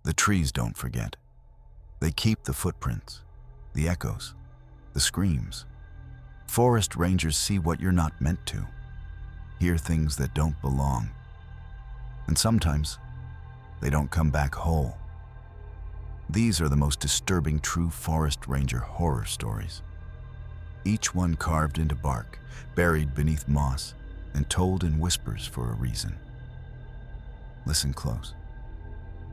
The trees don't forget. They keep the footprints, the echoes, the screams. Forest rangers see what you're not meant to, hear things that don't belong. And sometimes, they don't come back whole. These are the most disturbing true forest ranger horror stories. Each one carved into bark, buried beneath moss, and told in whispers for a reason. Listen close,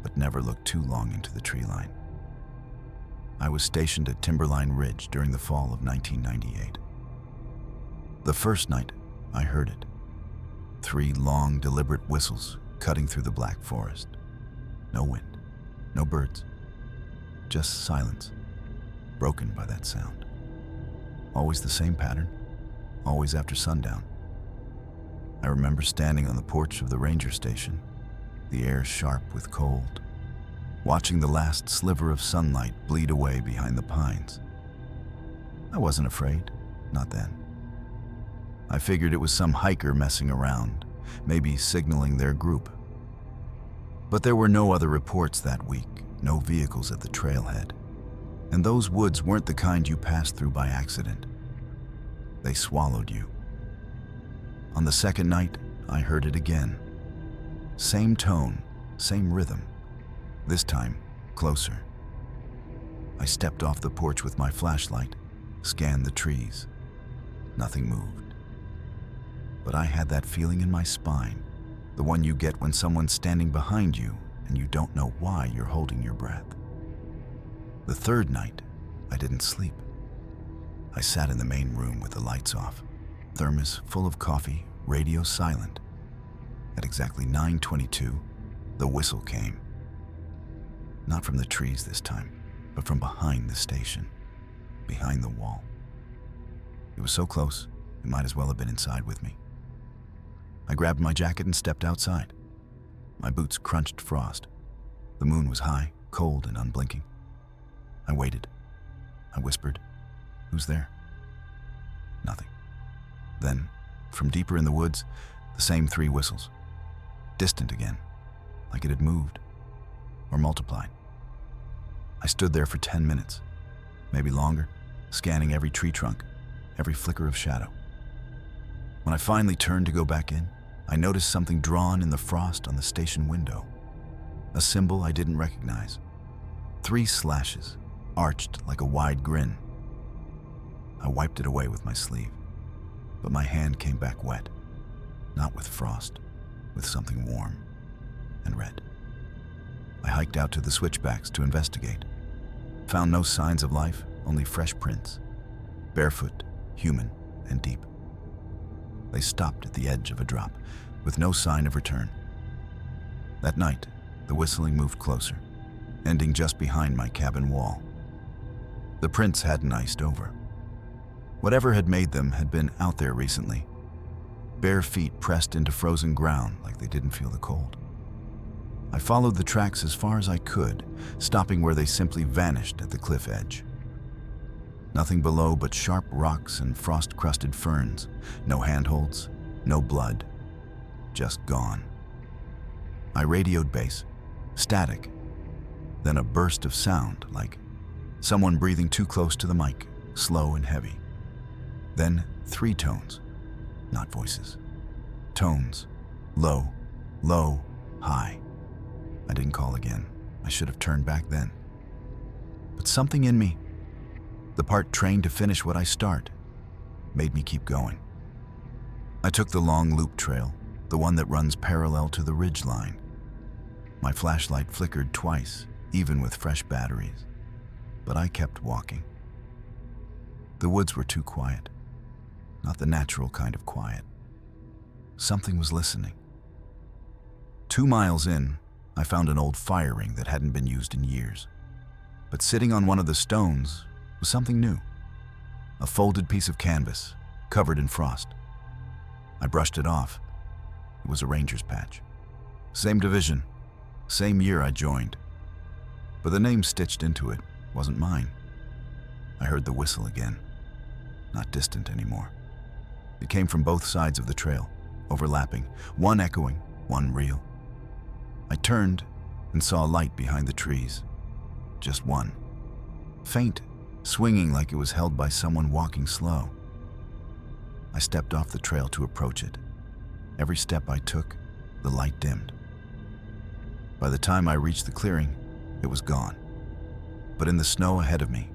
but never look too long into the tree line. I was stationed at Timberline Ridge during the fall of 1998. The first night, I heard it. 3 long, deliberate whistles cutting through the black forest. No wind, no birds, just silence, broken by that sound. Always the same pattern, always after sundown. I remember standing on the porch of the ranger station, the air sharp with cold, watching the last sliver of sunlight bleed away behind the pines. I wasn't afraid, not then. I figured it was some hiker messing around, maybe signaling their group. But there were no other reports that week, no vehicles at the trailhead. And those woods weren't the kind you passed through by accident. They swallowed you. On the second night, I heard it again. Same tone, same rhythm. This time, closer. I stepped off the porch with my flashlight, scanned the trees. Nothing moved. But I had that feeling in my spine, the one you get when someone's standing behind you and you don't know why you're holding your breath. The third night, I didn't sleep. I sat in the main room with the lights off, thermos full of coffee, radio silent. At exactly 9:22, the whistle came. Not from the trees this time, but from behind the station, behind the wall. It was so close, it might as well have been inside with me. I grabbed my jacket and stepped outside. My boots crunched frost. The moon was high, cold and unblinking. I waited. I whispered, "Who's there?" Nothing. Then, from deeper in the woods, the same 3 whistles. Distant again, like it had moved or multiplied. I stood there for 10 minutes, maybe longer, scanning every tree trunk, every flicker of shadow. When I finally turned to go back in, I noticed something drawn in the frost on the station window. A symbol I didn't recognize. 3 slashes, arched like a wide grin. I wiped it away with my sleeve, but my hand came back wet, not with frost, with something warm and red. I hiked out to the switchbacks to investigate. Found no signs of life, only fresh prints. Barefoot, human, and deep. They stopped at the edge of a drop, with no sign of return. That night, the whistling moved closer, ending just behind my cabin wall. The prints hadn't iced over. Whatever had made them had been out there recently. Bare feet pressed into frozen ground like they didn't feel the cold. I followed the tracks as far as I could, stopping where they simply vanished at the cliff edge. Nothing below but sharp rocks and frost-crusted ferns. No handholds, no blood. Just gone. I radioed base. Static. Then a burst of sound, like someone breathing too close to the mic, slow and heavy. Then 3 tones, not voices. Tones. Low, low, high. I didn't call again. I should have turned back then. But something in me, the part trained to finish what I start, made me keep going. I took the long loop trail, the one that runs parallel to the ridge line. My flashlight flickered twice, even with fresh batteries, but I kept walking. The woods were too quiet, not the natural kind of quiet. Something was listening. 2 miles in, I found an old fire ring that hadn't been used in years. But sitting on one of the stones was something new. A folded piece of canvas, covered in frost. I brushed it off. It was a ranger's patch. Same division, same year I joined. But the name stitched into it wasn't mine. I heard the whistle again, not distant anymore. It came from both sides of the trail, overlapping, one echoing, one real. I turned, and saw a light behind the trees. Just one. Faint, swinging like it was held by someone walking slow. I stepped off the trail to approach it. Every step I took, the light dimmed. By the time I reached the clearing, it was gone. But in the snow ahead of me,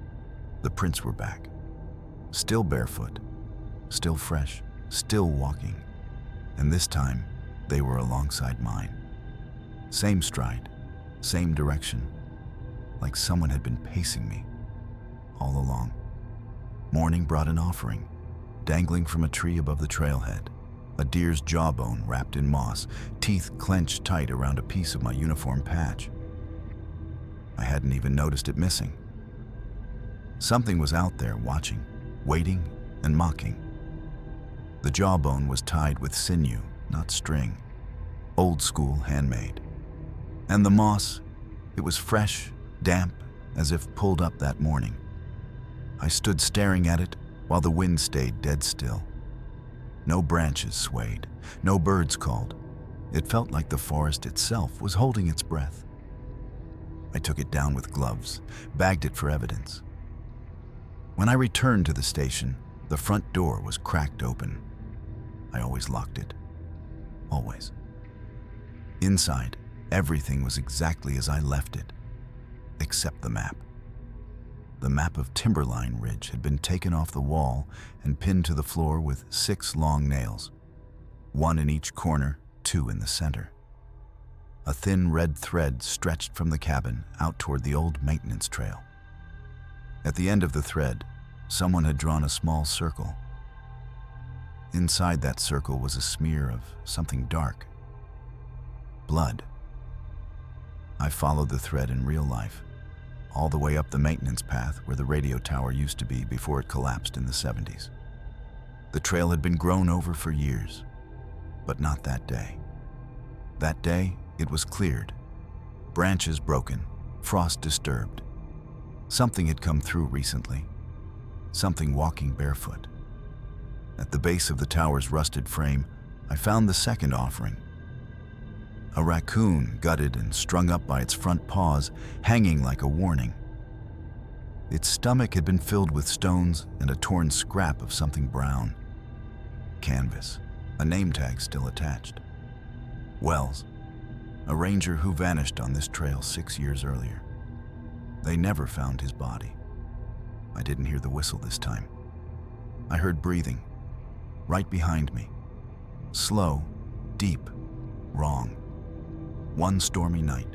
the prints were back. Still barefoot, still fresh, still walking. And this time, they were alongside mine. Same stride, same direction, like someone had been pacing me all along. Morning brought an offering, dangling from a tree above the trailhead, a deer's jawbone wrapped in moss, teeth clenched tight around a piece of my uniform patch. I hadn't even noticed it missing. Something was out there watching, waiting, and mocking. The jawbone was tied with sinew, not string, old school handmade. And the moss, it was fresh, damp, as if pulled up that morning. I stood staring at it while the wind stayed dead still. No branches swayed, no birds called. It felt like the forest itself was holding its breath. I took it down with gloves, bagged it for evidence. When I returned to the station, the front door was cracked open. I always locked it. Always. Inside, everything was exactly as I left it, except the map. The map of Timberline Ridge had been taken off the wall and pinned to the floor with 6 long nails, 1 in each corner, 2 in the center. A thin red thread stretched from the cabin out toward the old maintenance trail. At the end of the thread, someone had drawn a small circle. Inside that circle was a smear of something dark. Blood. I followed the thread in real life, all the way up the maintenance path where the radio tower used to be before it collapsed in the 70s. The trail had been grown over for years, but not that day. That day, it was cleared, branches broken, frost disturbed. Something had come through recently, something walking barefoot. At the base of the tower's rusted frame, I found the second offering. A raccoon, gutted and strung up by its front paws, hanging like a warning. Its stomach had been filled with stones and a torn scrap of something brown. Canvas, a name tag still attached. Wells, a ranger who vanished on this trail 6 years earlier. They never found his body. I didn't hear the whistle this time. I heard breathing, right behind me. Slow, deep, wrong. One stormy night,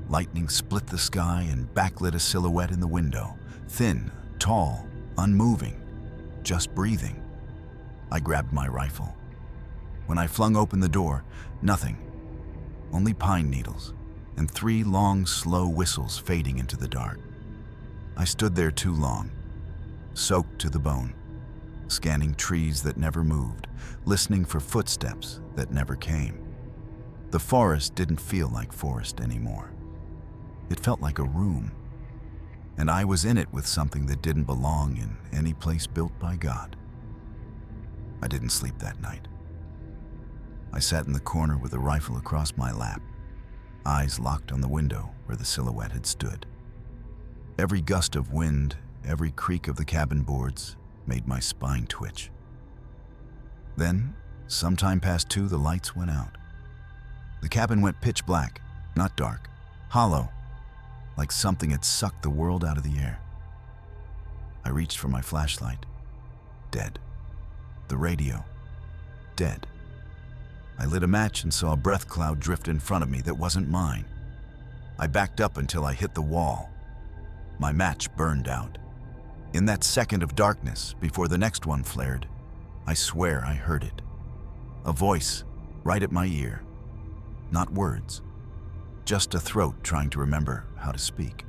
lightning split the sky and backlit a silhouette in the window, thin, tall, unmoving, just breathing. I grabbed my rifle. When I flung open the door, nothing, only pine needles and 3 long, slow whistles fading into the dark. I stood there too long, soaked to the bone, scanning trees that never moved, listening for footsteps that never came. The forest didn't feel like forest anymore. It felt like a room, and I was in it with something that didn't belong in any place built by God. I didn't sleep that night. I sat in the corner with a rifle across my lap, eyes locked on the window where the silhouette had stood. Every gust of wind, every creak of the cabin boards made my spine twitch. Then, sometime past 2, the lights went out. The cabin went pitch black, not dark, hollow, like something had sucked the world out of the air. I reached for my flashlight. Dead. The radio. Dead. I lit a match and saw a breath cloud drift in front of me that wasn't mine. I backed up until I hit the wall. My match burned out. In that second of darkness, before the next one flared, I swear I heard it. A voice right at my ear. Not words, just a throat trying to remember how to speak.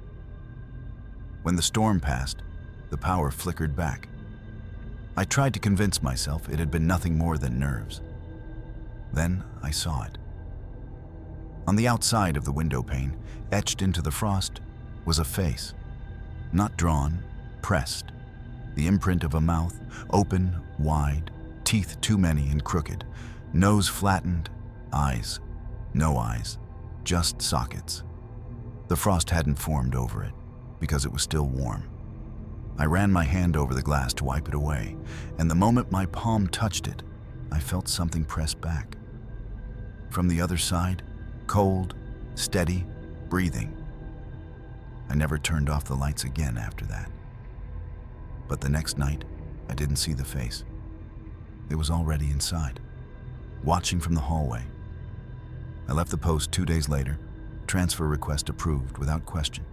When the storm passed, the power flickered back. I tried to convince myself it had been nothing more than nerves. Then I saw it. On the outside of the window pane, etched into the frost, was a face. Not drawn, pressed. The imprint of a mouth, open, wide, teeth too many and crooked, nose flattened, eyes. No eyes, just sockets, The frost hadn't formed over it because it was still warm. I ran my hand over the glass to wipe it away, and the moment my palm touched it, I felt something press back. From the other side, cold, steady, breathing. I never turned off the lights again after that. But the next night, I didn't see the face. It was already inside, watching from the hallway. I left the post 2 days later, transfer request approved without question.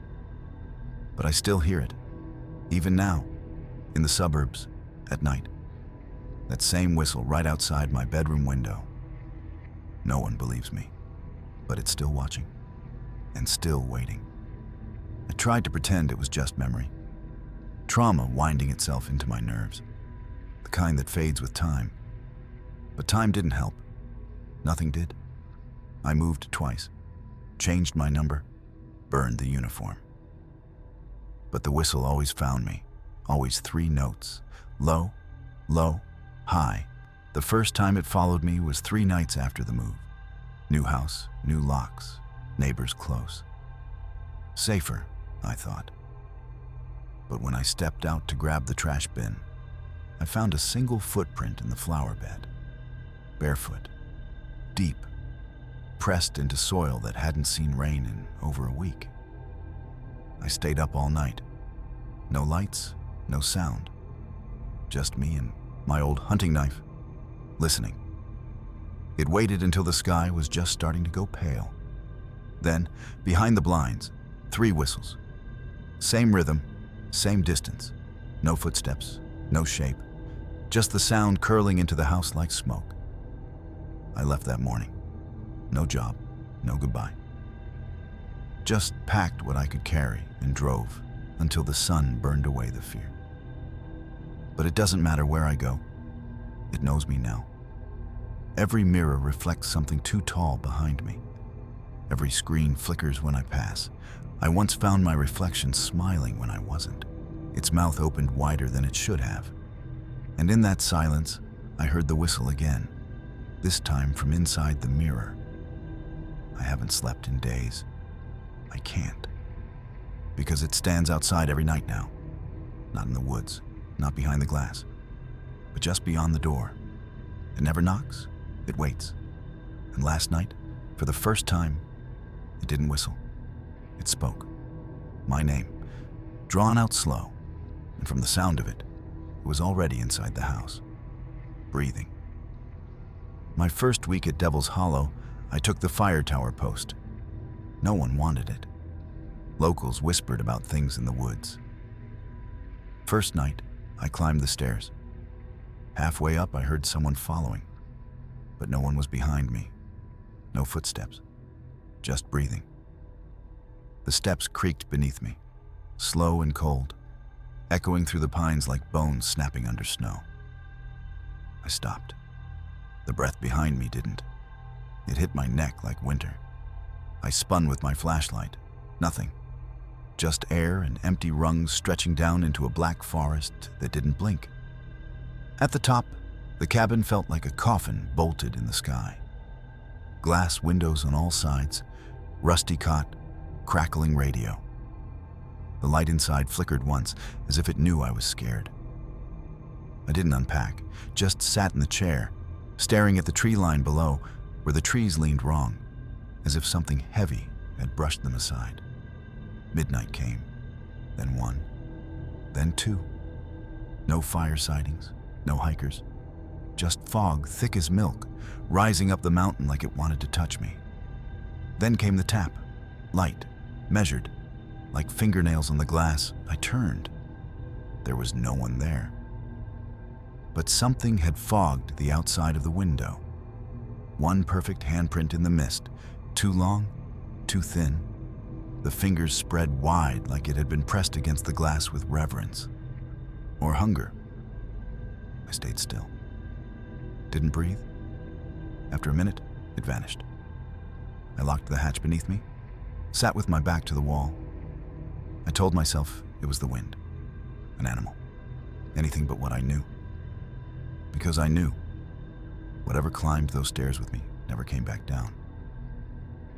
But I still hear it, even now, in the suburbs, at night. That same whistle right outside my bedroom window. No one believes me, but it's still watching, and still waiting. I tried to pretend it was just memory. Trauma winding itself into my nerves, the kind that fades with time. But time didn't help. Nothing did. I moved twice, changed my number, burned the uniform. But the whistle always found me, always 3 notes, low, low, high. The first time it followed me was 3 nights after the move. New house, new locks, neighbors close. Safer, I thought. But when I stepped out to grab the trash bin, I found a single footprint in the flower bed. Barefoot, deep, pressed into soil that hadn't seen rain in over a week. I stayed up all night. No lights, no sound. Just me and my old hunting knife, listening. It waited until the sky was just starting to go pale. Then, behind the blinds, 3 whistles. Same rhythm, same distance. No footsteps, no shape. Just the sound curling into the house like smoke. I left that morning. No job, no goodbye. Just packed what I could carry and drove until the sun burned away the fear. But it doesn't matter where I go. It knows me now. Every mirror reflects something too tall behind me. Every screen flickers when I pass. I once found my reflection smiling when I wasn't. Its mouth opened wider than it should have. And in that silence, I heard the whistle again, this time from inside the mirror. I haven't slept in days. I can't. Because it stands outside every night now. Not in the woods, not behind the glass, but just beyond the door. It never knocks, it waits. And last night, for the first time, it didn't whistle. It spoke. My name, drawn out slow, and from the sound of it, it was already inside the house, breathing. My first week at Devil's Hollow, I took the fire tower post. No one wanted it. Locals whispered about things in the woods. First night, I climbed the stairs. Halfway up, I heard someone following, but no one was behind me. No footsteps, just breathing. The steps creaked beneath me, slow and cold, echoing through the pines like bones snapping under snow. I stopped. The breath behind me didn't. It hit my neck like winter. I spun with my flashlight. Nothing. Just air and empty rungs stretching down into a black forest that didn't blink. At the top, the cabin felt like a coffin bolted in the sky. Glass windows on all sides, rusty cot, crackling radio. The light inside flickered once, as if it knew I was scared. I didn't unpack, just sat in the chair, staring at the tree line below, where the trees leaned wrong, as if something heavy had brushed them aside. Midnight came, then 1, then 2. No fire sightings, no hikers, just fog thick as milk, rising up the mountain like it wanted to touch me. Then came the tap, light, measured, like fingernails on the glass. I turned. There was no one there. But something had fogged the outside of the window. One perfect handprint in the mist, too long, too thin. The fingers spread wide like it had been pressed against the glass with reverence. Or hunger. I stayed still. Didn't breathe. After a minute, it vanished. I locked the hatch beneath me, sat with my back to the wall. I told myself it was the wind, an animal, anything but what I knew. Because I knew, whatever climbed those stairs with me never came back down.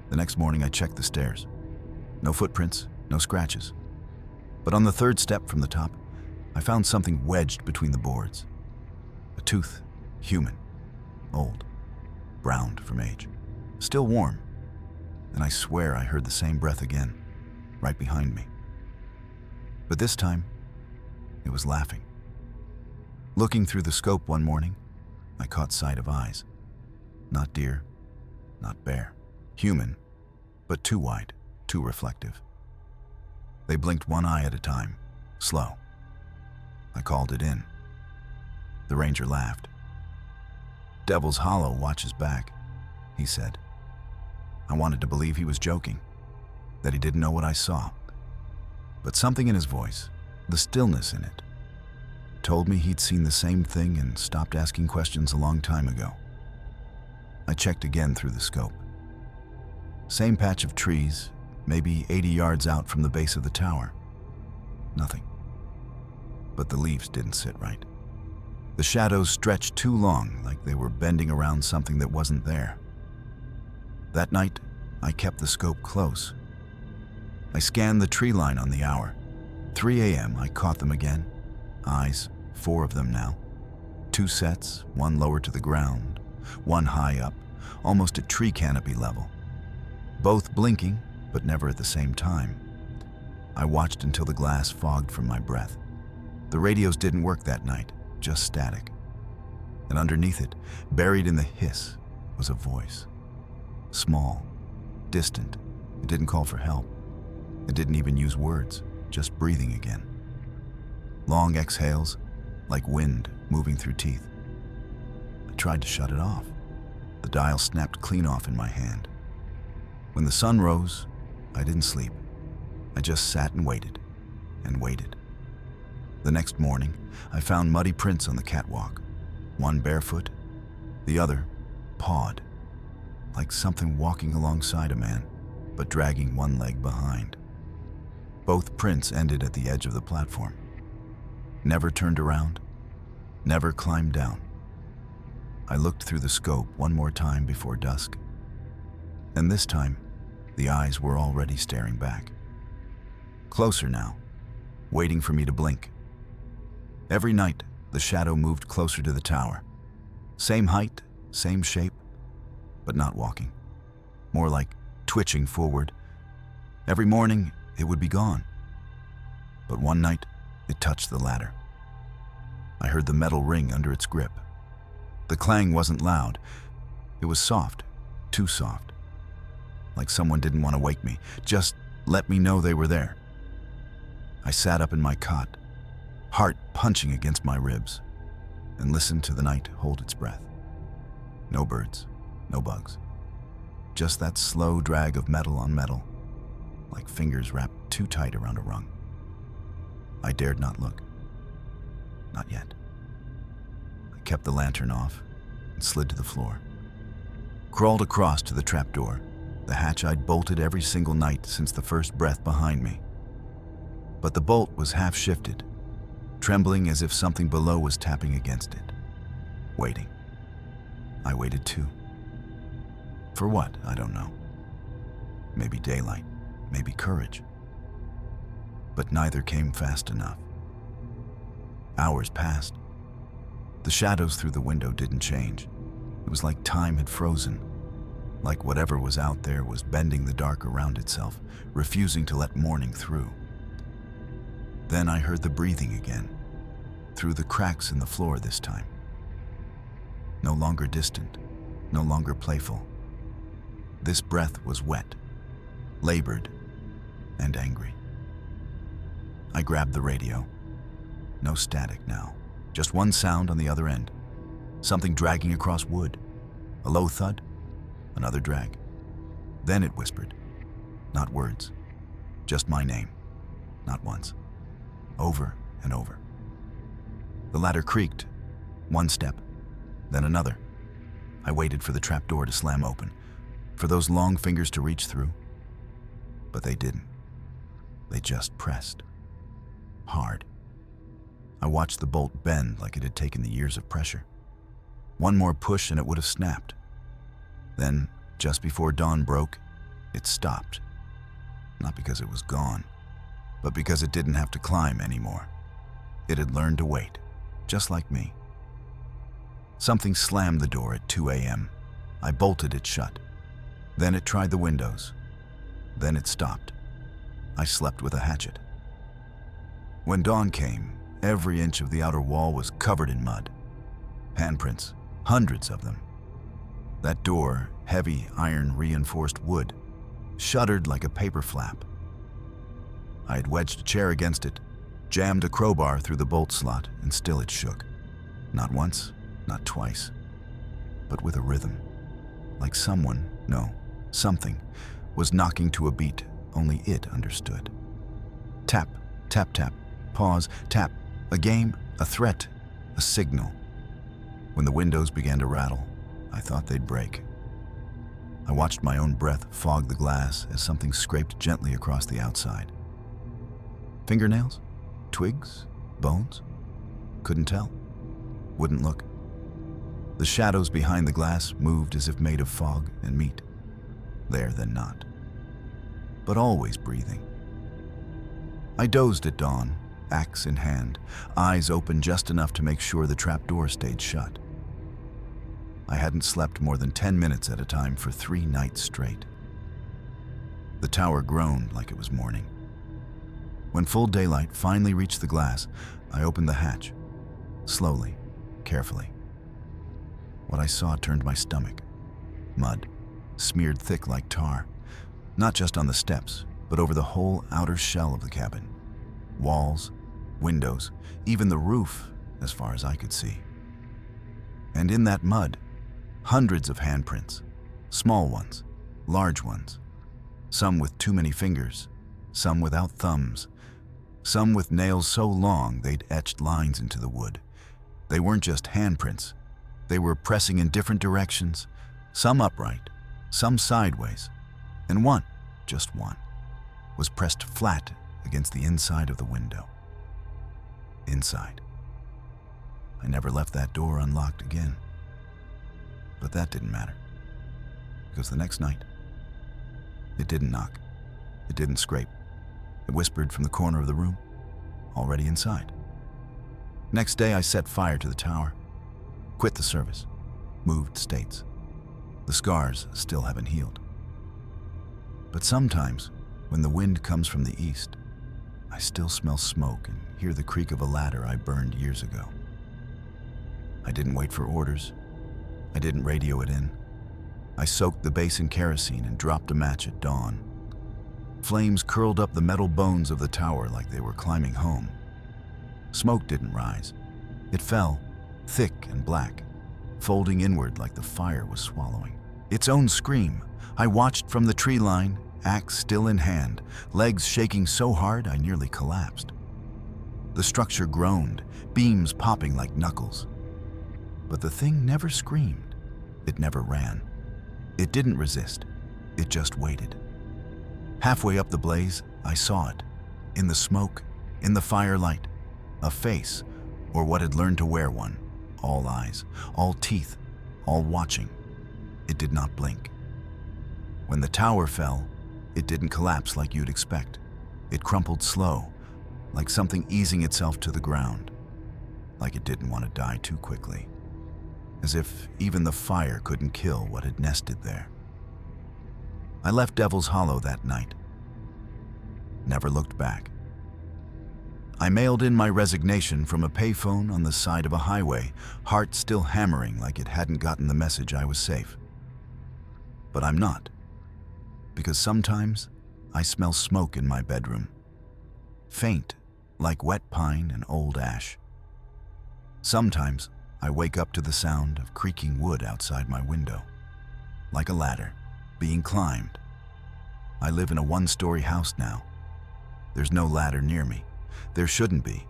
The next morning I checked the stairs. No footprints, no scratches. But on the third step from the top, I found something wedged between the boards. A tooth, human, old, browned from age, still warm. And I swear I heard the same breath again, right behind me. But this time, it was laughing. Looking through the scope one morning, I caught sight of eyes. Not deer, not bear. Human, but too wide, too reflective. They blinked one eye at a time, slow. I called it in. The ranger laughed. "Devil's Hollow watches back," he said. I wanted to believe he was joking, that he didn't know what I saw. But something in his voice, the stillness in it, told me he'd seen the same thing and stopped asking questions a long time ago. I checked again through the scope. Same patch of trees, maybe 80 yards out from the base of the tower. Nothing. But the leaves didn't sit right. The shadows stretched too long, like they were bending around something that wasn't there. That night, I kept the scope close. I scanned the tree line on the hour. 3 a.m., I caught them again. Eyes, 4 of them now. 2 sets, one lower to the ground, one high up, almost at tree canopy level. Both blinking, but never at the same time. I watched until the glass fogged from my breath. The radios didn't work that night, just static. And underneath it, buried in the hiss, was a voice. Small, distant. It didn't call for help. It didn't even use words, just breathing again. Long exhales, like wind moving through teeth. I tried to shut it off. The dial snapped clean off in my hand. When the sun rose, I didn't sleep. I just sat and waited, and waited. The next morning, I found muddy prints on the catwalk. One barefoot, the other pawed, like something walking alongside a man, but dragging one leg behind. Both prints ended at the edge of the platform. Never turned around, never climbed down. I looked through the scope one more time before dusk. And this time, the eyes were already staring back. Closer now, waiting for me to blink. Every night, the shadow moved closer to the tower. Same height, same shape, but not walking. More like twitching forward. Every morning, it would be gone. But one night, it touched the ladder. I heard the metal ring under its grip. The clang wasn't loud. It was soft, too soft. Like someone didn't want to wake me, just let me know they were there. I sat up in my cot, heart punching against my ribs, and listened to the night hold its breath. No birds, no bugs. Just that slow drag of metal on metal, like fingers wrapped too tight around a rung. I dared not look. Not yet. I kept the lantern off and slid to the floor. Crawled across to the trapdoor, the hatch I'd bolted every single night since the first breath behind me. But the bolt was half shifted, trembling as if something below was tapping against it. Waiting. I waited too. For what? I don't know. Maybe daylight, maybe courage. But neither came fast enough. Hours passed. The shadows through the window didn't change. It was like time had frozen, like whatever was out there was bending the dark around itself, refusing to let morning through. Then I heard the breathing again, through the cracks in the floor this time. No longer distant, no longer playful. This breath was wet, labored, and angry. I grabbed the radio. No static now, just one sound on the other end. Something dragging across wood. A low thud, another drag. Then it whispered, not words, just my name, not once. Over and over. The ladder creaked, one step, then another. I waited for the trapdoor to slam open, for those long fingers to reach through. But they didn't. They just pressed. Hard. I watched the bolt bend like it had taken the years of pressure. One more push and it would have snapped. Then, just before dawn broke, it stopped. not because it was gone, but because it didn't have to climb anymore. It had learned to wait, just like me. Something slammed the door at 2 a.m. I bolted it shut. Then it tried the windows. Then it stopped. I slept with a hatchet. When dawn came, every inch of the outer wall was covered in mud. Handprints, hundreds of them. That door, heavy iron-reinforced wood, shuddered like a paper flap. I had wedged a chair against it, jammed a crowbar through the bolt slot, and still it shook. Not once, not twice, but with a rhythm. Like someone, no, something, was knocking to a beat only it understood. Tap, tap, tap, pause, tap, a game, a threat, a signal. When the windows began to rattle, I thought they'd break. I watched my own breath fog the glass as something scraped gently across the outside. Fingernails? Twigs? Bones? Couldn't tell. Wouldn't look. The shadows behind the glass moved as if made of fog and meat. There, then not. But always breathing. I dozed at dawn, axe in hand, eyes open just enough to make sure the trapdoor stayed shut. I hadn't slept more than 10 minutes at a time for 3 nights straight. The tower groaned like it was morning. When full daylight finally reached the glass, I opened the hatch, slowly, carefully. What I saw turned my stomach. Mud, smeared thick like tar, not just on the steps, but over the whole outer shell of the cabin. Walls, windows, even the roof, as far as I could see. And in that mud, hundreds of handprints, small ones, large ones, some with too many fingers, some without thumbs, some with nails so long they'd etched lines into the wood. They weren't just handprints. They were pressing in different directions, some upright, some sideways, and one, just one, was pressed flat against the inside of the window. Inside. I never left that door unlocked again. But that didn't matter, because the next night, it didn't knock, it didn't scrape. It whispered from the corner of the room, already inside. Next day, I set fire to the tower, quit the service, moved states. The scars still haven't healed. But sometimes, when the wind comes from the east, I still smell smoke and hear the creak of a ladder I burned years ago. I didn't wait for orders. I didn't radio it in. I soaked the base in kerosene and dropped a match at dawn. Flames curled up the metal bones of the tower like they were climbing home. Smoke didn't rise. It fell, thick and black, folding inward like the fire was swallowing its own scream. I watched from the tree line, axe still in hand, legs shaking so hard I nearly collapsed. The structure groaned, beams popping like knuckles. But the thing never screamed. It never ran. It didn't resist. It just waited. Halfway up the blaze, I saw it. In the smoke, in the firelight. A face, or what had learned to wear one. All eyes, all teeth, all watching. It did not blink. When the tower fell, it didn't collapse like you'd expect. It crumpled slow, like something easing itself to the ground. Like it didn't want to die too quickly. As if even the fire couldn't kill what had nested there. I left Devil's Hollow that night. Never looked back. I mailed in my resignation from a payphone on the side of a highway, heart still hammering like it hadn't gotten the message I was safe. But I'm not, because sometimes I smell smoke in my bedroom. Faint, like wet pine and old ash. Sometimes I wake up to the sound of creaking wood outside my window, like a ladder, being climbed. I live in a 1-story house now. There's no ladder near me. There shouldn't be.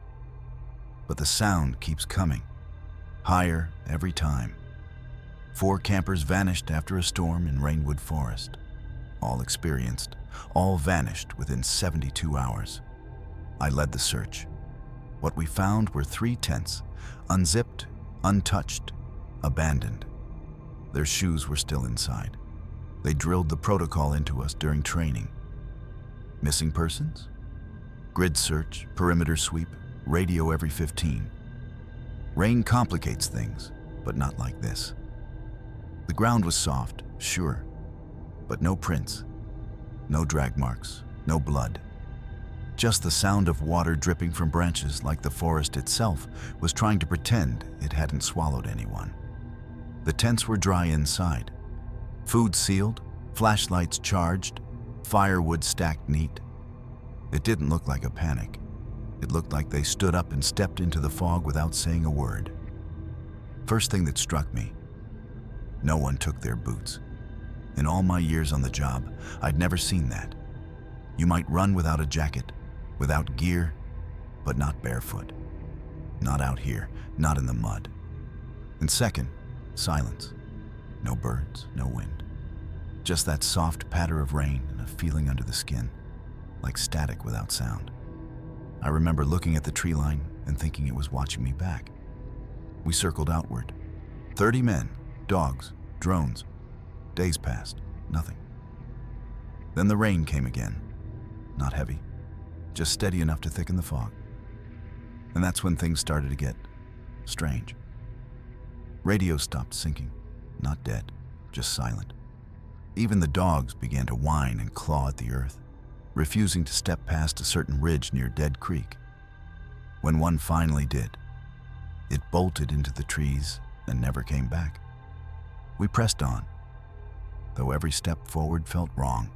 But the sound keeps coming, higher every time. 4 campers vanished after a storm in Rainwood Forest. All experienced, all vanished within 72 hours. I led the search. What we found were 3 tents, unzipped, untouched, abandoned. Their shoes were still inside. They drilled the protocol into us during training. Missing persons? Grid search, perimeter sweep, radio every 15. Rain complicates things, but not like this. The ground was soft, sure, but no prints, no drag marks, no blood. Just the sound of water dripping from branches like the forest itself was trying to pretend it hadn't swallowed anyone. The tents were dry inside, food sealed, flashlights charged, firewood stacked neat. It didn't look like a panic. It looked like they stood up and stepped into the fog without saying a word. First thing that struck me, no one took their boots. In all my years on the job, I'd never seen that. You might run without a jacket, without gear, but not barefoot. Not out here, not in the mud. And second, silence. No birds, no wind. Just that soft patter of rain and a feeling under the skin, like static without sound. I remember looking at the tree line and thinking it was watching me back. We circled outward. 30 men, dogs, drones. Days passed, nothing. Then the rain came again. Not heavy, just steady enough to thicken the fog. And that's when things started to get strange. Radio stopped sinking, not dead, just silent. Even the dogs began to whine and claw at the earth, refusing to step past a certain ridge near Dead Creek. When one finally did, it bolted into the trees and never came back. We pressed on, though every step forward felt wrong,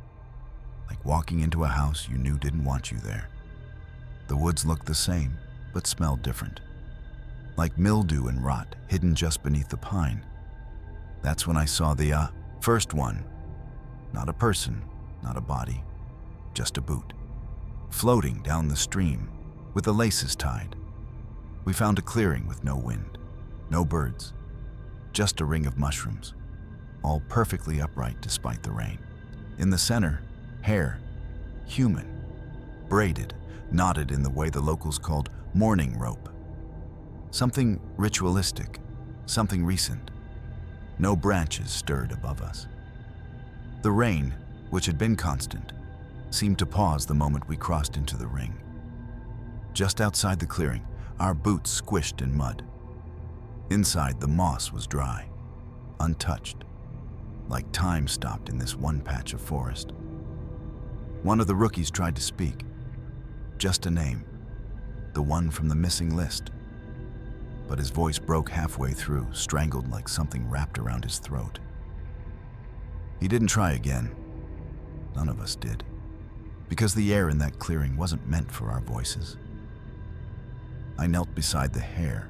like walking into a house you knew didn't want you there. The woods looked the same, but smelled different, like mildew and rot hidden just beneath the pine. That's when I saw the first one. Not a person, not a body, just a boot, floating down the stream with the laces tied. We found a clearing with no wind, no birds, just a ring of mushrooms, all perfectly upright despite the rain. In the center, hair, human, braided, knotted in the way the locals called mourning rope. Something ritualistic, something recent. No branches stirred above us. The rain, which had been constant, seemed to pause the moment we crossed into the ring. Just outside the clearing, our boots squished in mud. Inside, the moss was dry, untouched, like time stopped in this one patch of forest. One of the rookies tried to speak. Just a name, the one from the missing list. But his voice broke halfway through, strangled like something wrapped around his throat. He didn't try again. None of us did, because the air in that clearing wasn't meant for our voices. I knelt beside the hair.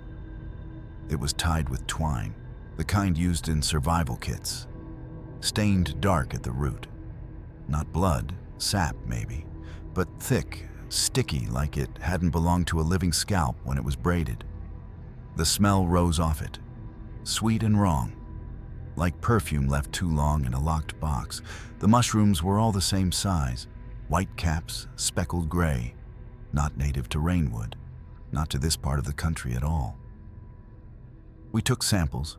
It was tied with twine, the kind used in survival kits, stained dark at the root. Not blood, sap maybe, but thick, sticky like it hadn't belonged to a living scalp when it was braided. The smell rose off it, sweet and wrong, like perfume left too long in a locked box. The mushrooms were all the same size, white caps, speckled gray, not native to Rainwood, not to this part of the country at all. We took samples,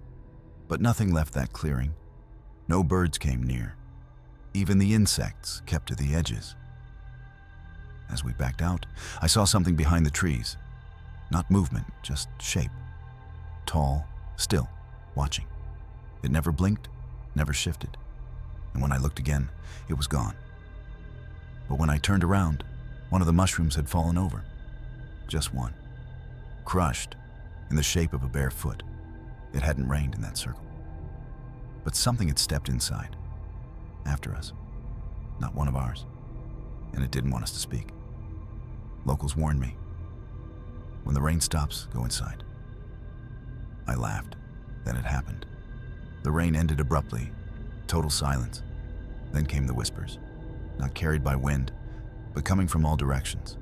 but nothing left that clearing. No birds came near. Even the insects kept to the edges. As we backed out, I saw something behind the trees. Not movement, just shape. Tall, still, watching. It never blinked, never shifted. And when I looked again, it was gone. But when I turned around, one of the mushrooms had fallen over. Just one. Crushed, in the shape of a bare foot. It hadn't rained in that circle. But something had stepped inside, after us. Not one of ours. And it didn't want us to speak. Locals warned me. When the rain stops, go inside. I laughed. Then it happened. The rain ended abruptly. Total silence. Then came the whispers. Not carried by wind, but coming from all directions.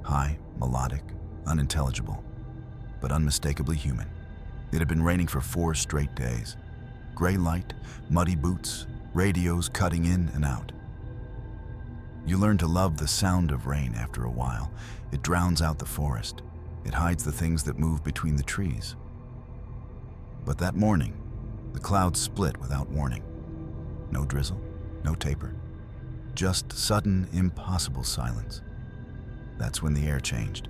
High, melodic, unintelligible, but unmistakably human. It had been raining for 4 straight days. Gray light, muddy boots, radios cutting in and out. You learn to love the sound of rain after a while. It drowns out the forest. It hides the things that move between the trees. But that morning, the clouds split without warning. No drizzle, no taper. Just sudden, impossible silence. That's when the air changed.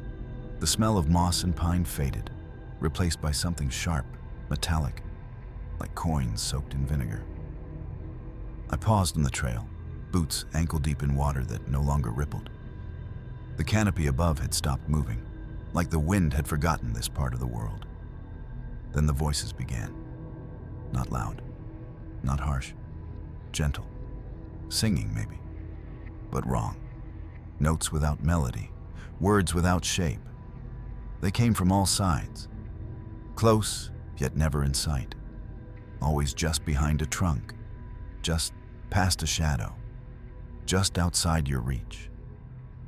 The smell of moss and pine faded, replaced by something sharp, metallic, like coins soaked in vinegar. I paused on the trail, boots ankle-deep in water that no longer rippled. The canopy above had stopped moving, like the wind had forgotten this part of the world. Then the voices began. Not loud, not harsh, gentle. Singing, maybe, but wrong. Notes without melody, words without shape. They came from all sides, close yet never in sight, always just behind a trunk, just past a shadow, just outside your reach.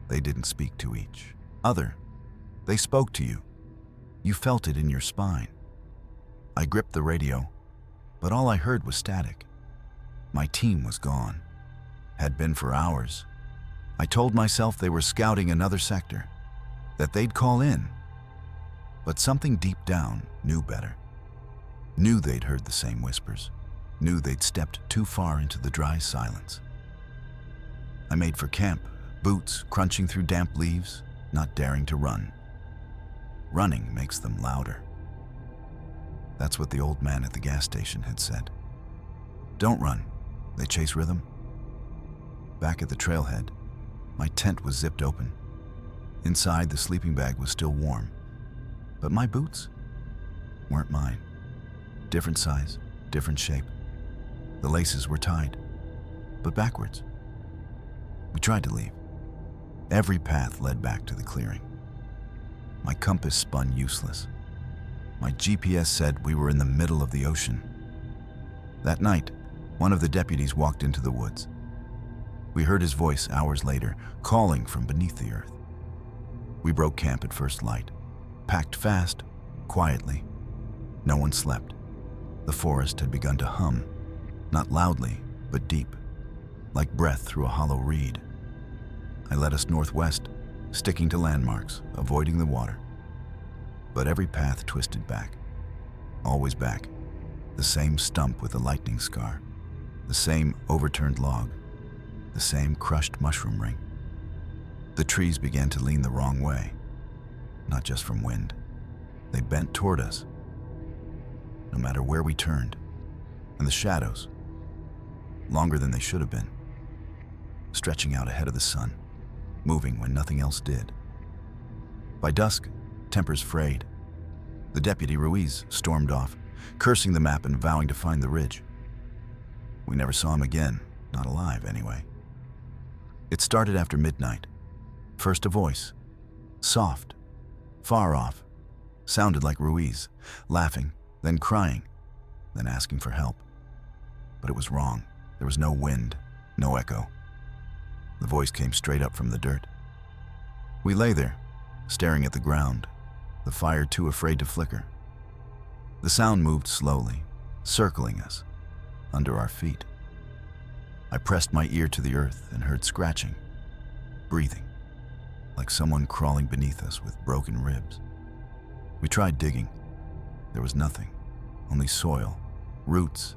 They didn't speak to each other. They spoke to you. You felt it in your spine. I gripped the radio, but all I heard was static. My team was gone. Had been for hours. I told myself they were scouting another sector, that they'd call in. But something deep down knew better. Knew they'd heard the same whispers. Knew they'd stepped too far into the dry silence. I made for camp, boots crunching through damp leaves, not daring to run. Running makes them louder. That's what the old man at the gas station had said. Don't run, they chase rhythm. Back at the trailhead, my tent was zipped open. Inside, the sleeping bag was still warm. But my boots weren't mine. Different size, different shape. The laces were tied, but backwards. We tried to leave. Every path led back to the clearing. My compass spun useless. My GPS said we were in the middle of the ocean. That night, one of the deputies walked into the woods. We heard his voice hours later, calling from beneath the earth. We broke camp at first light, packed fast, quietly. No one slept. The forest had begun to hum, not loudly, but deep, like breath through a hollow reed. I led us northwest, sticking to landmarks, avoiding the water. But every path twisted back, always back. The same stump with a lightning scar, the same overturned log, the same crushed mushroom ring. The trees began to lean the wrong way, not just from wind. They bent toward us, no matter where we turned. And the shadows, longer than they should have been, stretching out ahead of the sun, moving when nothing else did. By dusk, tempers frayed. The deputy Ruiz stormed off, cursing the map and vowing to find the ridge. We never saw him again, not alive anyway. It started after midnight. First a voice, soft, far off, sounded like Ruiz, laughing, then crying, then asking for help. But it was wrong. There was no wind, no echo. The voice came straight up from the dirt. We lay there, staring at the ground, the fire too afraid to flicker. The sound moved slowly, circling us, under our feet. I pressed my ear to the earth and heard scratching, breathing, like someone crawling beneath us with broken ribs. We tried digging. There was nothing, only soil, roots,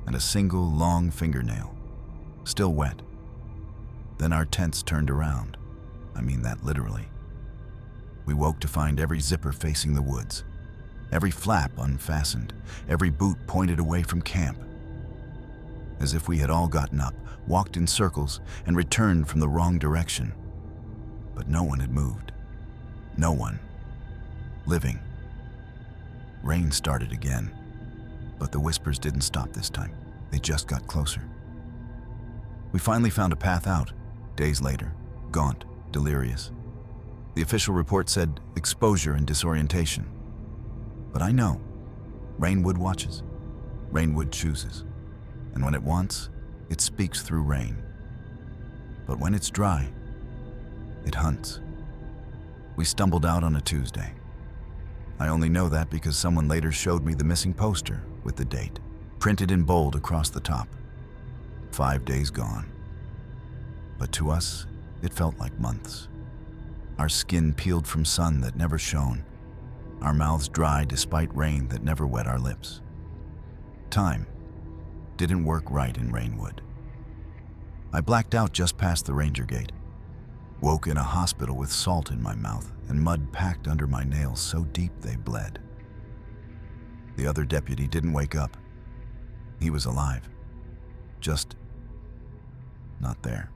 and a single long fingernail, still wet. Then our tents turned around. I mean that literally. We woke to find every zipper facing the woods, every flap unfastened, every boot pointed away from camp. As if we had all gotten up, walked in circles, and returned from the wrong direction. But no one had moved. No one. Living. Rain started again, but the whispers didn't stop this time. They just got closer. We finally found a path out, days later, gaunt, delirious. The official report said exposure and disorientation. But I know. Rainwood watches. Rainwood chooses. And when it wants, it speaks through rain. But when it's dry, it hunts. We stumbled out on a Tuesday. I only know that because someone later showed me the missing poster with the date, printed in bold across the top. 5 days gone. But to us, it felt like months. Our skin peeled from sun that never shone. Our mouths dry despite rain that never wet our lips. Time didn't work right in Rainwood. I blacked out just past the ranger gate. Woke in a hospital with salt in my mouth and mud packed under my nails so deep they bled. The other deputy didn't wake up. He was alive. Just not there.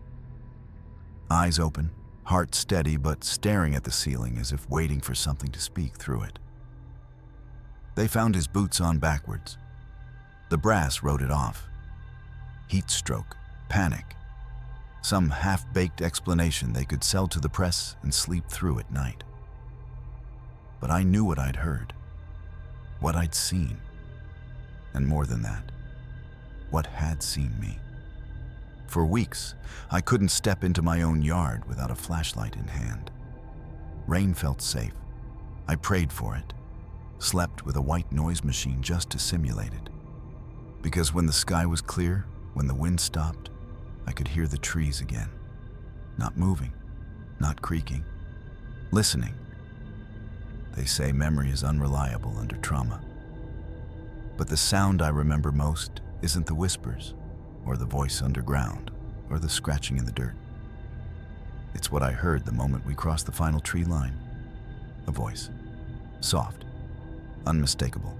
Eyes open, heart steady, but staring at the ceiling as if waiting for something to speak through it. They found his boots on backwards. The brass wrote it off. Heat stroke, panic. Some half-baked explanation they could sell to the press and sleep through at night. But I knew what I'd heard, what I'd seen, and more than that, what had seen me. For weeks, I couldn't step into my own yard without a flashlight in hand. Rain felt safe. I prayed for it, slept with a white noise machine just to simulate it. Because when the sky was clear, when the wind stopped, I could hear the trees again. Not moving, not creaking, listening. They say memory is unreliable under trauma. But the sound I remember most isn't the whispers, or the voice underground, or the scratching in the dirt. It's what I heard the moment we crossed the final tree line. A voice, soft, unmistakable,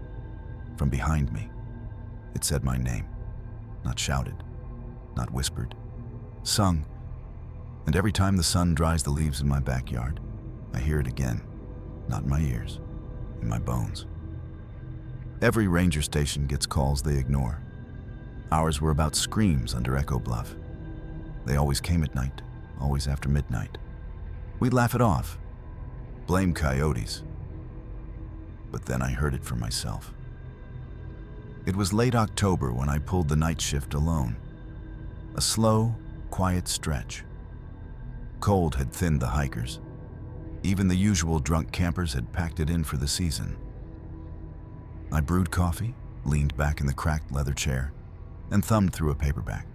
from behind me. It said my name, not shouted, not whispered, sung. And every time the sun dries the leaves in my backyard, I hear it again, not in my ears, in my bones. Every ranger station gets calls they ignore. Ours were about screams under Echo Bluff. They always came at night, always after midnight. We'd laugh it off, blame coyotes. But then I heard it for myself. It was late October when I pulled the night shift alone. A slow, quiet stretch. Cold had thinned the hikers. Even the usual drunk campers had packed it in for the season. I brewed coffee, leaned back in the cracked leather chair, and thumbed through a paperback.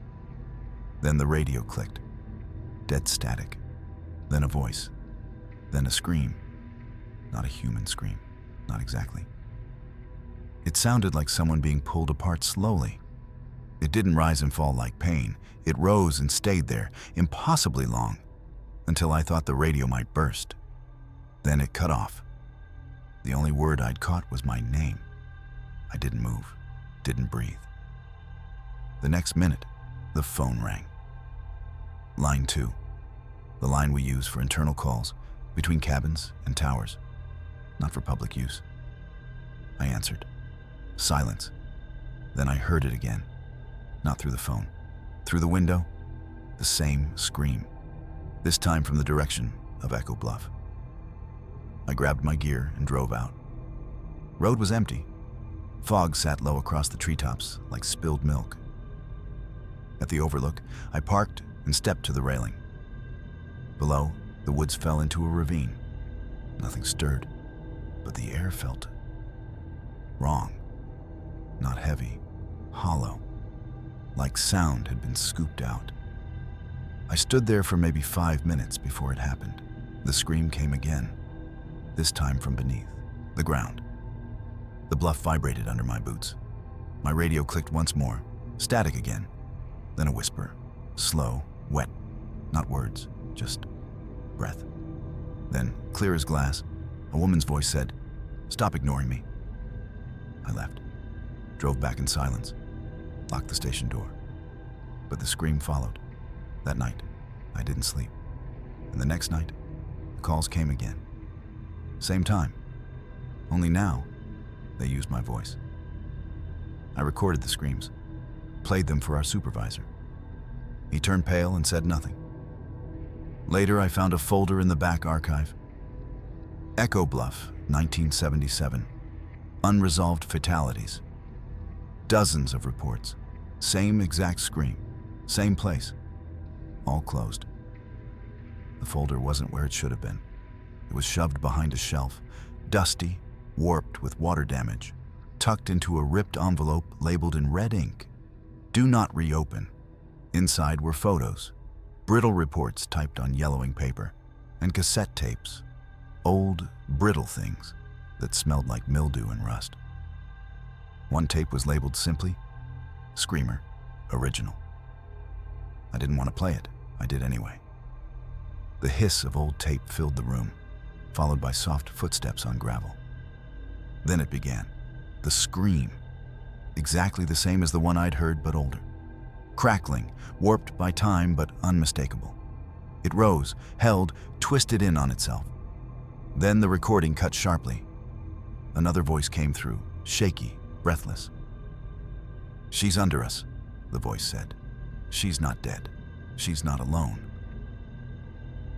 Then the radio clicked. Dead static. Then a voice. Then a scream. Not a human scream. Not exactly. It sounded like someone being pulled apart slowly. It didn't rise and fall like pain. It rose and stayed there, impossibly long, until I thought the radio might burst. Then it cut off. The only word I'd caught was my name. I didn't move, didn't breathe. The next minute, the phone rang. Line 2, the line we use for internal calls between cabins and towers, not for public use. I answered. Silence. Then I heard it again. Not through the phone. Through the window, the same scream. This time from the direction of Echo Bluff. I grabbed my gear and drove out. Road was empty. Fog sat low across the treetops like spilled milk. At the overlook, I parked and stepped to the railing. Below, the woods fell into a ravine. Nothing stirred, but the air felt wrong. Not heavy, hollow, like sound had been scooped out. I stood there for maybe 5 minutes before it happened. The scream came again, this time from beneath, the ground. The bluff vibrated under my boots. My radio clicked once more, static again, then a whisper, slow, wet, not words, just breath. Then, clear as glass, a woman's voice said, "Stop ignoring me." I left, drove back in silence, locked the station door. But the scream followed. That night, I didn't sleep. And the next night, the calls came again. Same time, only now, they used my voice. I recorded the screams, played them for our supervisor. He turned pale and said nothing. Later, I found a folder in the back archive. Echo Bluff, 1977. Unresolved fatalities. Dozens of reports. Same exact scream. Same place. All closed. The folder wasn't where it should have been. It was shoved behind a shelf, dusty, warped with water damage, tucked into a ripped envelope labeled in red ink. "Do not reopen." Inside were photos, brittle reports typed on yellowing paper, and cassette tapes, old, brittle things that smelled like mildew and rust. One tape was labeled simply, "Screamer, Original." I didn't want to play it. I did anyway. The hiss of old tape filled the room, followed by soft footsteps on gravel. Then it began. The scream. Exactly the same as the one I'd heard, but older. Crackling, warped by time, but unmistakable. It rose, held, twisted in on itself. Then the recording cut sharply. Another voice came through, shaky, breathless. "She's under us," the voice said. "She's not dead. She's not alone."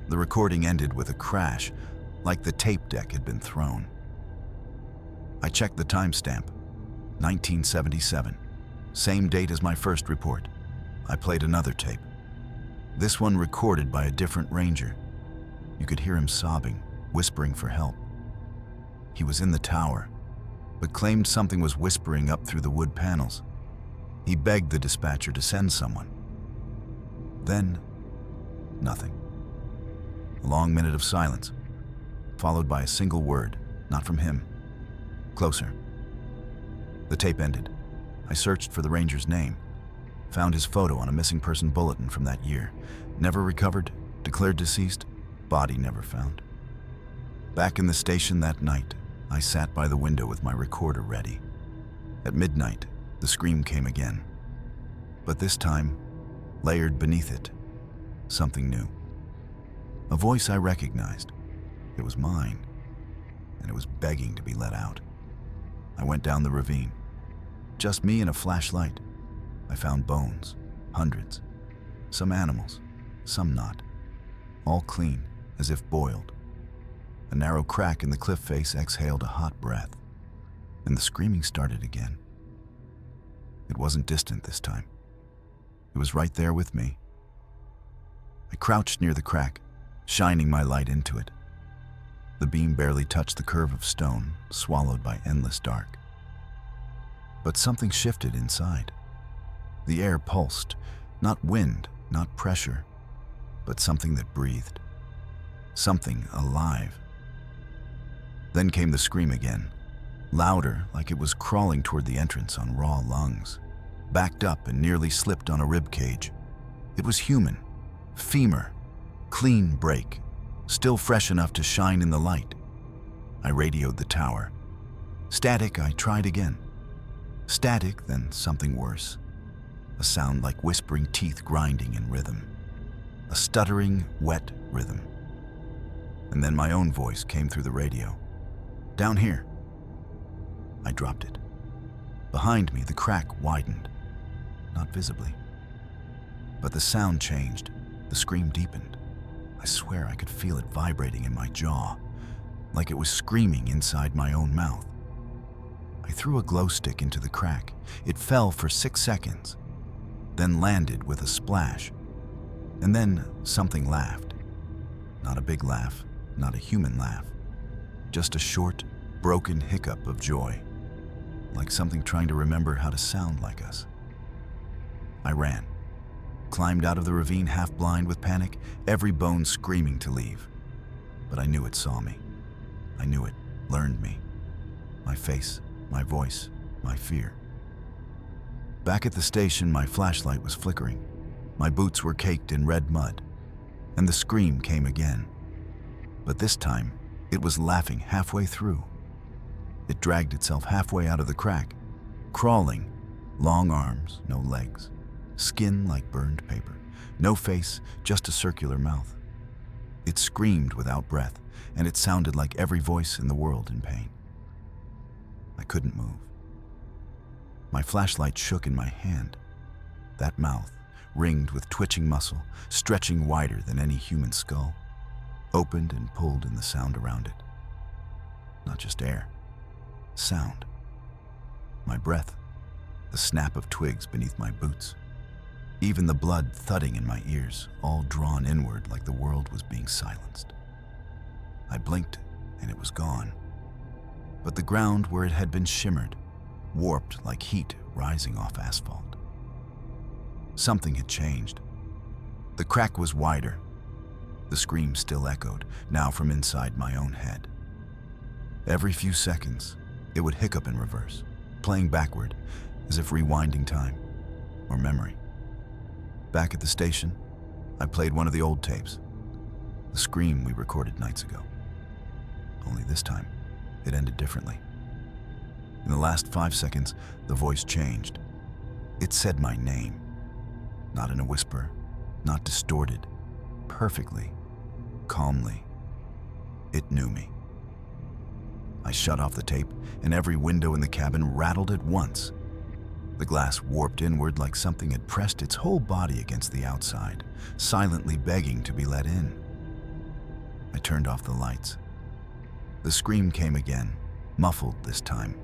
The recording ended with a crash, like the tape deck had been thrown. I checked the timestamp, 1977, same date as my first report. I played another tape. This one recorded by a different ranger. You could hear him sobbing, whispering for help. He was in the tower, but claimed something was whispering up through the wood panels. He begged the dispatcher to send someone. Then, nothing. A long minute of silence, followed by a single word, not from him. "Closer." The tape ended. I searched for the ranger's name, found his photo on a missing person bulletin from that year. Never recovered, declared deceased, body never found. Back in the station that night, I sat by the window with my recorder ready. At midnight, the scream came again. But this time, layered beneath it, something new. A voice I recognized. It was mine, and it was begging to be let out. I went down the ravine. Just me and a flashlight. I found bones, hundreds. Some animals, some not. All clean, as if boiled. A narrow crack in the cliff face exhaled a hot breath, and the screaming started again. It wasn't distant this time. It was right there with me. I crouched near the crack, shining my light into it. The beam barely touched the curve of stone, swallowed by endless dark. But something shifted inside. The air pulsed, not wind, not pressure, but something that breathed. Something alive. Then came the scream again, louder, like it was crawling toward the entrance on raw lungs, backed up and nearly slipped on a rib cage. It was human, femur, clean break, still fresh enough to shine in the light. I radioed the tower. Static, I tried again. Static, then something worse. A sound like whispering teeth grinding in rhythm. A stuttering, wet rhythm. And then my own voice came through the radio. "Down here." I dropped it. Behind me, the crack widened. Not visibly. But the sound changed. The scream deepened. I swear I could feel it vibrating in my jaw, like it was screaming inside my own mouth. I threw a glow stick into the crack. It fell for 6 seconds, then landed with a splash. And then something laughed. Not a big laugh, not a human laugh. Just a short, broken hiccup of joy, like something trying to remember how to sound like us. I ran, climbed out of the ravine half blind with panic, every bone screaming to leave. But I knew it saw me. I knew it learned me. My face, my voice, my fear. Back at the station, my flashlight was flickering. My boots were caked in red mud, and the scream came again. But this time, it was laughing halfway through. It dragged itself halfway out of the crack, crawling, long arms, no legs, skin like burned paper, no face, just a circular mouth. It screamed without breath, and it sounded like every voice in the world in pain. I couldn't move. My flashlight shook in my hand. That mouth, ringed with twitching muscle, stretching wider than any human skull, opened and pulled in the sound around it. Not just air, sound. My breath, the snap of twigs beneath my boots, even the blood thudding in my ears, all drawn inward like the world was being silenced. I blinked and it was gone. But the ground where it had been shimmered, warped like heat rising off asphalt. Something had changed. The crack was wider. The scream still echoed, now from inside my own head. Every few seconds, it would hiccup in reverse, playing backward, as if rewinding time or memory. Back at the station, I played one of the old tapes, the scream we recorded nights ago. Only this time, it ended differently. In the last 5 seconds, the voice changed. It said my name, not in a whisper, not distorted, perfectly, calmly. It knew me. I shut off the tape, and every window in the cabin rattled at once. The glass warped inward like something had pressed its whole body against the outside, silently begging to be let in. I turned off the lights. The scream came again, muffled this time,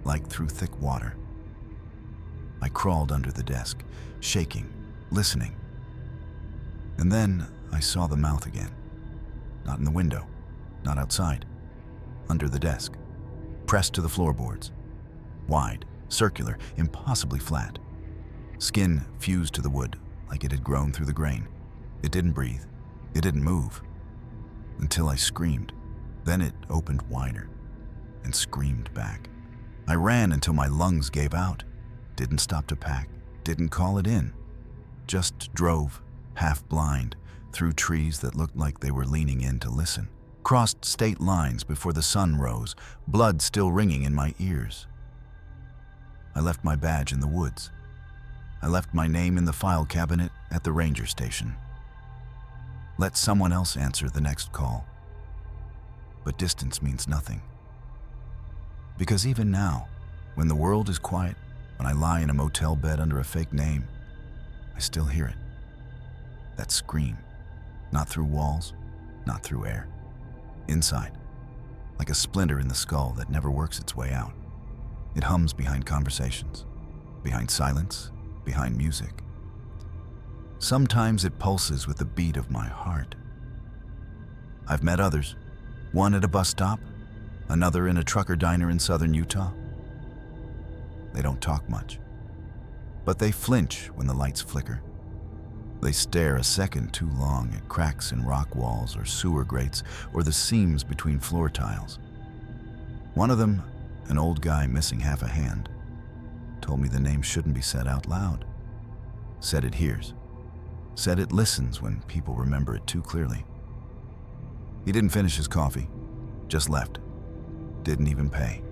like through thick water. I crawled under the desk, shaking, listening. And then I saw the mouth again. Not in the window, not outside. Under the desk, pressed to the floorboards. Wide, circular, impossibly flat. Skin fused to the wood, like it had grown through the grain. It didn't breathe. It didn't move. Until I screamed. Then it opened wider and screamed back. I ran until my lungs gave out. Didn't stop to pack. Didn't call it in. Just drove, half blind, through trees that looked like they were leaning in to listen. Crossed state lines before the sun rose, blood still ringing in my ears. I left my badge in the woods. I left my name in the file cabinet at the ranger station. Let someone else answer the next call. But distance means nothing. Because even now, when the world is quiet, when I lie in a motel bed under a fake name, I still hear it. That scream, not through walls, not through air. Inside, like a splinter in the skull that never works its way out. It hums behind conversations, behind silence, behind music. Sometimes it pulses with the beat of my heart. I've met others, one at a bus stop, another in a trucker diner in southern Utah. They don't talk much, but they flinch when the lights flicker. They stare a second too long at cracks in rock walls or sewer grates or the seams between floor tiles. One of them, an old guy missing half a hand, told me the name shouldn't be said out loud. Said it hears. Said it listens when people remember it too clearly. He didn't finish his coffee, just left. Didn't even pay.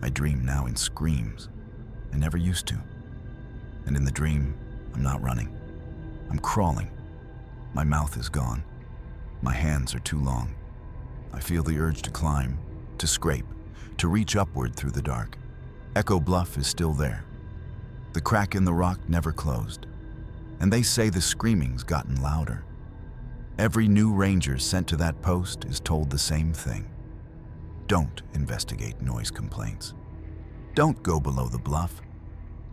I dream now in screams. I never used to. And in the dream, I'm not running. I'm crawling. My mouth is gone. My hands are too long. I feel the urge to climb, to scrape, to reach upward through the dark. Echo Bluff is still there. The crack in the rock never closed. And they say the screaming's gotten louder. Every new ranger sent to that post is told the same thing. Don't investigate noise complaints. Don't go below the bluff.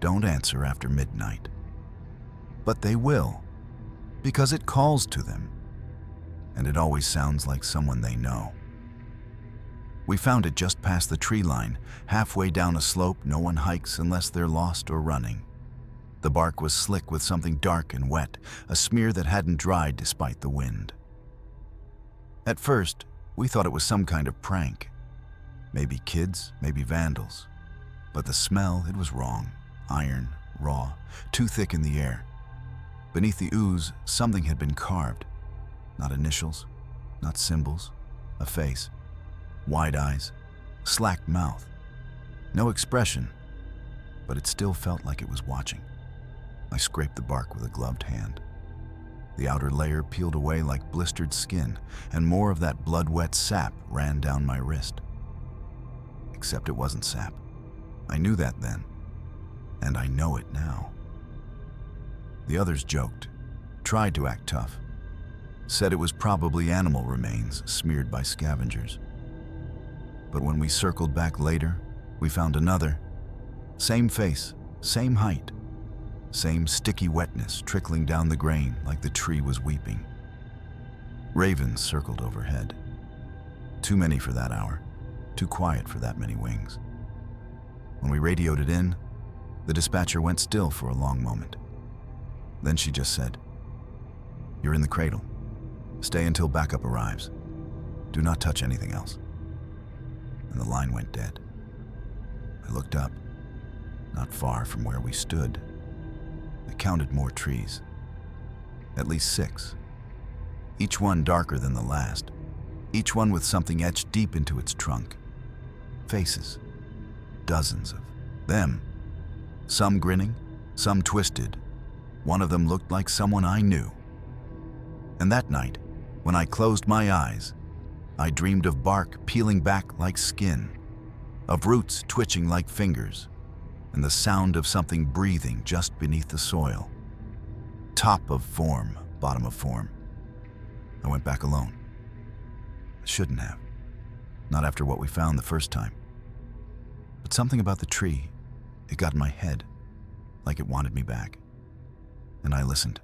Don't answer after midnight. But they will, because it calls to them, and it always sounds like someone they know. We found it just past the tree line, halfway down a slope no one hikes unless they're lost or running. The bark was slick with something dark and wet, a smear that hadn't dried despite the wind. At first, we thought it was some kind of prank. Maybe kids, maybe vandals. But the smell, it was wrong. Iron, raw, too thick in the air. Beneath the ooze, something had been carved. Not initials, not symbols, a face. Wide eyes, slack mouth. No expression, but it still felt like it was watching. I scraped the bark with a gloved hand. The outer layer peeled away like blistered skin, and more of that blood-wet sap ran down my wrist. Except it wasn't sap. I knew that then, and I know it now. The others joked, tried to act tough, said it was probably animal remains smeared by scavengers. But when we circled back later, we found another. Same face, same height, same sticky wetness trickling down the grain like the tree was weeping. Ravens circled overhead. Too many for that hour, too quiet for that many wings. When we radioed it in, the dispatcher went still for a long moment. Then she just said, "You're in the cradle. Stay until backup arrives. Do not touch anything else." And the line went dead. I looked up, not far from where we stood. I counted more trees. At least 6. Each one darker than the last. Each one with something etched deep into its trunk. Faces. Dozens of them. Some grinning, some twisted. One of them looked like someone I knew. And that night, when I closed my eyes, I dreamed of bark peeling back like skin, of roots twitching like fingers, and the sound of something breathing just beneath the soil. Top of form, bottom of form. I went back alone. I shouldn't have. Not after what we found the first time. But something about the tree, it got in my head, like it wanted me back. And I listened.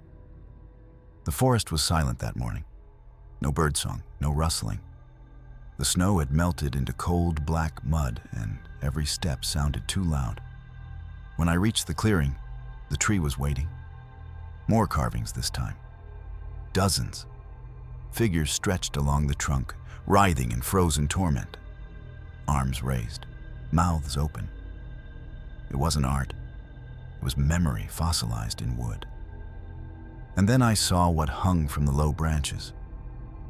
The forest was silent that morning. No birdsong, no rustling. The snow had melted into cold black mud, and every step sounded too loud. When I reached the clearing, the tree was waiting. More carvings this time. Dozens. Figures stretched along the trunk, writhing in frozen torment. Arms raised, mouths open. It wasn't art. It was memory fossilized in wood. And then I saw what hung from the low branches.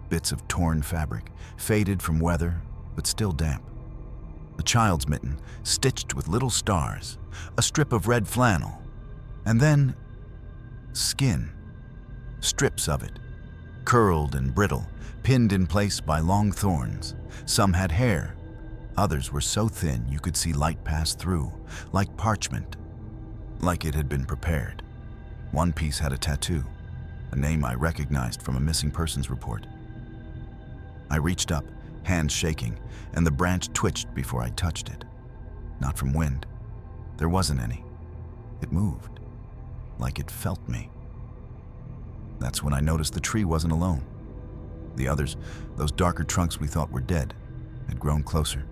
Bits of torn fabric, faded from weather, but still damp. A child's mitten, stitched with little stars, a strip of red flannel, and then skin. Strips of it, curled and brittle, pinned in place by long thorns. Some had hair, others were so thin you could see light pass through, like parchment, like it had been prepared. One piece had a tattoo, a name I recognized from a missing persons report. I reached up, hands shaking, and the branch twitched before I touched it. Not from wind. There wasn't any. It moved, like it felt me. That's when I noticed the tree wasn't alone. The others, those darker trunks we thought were dead, had grown closer.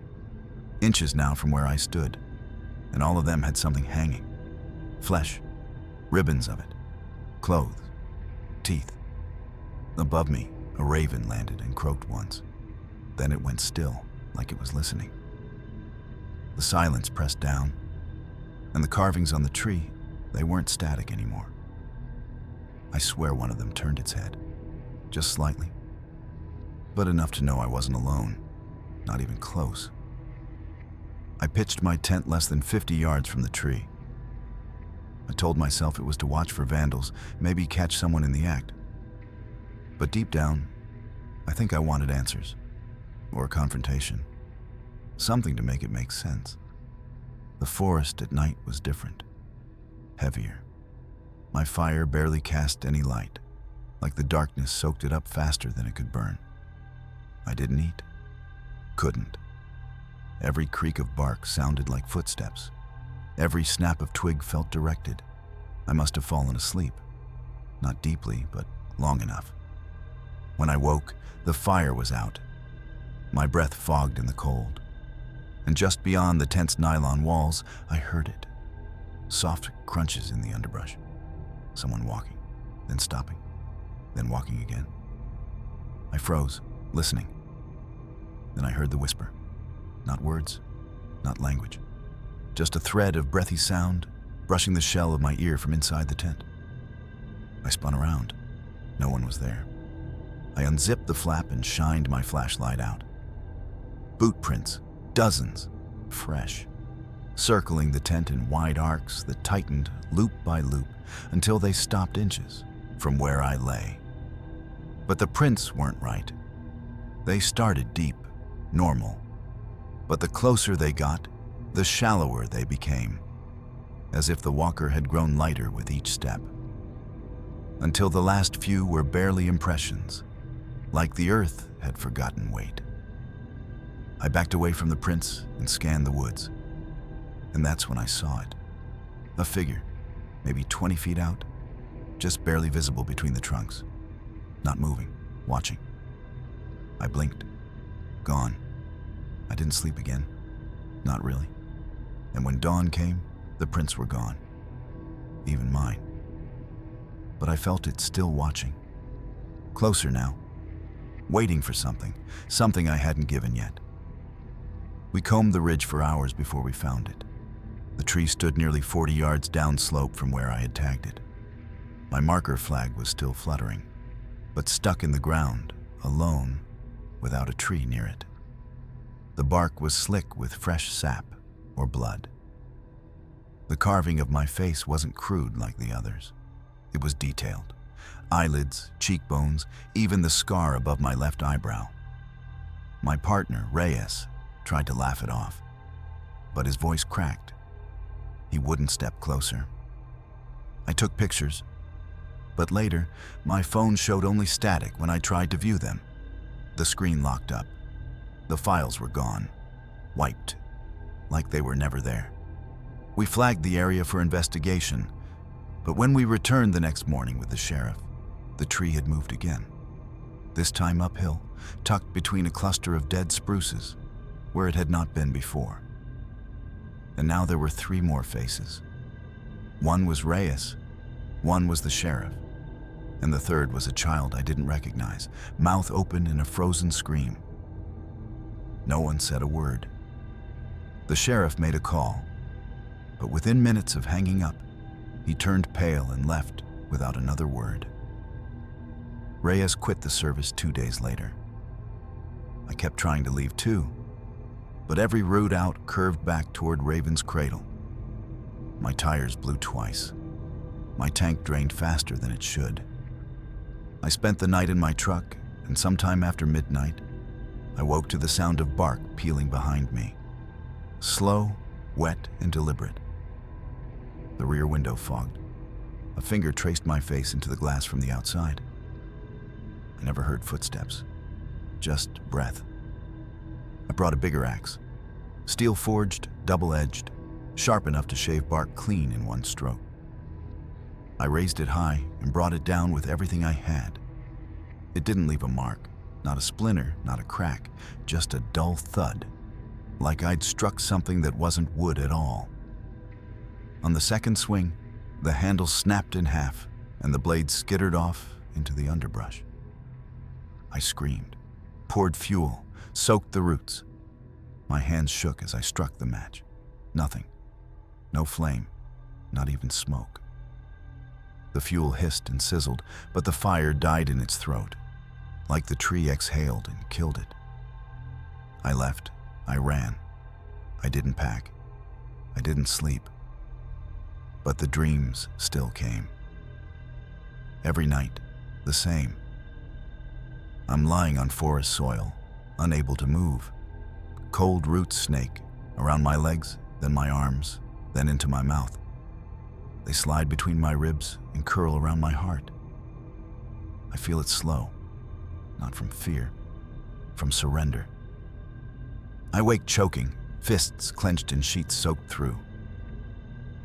Inches now from where I stood, and all of them had something hanging. Flesh, ribbons of it, clothes, teeth. Above me, a raven landed and croaked once. Then it went still, like it was listening. The silence pressed down, and the carvings on the tree, they weren't static anymore. I swear one of them turned its head, just slightly, but enough to know I wasn't alone, not even close. I pitched my tent less than 50 yards from the tree. I told myself it was to watch for vandals, maybe catch someone in the act. But deep down, I think I wanted answers, or a confrontation, something to make it make sense. The forest at night was different, heavier. My fire barely cast any light, like the darkness soaked it up faster than it could burn. I didn't eat, couldn't. Every creak of bark sounded like footsteps. Every snap of twig felt directed. I must have fallen asleep, not deeply, but long enough. When I woke, the fire was out. My breath fogged in the cold. And just beyond the tent's nylon walls, I heard it. Soft crunches in the underbrush. Someone walking, then stopping, then walking again. I froze, listening. Then I heard the whisper. Not words, not language. Just a thread of breathy sound, brushing the shell of my ear from inside the tent. I spun around. No one was there. I unzipped the flap and shined my flashlight out. Boot prints, dozens, fresh, circling the tent in wide arcs that tightened loop by loop until they stopped inches from where I lay. But the prints weren't right. They started deep, normal. But the closer they got, the shallower they became, as if the walker had grown lighter with each step. Until the last few were barely impressions, like the earth had forgotten weight. I backed away from the prints and scanned the woods. And that's when I saw it. A figure, maybe 20 feet out, just barely visible between the trunks. Not moving, watching. I blinked. Gone. I didn't sleep again. Not really. And when dawn came, the prints were gone. Even mine. But I felt it still watching. Closer now. Waiting for something. Something I hadn't given yet. We combed the ridge for hours before we found it. The tree stood nearly 40 yards downslope from where I had tagged it. My marker flag was still fluttering, but stuck in the ground, alone, without a tree near it. The bark was slick with fresh sap or blood. The carving of my face wasn't crude like the others. It was detailed. Eyelids, cheekbones, even the scar above my left eyebrow. My partner, Reyes, tried to laugh it off, but his voice cracked. He wouldn't step closer. I took pictures, but later, my phone showed only static when I tried to view them. The screen locked up. The files were gone, wiped, like they were never there. We flagged the area for investigation, but when we returned the next morning with the sheriff, the tree had moved again. This time uphill, tucked between a cluster of dead spruces, where it had not been before. And now there were 3 more faces. One was Reyes, one was the sheriff, and the third was a child I didn't recognize, mouth open in a frozen scream. No one said a word. The sheriff made a call, but within minutes of hanging up, he turned pale and left without another word. Reyes quit the service 2 days later. I kept trying to leave too, but every route out curved back toward Raven's Cradle. My tires blew twice. My tank drained faster than it should. I spent the night in my truck, and sometime after midnight, I woke to the sound of bark peeling behind me. Slow, wet, and deliberate. The rear window fogged. A finger traced my face into the glass from the outside. I never heard footsteps, just breath. I brought a bigger axe, steel-forged, double-edged, sharp enough to shave bark clean in one stroke. I raised it high and brought it down with everything I had. It didn't leave a mark, not a splinter, not a crack, just a dull thud, like I'd struck something that wasn't wood at all. On the second swing, the handle snapped in half and the blade skittered off into the underbrush. I screamed, poured fuel, soaked the roots. My hands shook as I struck the match. Nothing. No flame, not even smoke. The fuel hissed and sizzled, but the fire died in its throat, like the tree exhaled and killed it. I left. I ran. I didn't pack. I didn't sleep. But the dreams still came. Every night, the same. I'm lying on forest soil, unable to move. Cold roots snake around my legs, then my arms, then into my mouth. They slide between my ribs and curl around my heart. I feel it slow, not from fear, from surrender. I wake choking, fists clenched in sheets soaked through.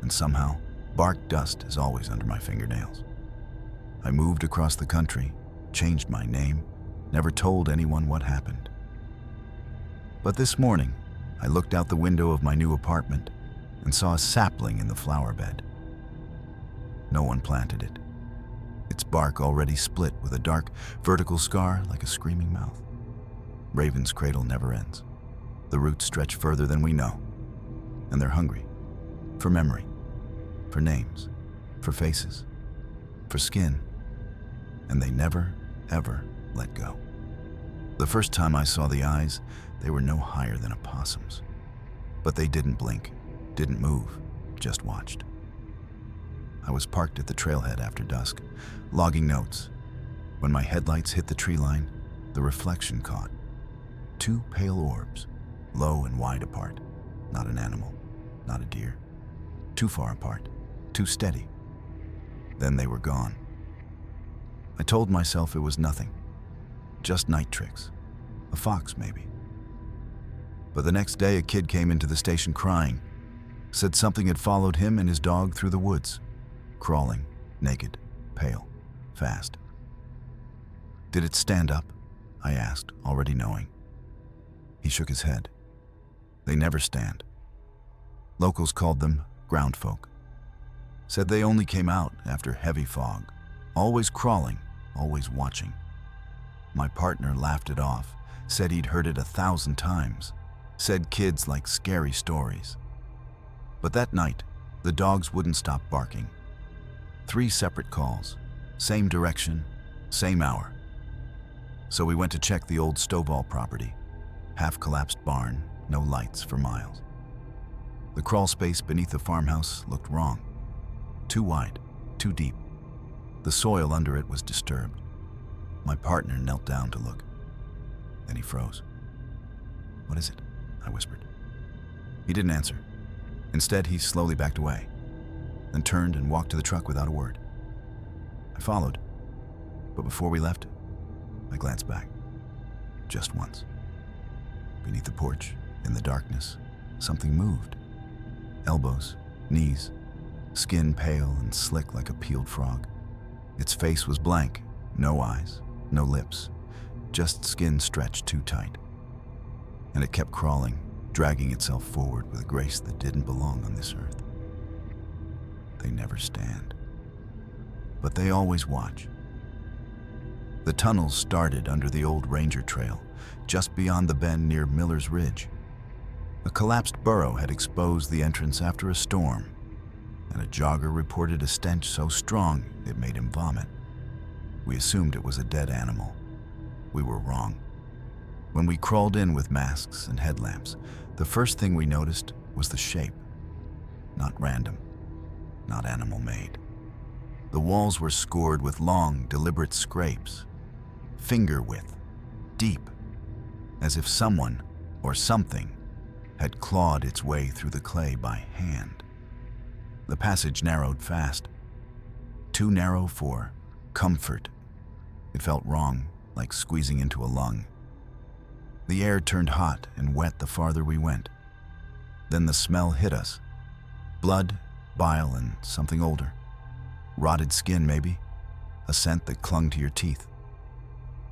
And somehow, bark dust is always under my fingernails. I moved across the country, changed my name, never told anyone what happened. But this morning, I looked out the window of my new apartment and saw a sapling in the flower bed. No one planted it. Its bark already split with a dark, vertical scar like a screaming mouth. Raven's Cradle never ends. The roots stretch further than we know, and they're hungry for memory, for names, for faces, for skin, and they never, ever let go. The first time I saw the eyes, they were no higher than a possum's. But they didn't blink, didn't move, just watched. I was parked at the trailhead after dusk, logging notes. When my headlights hit the tree line, the reflection caught. 2 pale orbs, low and wide apart. Not an animal, not a deer. Too far apart, too steady. Then they were gone. I told myself it was nothing. Just night tricks. A fox, maybe. But the next day, a kid came into the station crying. Said something had followed him and his dog through the woods. Crawling, naked, pale, fast. Did it stand up? I asked, already knowing. He shook his head. They never stand. Locals called them ground folk. Said they only came out after heavy fog. Always crawling, always watching. My partner laughed it off, said he'd heard it 1,000 times. Said kids like scary stories. But that night, the dogs wouldn't stop barking. 3 separate calls, same direction, same hour. So we went to check the old Stovall property. Half-collapsed barn, no lights for miles. The crawl space beneath the farmhouse looked wrong. Too wide, too deep. The soil under it was disturbed. My partner knelt down to look. Then he froze. "What is it?" I whispered. He didn't answer. Instead, he slowly backed away, then turned and walked to the truck without a word. I followed, but before we left, I glanced back. Just once. Beneath the porch, in the darkness, something moved. Elbows, knees, skin pale and slick like a peeled frog. Its face was blank, no eyes, no lips, just skin stretched too tight. And it kept crawling, dragging itself forward with a grace that didn't belong on this earth. They never stand, but they always watch. The tunnels started under the old ranger trail, just beyond the bend near Miller's Ridge. A collapsed burrow had exposed the entrance after a storm, and a jogger reported a stench so strong it made him vomit. We assumed it was a dead animal. We were wrong. When we crawled in with masks and headlamps, the first thing we noticed was the shape. Not random, not animal-made. The walls were scored with long, deliberate scrapes, finger width, deep, as if someone or something had clawed its way through the clay by hand. The passage narrowed fast, too narrow for comfort. It felt wrong, like squeezing into a lung. The air turned hot and wet the farther we went. Then the smell hit us. Blood, bile, and something older. Rotted skin, maybe. A scent that clung to your teeth.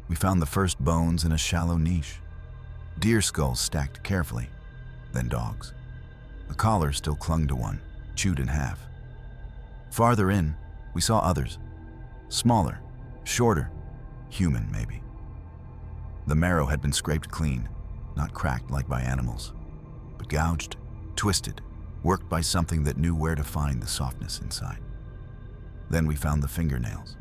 We found the first bones in a shallow niche. Deer skulls stacked carefully, then dogs. A collar still clung to one, chewed in half. Farther in, we saw others. Smaller, shorter, human maybe. The marrow had been scraped clean, not cracked like by animals, but gouged, twisted, worked by something that knew where to find the softness inside. Then we found the fingernails.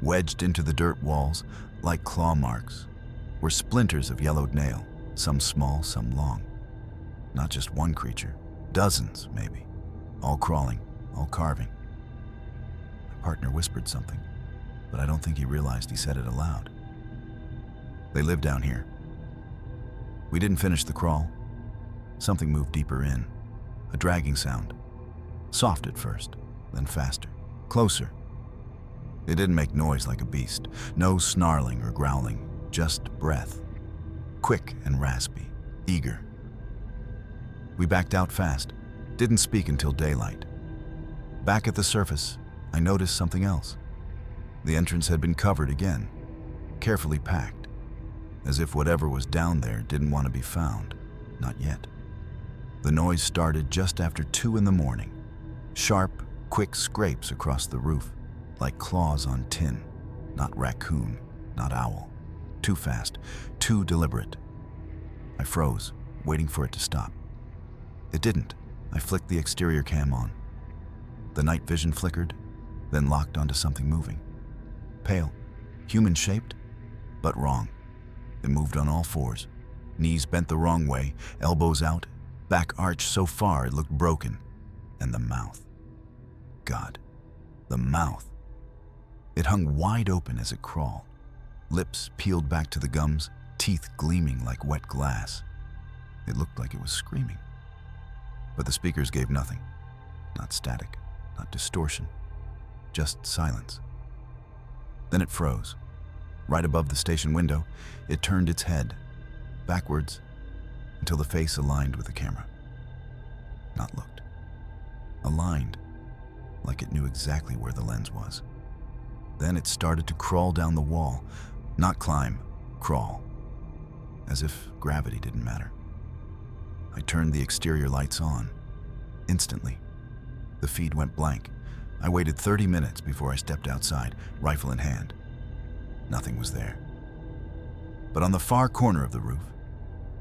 Wedged into the dirt walls, like claw marks, were splinters of yellowed nail, some small, some long. Not just one creature, dozens maybe, all crawling, all carving. My partner whispered something, but I don't think he realized he said it aloud. They live down here. We didn't finish the crawl. Something moved deeper in, a dragging sound. Soft at first, then faster, closer. It didn't make noise like a beast, no snarling or growling, just breath. Quick and raspy, eager. We backed out fast, didn't speak until daylight. Back at the surface, I noticed something else. The entrance had been covered again, carefully packed, as if whatever was down there didn't want to be found, not yet. The noise started just after 2 in the morning. Sharp, quick scrapes across the roof, like claws on tin. Not raccoon, not owl. Too fast, too deliberate. I froze, waiting for it to stop. It didn't. I flicked the exterior cam on. The night vision flickered, then locked onto something moving. Pale, human-shaped, but wrong. It moved on all fours, knees bent the wrong way, elbows out, back arched so far it looked broken. And the mouth. God, the mouth. It hung wide open as it crawled, lips peeled back to the gums, teeth gleaming like wet glass. It looked like it was screaming. But the speakers gave nothing. Not static, not distortion, just silence. Then it froze. Right above the station window, it turned its head, backwards, until the face aligned with the camera. Not looked. Aligned, like it knew exactly where the lens was. Then it started to crawl down the wall. Not climb, crawl. As if gravity didn't matter. I turned the exterior lights on. Instantly, the feed went blank. I waited 30 minutes before I stepped outside, rifle in hand. Nothing was there. But on the far corner of the roof,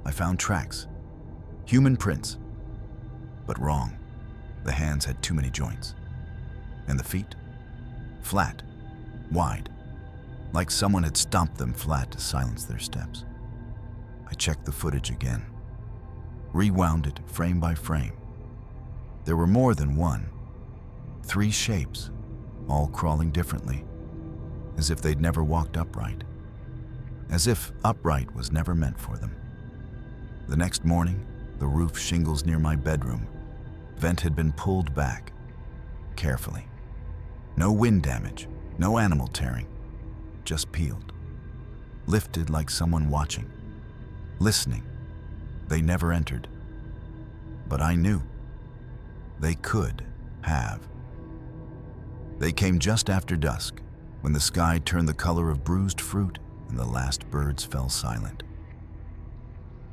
I found tracks. Human prints. But wrong. The hands had too many joints. And the feet? flat, wide, like someone had stomped them flat to silence their steps. I checked the footage again, rewound it frame by frame. There were more than one, 3 shapes, all crawling differently, as if they'd never walked upright, as if upright was never meant for them. The next morning, the roof shingles near my bedroom vent had been pulled back, carefully. No wind damage, no animal tearing, just peeled, lifted like someone watching, listening. They never entered, but I knew they could have. They came just after dusk, when the sky turned the color of bruised fruit and the last birds fell silent.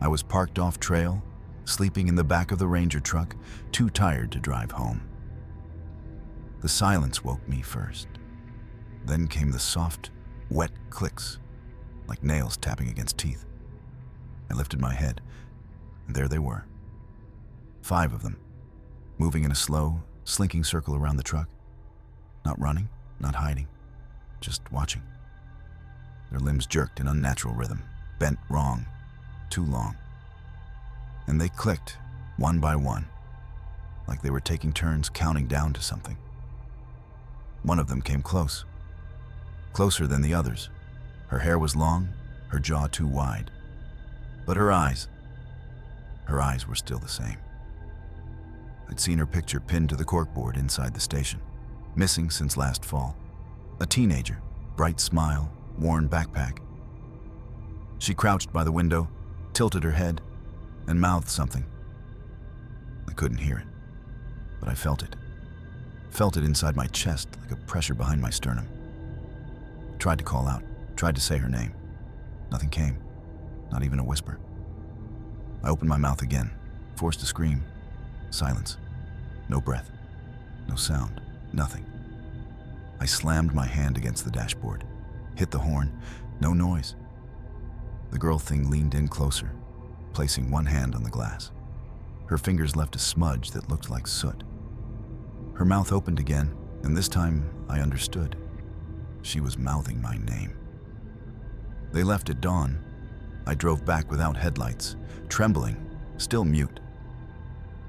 I was parked off trail, sleeping in the back of the Ranger truck, too tired to drive home. The silence woke me first. Then came the soft, wet clicks, like nails tapping against teeth. I lifted my head, and there they were. 5 of them, moving in a slow, slinking circle around the truck. Not running, not hiding, just watching. Their limbs jerked in unnatural rhythm, bent wrong, too long. And they clicked, one by one, like they were taking turns counting down to something. One of them came close, closer than the others. Her hair was long, her jaw too wide. But her eyes were still the same. I'd seen her picture pinned to the corkboard inside the station, missing since last fall. A teenager, bright smile, worn backpack. She crouched by the window, tilted her head, and mouthed something. I couldn't hear it, but I felt it. Felt it inside my chest like a pressure behind my sternum. Tried to call out, tried to say her name. Nothing came, not even a whisper. I opened my mouth again, forced a scream. Silence. No breath. No sound. Nothing. I slammed my hand against the dashboard, hit the horn. No noise. The girl thing leaned in closer, placing one hand on the glass. Her fingers left a smudge that looked like soot. Her mouth opened again, and this time I understood. She was mouthing my name. They left at dawn. I drove back without headlights, trembling, still mute.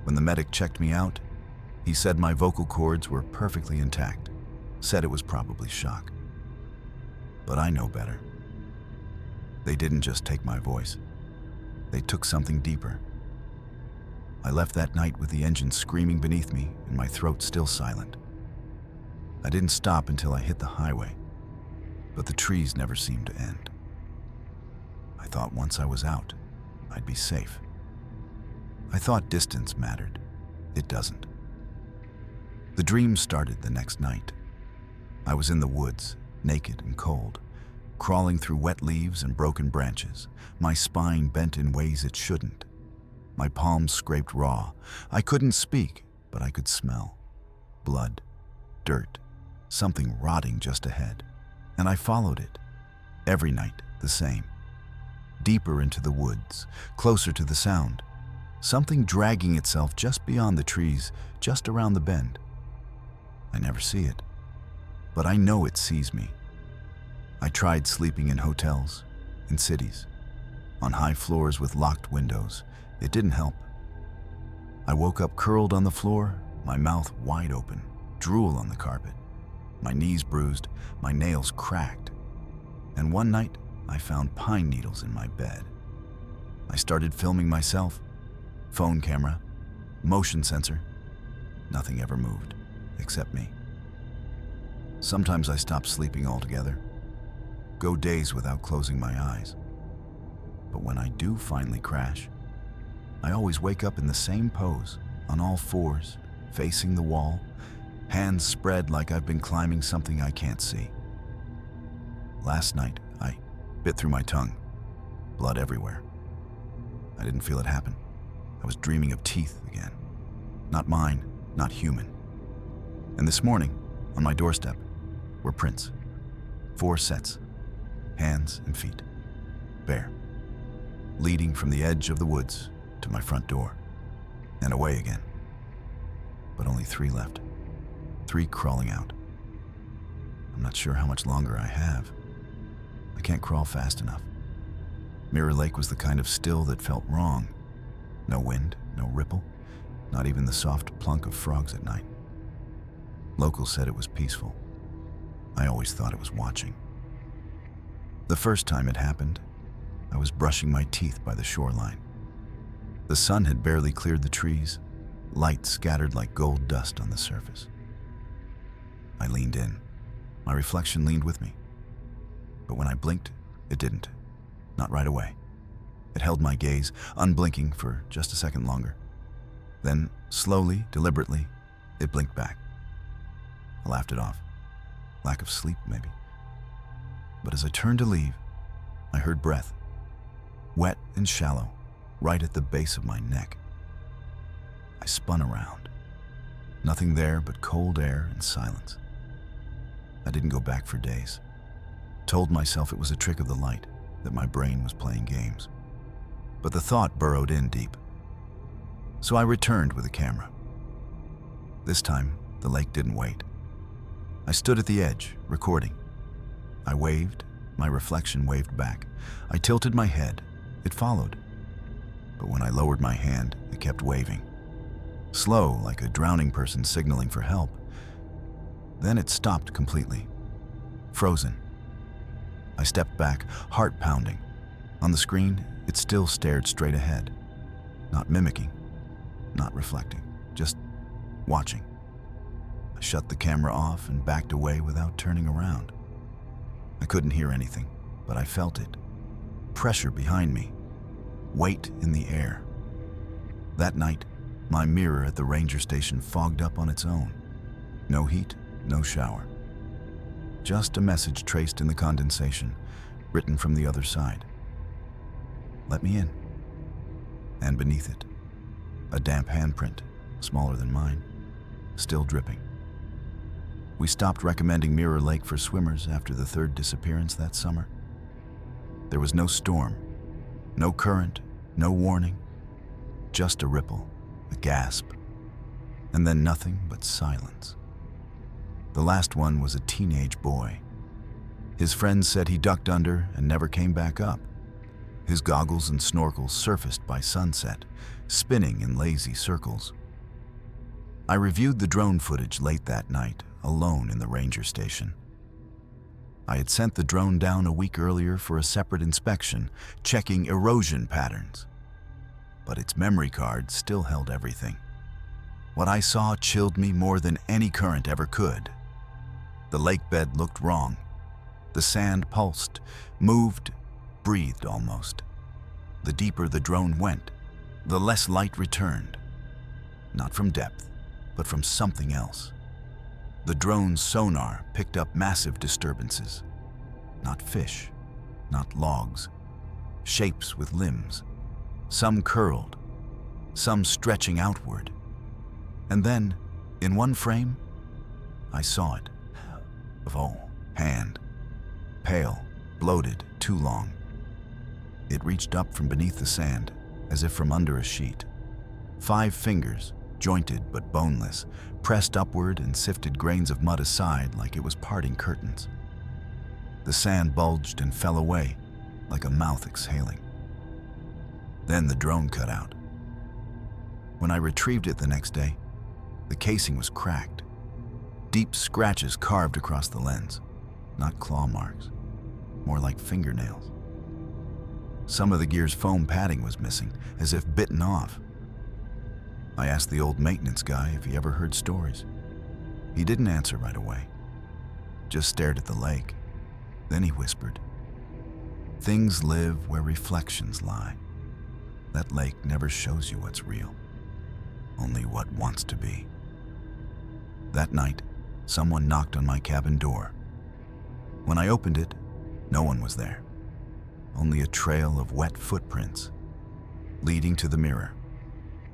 When the medic checked me out, he said my vocal cords were perfectly intact, said it was probably shock. But I know better. They didn't just take my voice. They took something deeper. I left that night with the engine screaming beneath me and my throat still silent. I didn't stop until I hit the highway, but the trees never seemed to end. I thought once I was out, I'd be safe. I thought distance mattered. It doesn't. The dream started the next night. I was in the woods, naked and cold, crawling through wet leaves and broken branches, my spine bent in ways it shouldn't. My palms scraped raw. I couldn't speak, but I could smell. Blood, dirt, something rotting just ahead. And I followed it. Every night, the same. Deeper into the woods, closer to the sound. Something dragging itself just beyond the trees, just around the bend. I never see it, but I know it sees me. I tried sleeping in hotels, in cities, on high floors with locked windows. It didn't help. I woke up curled on the floor, my mouth wide open, drool on the carpet, my knees bruised, my nails cracked. And one night, I found pine needles in my bed. I started filming myself. Phone camera, motion sensor. Nothing ever moved, except me. Sometimes I stop sleeping altogether, go days without closing my eyes. But when I do finally crash, I always wake up in the same pose, on all fours, facing the wall, hands spread like I've been climbing something I can't see. Last night, I bit through my tongue, blood everywhere. I didn't feel it happen. I was dreaming of teeth again. Not mine, not human. And this morning, on my doorstep, were prints. 4 sets, hands and feet, bare, leading from the edge of the woods to my front door, and away again. But only 3 left, 3 crawling out. I'm not sure how much longer I have. I can't crawl fast enough. Mirror Lake was the kind of still that felt wrong. No wind, no ripple, not even the soft plunk of frogs at night. Locals said it was peaceful. I always thought it was watching. The first time it happened, I was brushing my teeth by the shoreline. The sun had barely cleared the trees, light scattered like gold dust on the surface. I leaned in. My reflection leaned with me. But when I blinked, it didn't. Not right away. It held my gaze, unblinking for just a second longer. Then, slowly, deliberately, it blinked back. I laughed it off. Lack of sleep, maybe. But as I turned to leave, I heard breath. Wet and shallow, right at the base of my neck. I spun around. Nothing there but cold air and silence. I didn't go back for days. Told myself it was a trick of the light, that my brain was playing games. But the thought burrowed in deep. So I returned with a camera. This time, the lake didn't wait. I stood at the edge, recording. I waved, my reflection waved back. I tilted my head, it followed. But when I lowered my hand, it kept waving. Slow, like a drowning person signaling for help. Then it stopped completely. Frozen. I stepped back, heart pounding. On the screen, it still stared straight ahead. Not mimicking, not reflecting, just watching. I shut the camera off and backed away without turning around. I couldn't hear anything, but I felt it. Pressure behind me. Weight in the air. That night, my mirror at the ranger station fogged up on its own. No heat, no shower. Just a message traced in the condensation, written from the other side. Let me in. And beneath it, a damp handprint, smaller than mine, still dripping. We stopped recommending Mirror Lake for swimmers after the third disappearance that summer. There was no storm, no current, no warning, just a ripple, a gasp, and then nothing but silence. The last one was a teenage boy. His friends said he ducked under and never came back up. His goggles and snorkel surfaced by sunset, spinning in lazy circles. I reviewed the drone footage late that night, alone in the ranger station. I had sent the drone down a week earlier for a separate inspection, checking erosion patterns. But its memory card still held everything. What I saw chilled me more than any current ever could. The lake bed looked wrong. The sand pulsed, moved, breathed almost. The deeper the drone went, the less light returned. Not from depth, but from something else. The drone's sonar picked up massive disturbances. Not fish, not logs. Shapes with limbs. Some curled, some stretching outward. And then, in one frame, I saw it. Oh, hand. Pale, bloated, too long. It reached up from beneath the sand, as if from under a sheet. 5 fingers, jointed but boneless, pressed upward and sifted grains of mud aside like it was parting curtains. The sand bulged and fell away, like a mouth exhaling. Then the drone cut out. When I retrieved it the next day, the casing was cracked. Deep scratches carved across the lens, not claw marks, more like fingernails. Some of the gear's foam padding was missing, as if bitten off. I asked the old maintenance guy if he ever heard stories. He didn't answer right away, just stared at the lake. Then he whispered, "Things live where reflections lie. That lake never shows you what's real, only what wants to be." That night, someone knocked on my cabin door. When I opened it, no one was there. Only a trail of wet footprints, leading to the mirror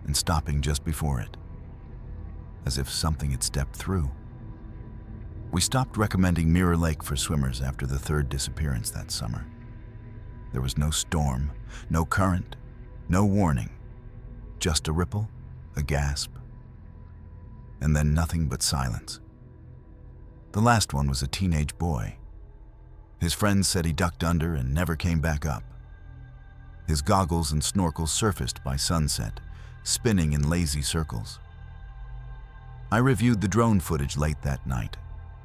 and stopping just before it, as if something had stepped through. We stopped recommending Mirror Lake for swimmers after the third disappearance that summer. There was no storm, no current, no warning, just a ripple, a gasp, and then nothing but silence. The last one was a teenage boy. His friends said he ducked under and never came back up. His goggles and snorkel surfaced by sunset, spinning in lazy circles. I reviewed the drone footage late that night,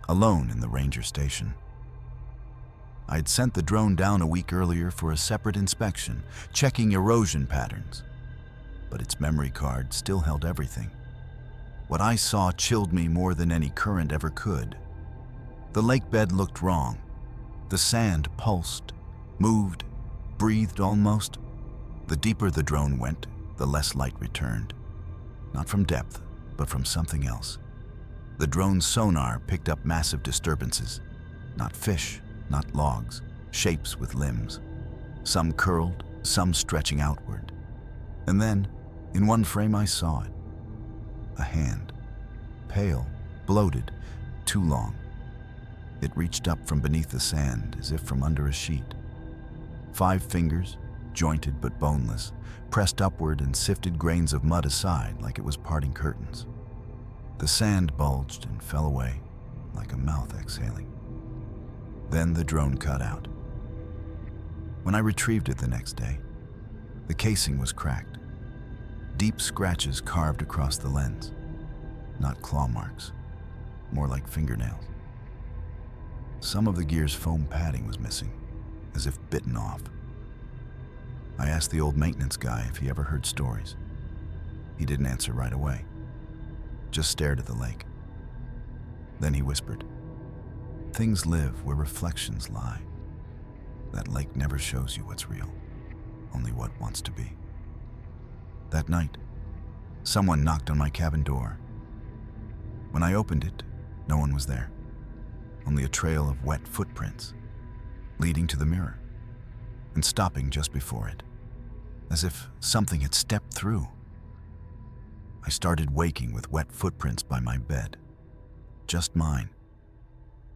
alone in the ranger station. I'd sent the drone down a week earlier for a separate inspection, checking erosion patterns. But its memory card still held everything. What I saw chilled me more than any current ever could. The lake bed looked wrong. The sand pulsed, moved, breathed almost. The deeper the drone went, the less light returned. Not from depth, but from something else. The drone's sonar picked up massive disturbances. Not fish, not logs, shapes with limbs. Some curled, some stretching outward. And then, in one frame I saw it. A hand. Pale, bloated, too long. It reached up from beneath the sand as if from under a sheet. 5 fingers, jointed but boneless, pressed upward and sifted grains of mud aside like it was parting curtains. The sand bulged and fell away, like a mouth exhaling. Then the drone cut out. When I retrieved it the next day, the casing was cracked. Deep scratches carved across the lens. Not claw marks, more like fingernails. Some of the gear's foam padding was missing, as if bitten off. I asked the old maintenance guy if he ever heard stories. He didn't answer right away, just stared at the lake. Then he whispered, "Things live where reflections lie. That lake never shows you what's real, only what wants to be." That night, someone knocked on my cabin door. When I opened it, no one was there. Only a trail of wet footprints, leading to the mirror, and stopping just before it, as if something had stepped through. I started waking with wet footprints by my bed, just mine,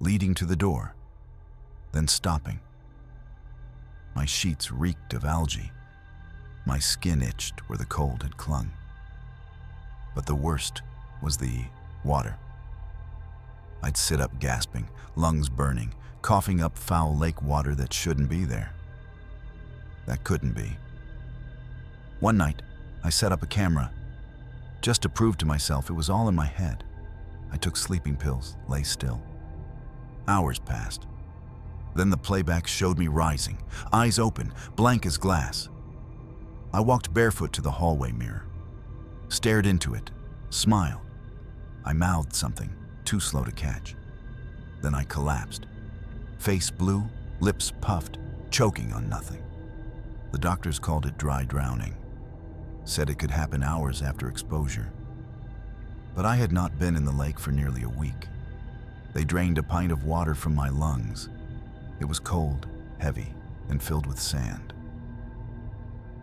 leading to the door, then stopping. My sheets reeked of algae. My skin itched where the cold had clung. But the worst was the water. I'd sit up gasping, lungs burning, coughing up foul lake water that shouldn't be there. That couldn't be. One night, I set up a camera, just to prove to myself it was all in my head. I took sleeping pills, lay still. Hours passed. Then the playback showed me rising, eyes open, blank as glass. I walked barefoot to the hallway mirror, stared into it, smiled. I mouthed something, too slow to catch. Then I collapsed. Face blue, lips puffed, choking on nothing. The doctors called it dry drowning. Said it could happen hours after exposure. But I had not been in the lake for nearly a week. They drained a pint of water from my lungs. It was cold, heavy, and filled with sand.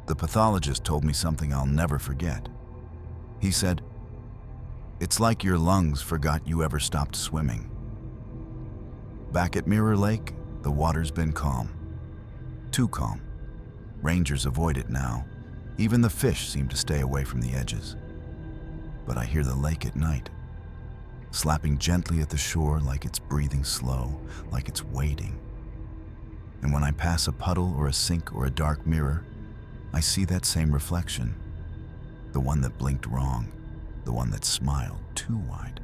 The pathologist told me something I'll never forget. He said, "It's like your lungs forgot you ever stopped swimming." Back at Mirror Lake, the water's been calm. Too calm. Rangers avoid it now. Even the fish seem to stay away from the edges. But I hear the lake at night, slapping gently at the shore like it's breathing slow, like it's waiting. And when I pass a puddle or a sink or a dark mirror, I see that same reflection. The one that blinked wrong, the one that smiled too wide.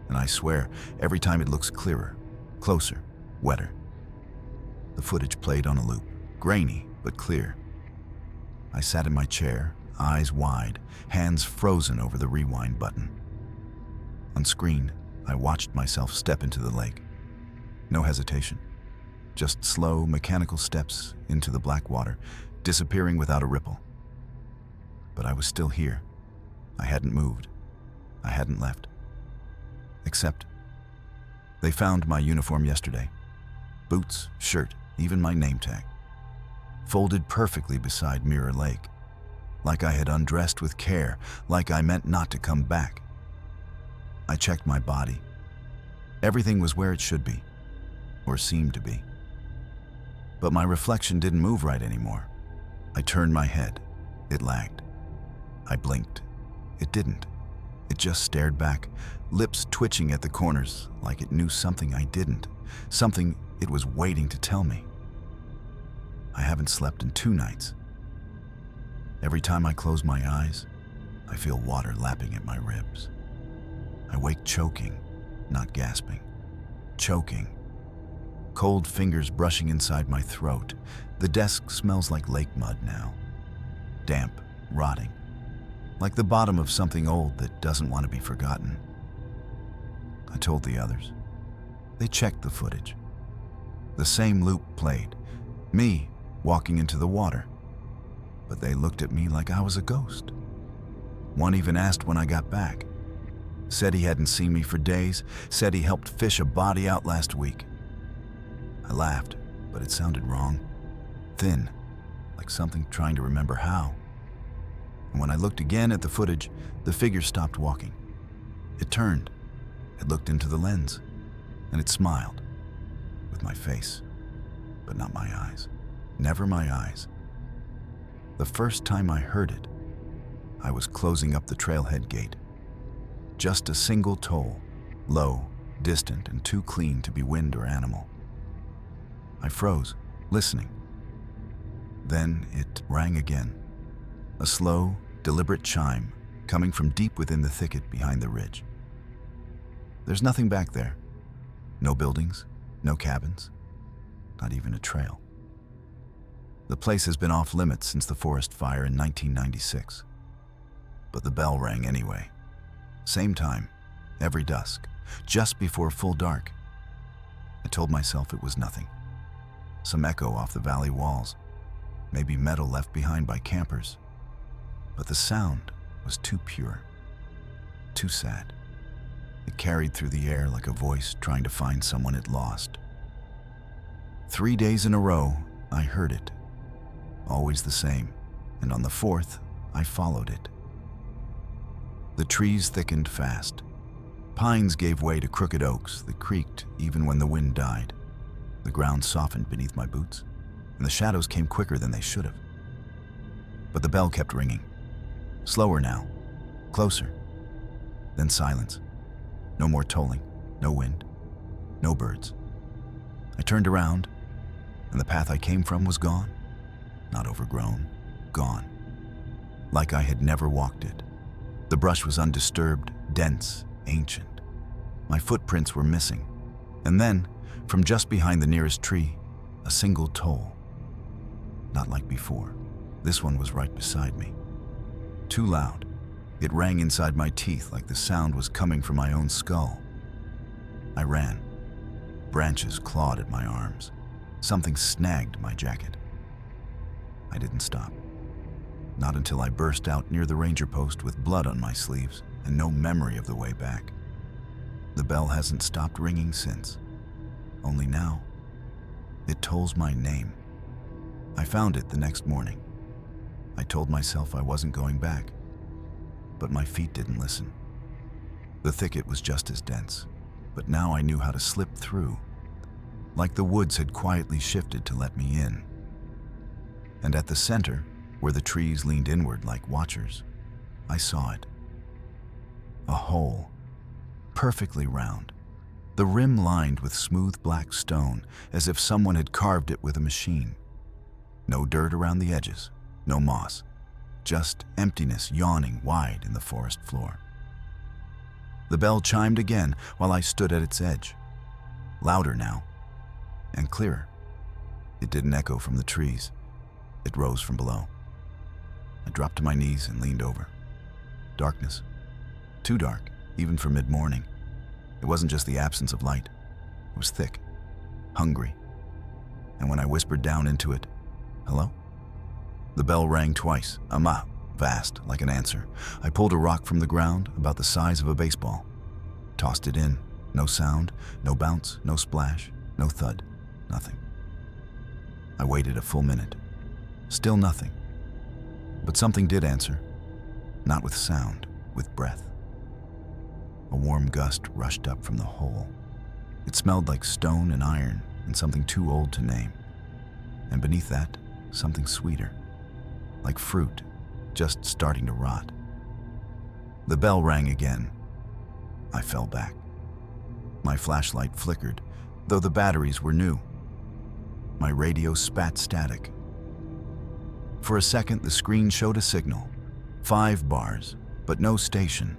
And I swear, every time it looks clearer, closer, wetter. The footage played on a loop, grainy but clear. I sat in my chair, eyes wide, hands frozen over the rewind button. On screen, I watched myself step into the lake. No hesitation, just slow, mechanical steps into the black water, disappearing without a ripple. But I was still here. I hadn't moved. I hadn't left. Except, they found my uniform yesterday. Boots, shirt, even my name tag. Folded perfectly beside Mirror Lake. Like I had undressed with care, like I meant not to come back. I checked my body. Everything was where it should be, or seemed to be. But my reflection didn't move right anymore. I turned my head. It lagged. I blinked. It didn't. It just stared back, lips twitching at the corners like it knew something I didn't, something it was waiting to tell me. I haven't slept in 2 nights. Every time I close my eyes, I feel water lapping at my ribs. I wake choking, not gasping. Choking. Cold fingers brushing inside my throat. The desk smells like lake mud now. Damp, rotting. Like the bottom of something old that doesn't want to be forgotten. I told the others. They checked the footage. The same loop played. Me walking into the water. But they looked at me like I was a ghost. One even asked when I got back. Said he hadn't seen me for days, said he helped fish a body out last week. I laughed, but it sounded wrong. Thin, like something trying to remember how. And when I looked again at the footage, the figure stopped walking. It turned, it looked into the lens, and it smiled. With my face, but not my eyes. Never my eyes. The first time I heard it, I was closing up the trailhead gate. Just a single toll, low, distant, and too clean to be wind or animal. I froze, listening. Then it rang again. A slow, deliberate chime coming from deep within the thicket behind the ridge. There's nothing back there. No buildings, no cabins, not even a trail. The place has been off limits since the forest fire in 1996. But the bell rang anyway. Same time, every dusk, just before full dark. I told myself it was nothing. Some echo off the valley walls, maybe metal left behind by campers. But the sound was too pure, too sad. It carried through the air like a voice trying to find someone it lost. 3 days in a row, I heard it. Always the same, and on the 4th, I followed it. The trees thickened fast. Pines gave way to crooked oaks that creaked even when the wind died. The ground softened beneath my boots, and the shadows came quicker than they should have. But the bell kept ringing. Slower now, closer. Then silence. No more tolling, no wind, no birds. I turned around, and the path I came from was gone. Not overgrown, gone. Like I had never walked it. The brush was undisturbed, dense, ancient. My footprints were missing. And then, from just behind the nearest tree, a single toll. Not like before. This one was right beside me. Too loud. It rang inside my teeth like the sound was coming from my own skull. I ran. Branches clawed at my arms. Something snagged my jacket. I didn't stop. Not until I burst out near the ranger post with blood on my sleeves and no memory of the way back. The bell hasn't stopped ringing since. Only now, it tolls my name. I found it the next morning. I told myself I wasn't going back, but my feet didn't listen. The thicket was just as dense, but now I knew how to slip through, like the woods had quietly shifted to let me in. And at the center, where the trees leaned inward like watchers, I saw it. A hole, perfectly round, the rim lined with smooth black stone, as if someone had carved it with a machine. No dirt around the edges, no moss, just emptiness yawning wide in the forest floor. The bell chimed again while I stood at its edge, louder now, and clearer. It didn't echo from the trees, it rose from below. I dropped to my knees and leaned over. Darkness. Too dark, even for mid-morning. It wasn't just the absence of light. It was thick, hungry. And when I whispered down into it, "Hello?" The bell rang twice, vast, like an answer. I pulled a rock from the ground, about the size of a baseball. Tossed it in. No sound, no bounce, no splash, no thud, nothing. I waited a full minute. Still nothing. But something did answer. Not with sound, with breath. A warm gust rushed up from the hole. It smelled like stone and iron and something too old to name. And beneath that, something sweeter, like fruit just starting to rot. The bell rang again. I fell back. My flashlight flickered, though the batteries were new. My radio spat static. For a second, the screen showed a signal. 5 bars, but no station.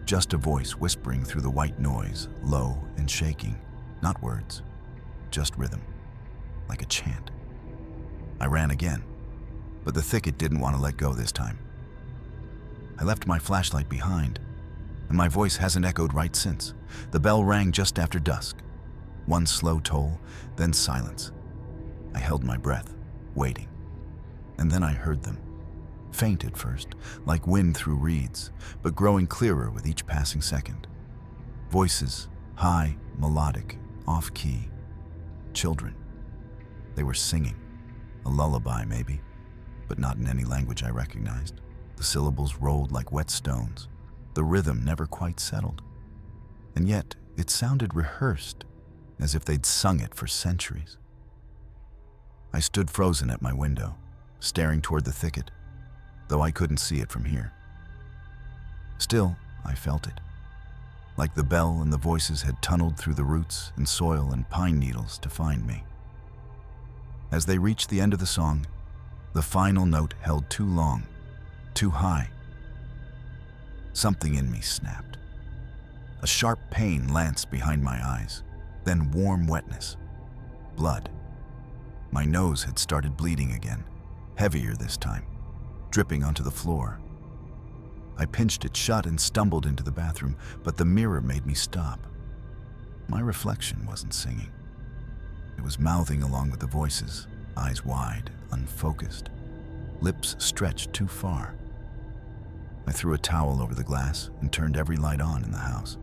Just a voice whispering through the white noise, low and shaking. Not words, just rhythm, like a chant. I ran again, but the thicket didn't want to let go this time. I left my flashlight behind, and my voice hasn't echoed right since. The bell rang just after dusk. One slow toll, then silence. I held my breath, waiting. And then I heard them. Faint at first, like wind through reeds, but growing clearer with each passing second. Voices, high, melodic, off-key. Children. They were singing. A lullaby, maybe, but not in any language I recognized. The syllables rolled like wet stones. The rhythm never quite settled. And yet, it sounded rehearsed, as if they'd sung it for centuries. I stood frozen at my window, staring toward the thicket, though I couldn't see it from here. Still, I felt it. Like the bell and the voices had tunneled through the roots and soil and pine needles to find me. As they reached the end of the song, the final note held too long, too high. Something in me snapped. A sharp pain lanced behind my eyes, then warm wetness. Blood. My nose had started bleeding again, heavier this time, dripping onto the floor. I pinched it shut and stumbled into the bathroom, but the mirror made me stop. My reflection wasn't singing. It was mouthing along with the voices, eyes wide, unfocused, lips stretched too far. I threw a towel over the glass and turned every light on in the house.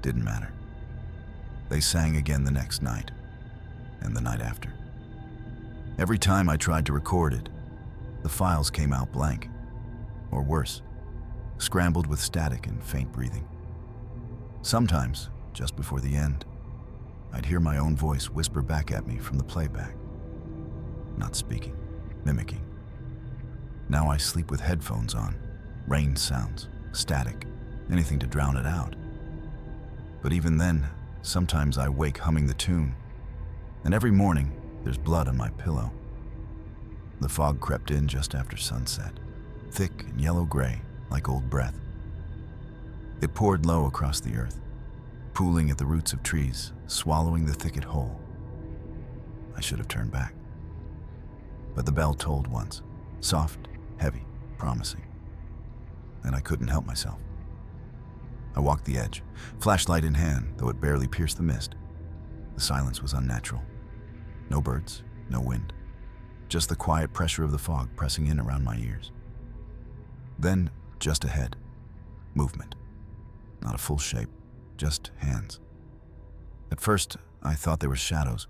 Didn't matter. They sang again the next night, and the night after. Every time I tried to record it, the files came out blank, or worse, scrambled with static and faint breathing. Sometimes, just before the end, I'd hear my own voice whisper back at me from the playback. Not speaking, mimicking. Now I sleep with headphones on, rain sounds, static, anything to drown it out. But even then, sometimes I wake humming the tune, and every morning there's blood on my pillow. The fog crept in just after sunset, thick and yellow-gray, like old breath. It poured low across the earth, pooling at the roots of trees, swallowing the thicket whole. I should have turned back. But the bell tolled once, soft, heavy, promising. And I couldn't help myself. I walked the edge, flashlight in hand, though it barely pierced the mist. The silence was unnatural. No birds, no wind. Just the quiet pressure of the fog pressing in around my ears. Then, just ahead, movement. Not a full shape, just hands. At first, I thought they were shadows,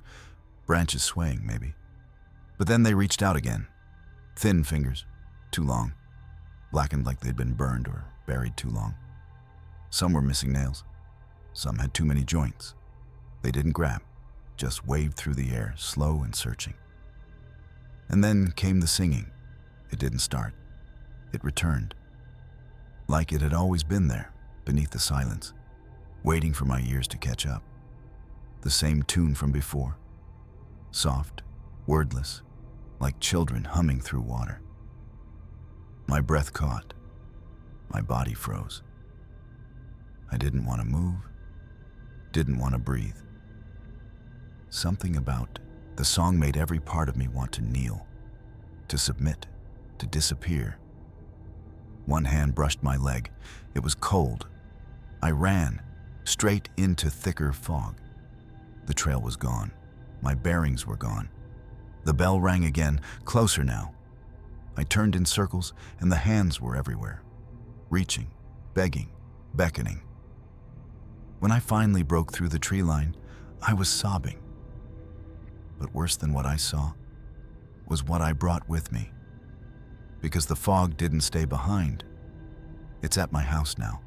branches swaying maybe. But then they reached out again. Thin fingers, too long, blackened like they'd been burned or buried too long. Some were missing nails. Some had too many joints. They didn't grab, just waved through the air, slow and searching. And then came the singing. It didn't start. It returned. Like it had always been there, beneath the silence, waiting for my ears to catch up. The same tune from before. Soft, wordless, like children humming through water. My breath caught. My body froze. I didn't want to move, didn't want to breathe. Something about the song made every part of me want to kneel, to submit, to disappear. One hand brushed my leg. It was cold. I ran, straight into thicker fog. The trail was gone. My bearings were gone. The bell rang again, closer now. I turned in circles, and the hands were everywhere, reaching, begging, beckoning. When I finally broke through the tree line, I was sobbing. But worse than what I saw was what I brought with me. Because the fog didn't stay behind. It's at my house now,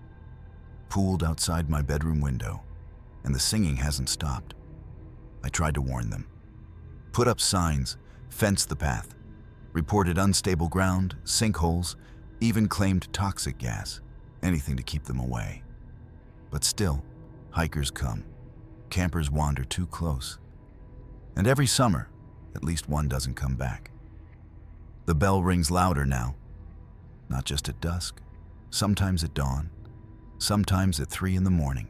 pooled outside my bedroom window, and the singing hasn't stopped. I tried to warn them. Put up signs, fenced the path, reported unstable ground, sinkholes, even claimed toxic gas, anything to keep them away. But still, hikers come, campers wander too close, and every summer, at least one doesn't come back. The bell rings louder now, not just at dusk, sometimes at dawn, sometimes at 3 in the morning.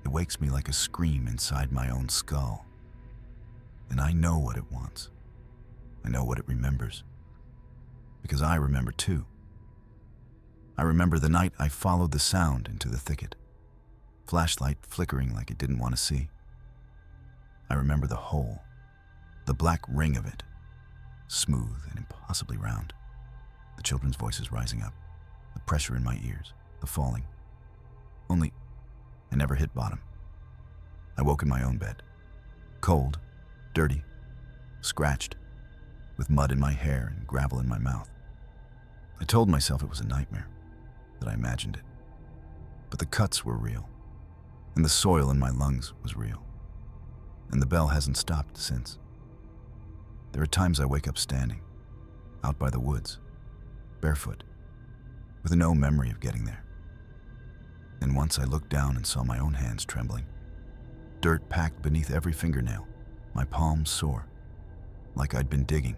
It wakes me like a scream inside my own skull. And I know what it wants. I know what it remembers. Because I remember too. I remember the night I followed the sound into the thicket, flashlight flickering like it didn't want to see. I remember the hole, the black ring of it, smooth and impossibly round. The children's voices rising up, the pressure in my ears, the falling. Only, I never hit bottom. I woke in my own bed, cold, dirty, scratched, with mud in my hair and gravel in my mouth. I told myself it was a nightmare, that I imagined it. But the cuts were real, and the soil in my lungs was real. And the bell hasn't stopped since. There are times I wake up standing, out by the woods, barefoot, with no memory of getting there. And once I looked down and saw my own hands trembling, dirt packed beneath every fingernail, my palms sore, like I'd been digging.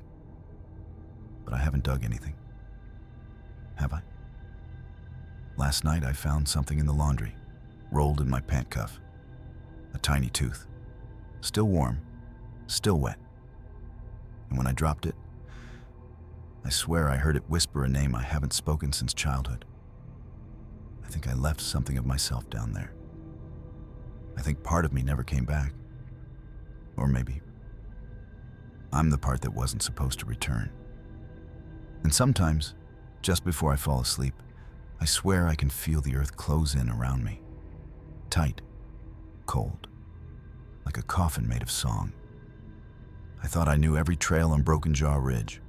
But I haven't dug anything. Have I? Last night I found something in the laundry, rolled in my pant cuff. A tiny tooth. Still warm, still wet. And when I dropped it, I swear I heard it whisper a name I haven't spoken since childhood. I think I left something of myself down there. I think part of me never came back. Or maybe I'm the part that wasn't supposed to return. And sometimes, just before I fall asleep, I swear I can feel the earth close in around me. Tight, cold, like a coffin made of song. I thought I knew every trail on Broken Jaw Ridge.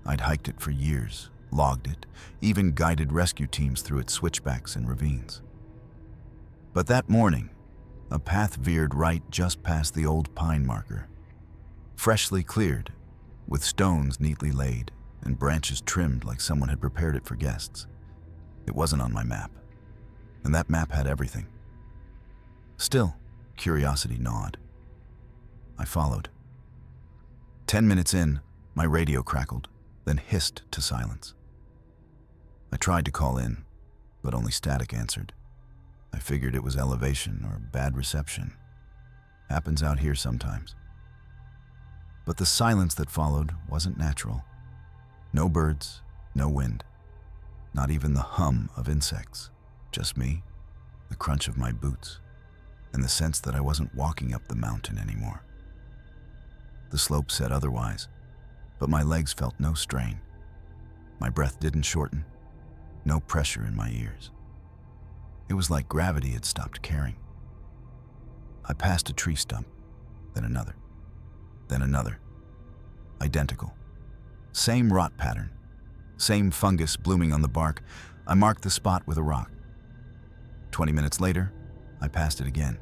I'd hiked it for years, logged it, even guided rescue teams through its switchbacks and ravines. But that morning, a path veered right just past the old pine marker. Freshly cleared, with stones neatly laid and branches trimmed like someone had prepared it for guests. It wasn't on my map, and that map had everything. Still, curiosity gnawed. I followed. 10 minutes in, my radio crackled, then hissed to silence. I tried to call in, but only static answered. I figured it was elevation or bad reception. Happens out here sometimes. But the silence that followed wasn't natural. No birds, no wind, not even the hum of insects. Just me, the crunch of my boots, and the sense that I wasn't walking up the mountain anymore. The slope said otherwise, but my legs felt no strain. My breath didn't shorten, no pressure in my ears. It was like gravity had stopped caring. I passed a tree stump, then another, then another. Identical. Same rot pattern, same fungus blooming on the bark. I marked the spot with a rock. 20 minutes later, I passed it again.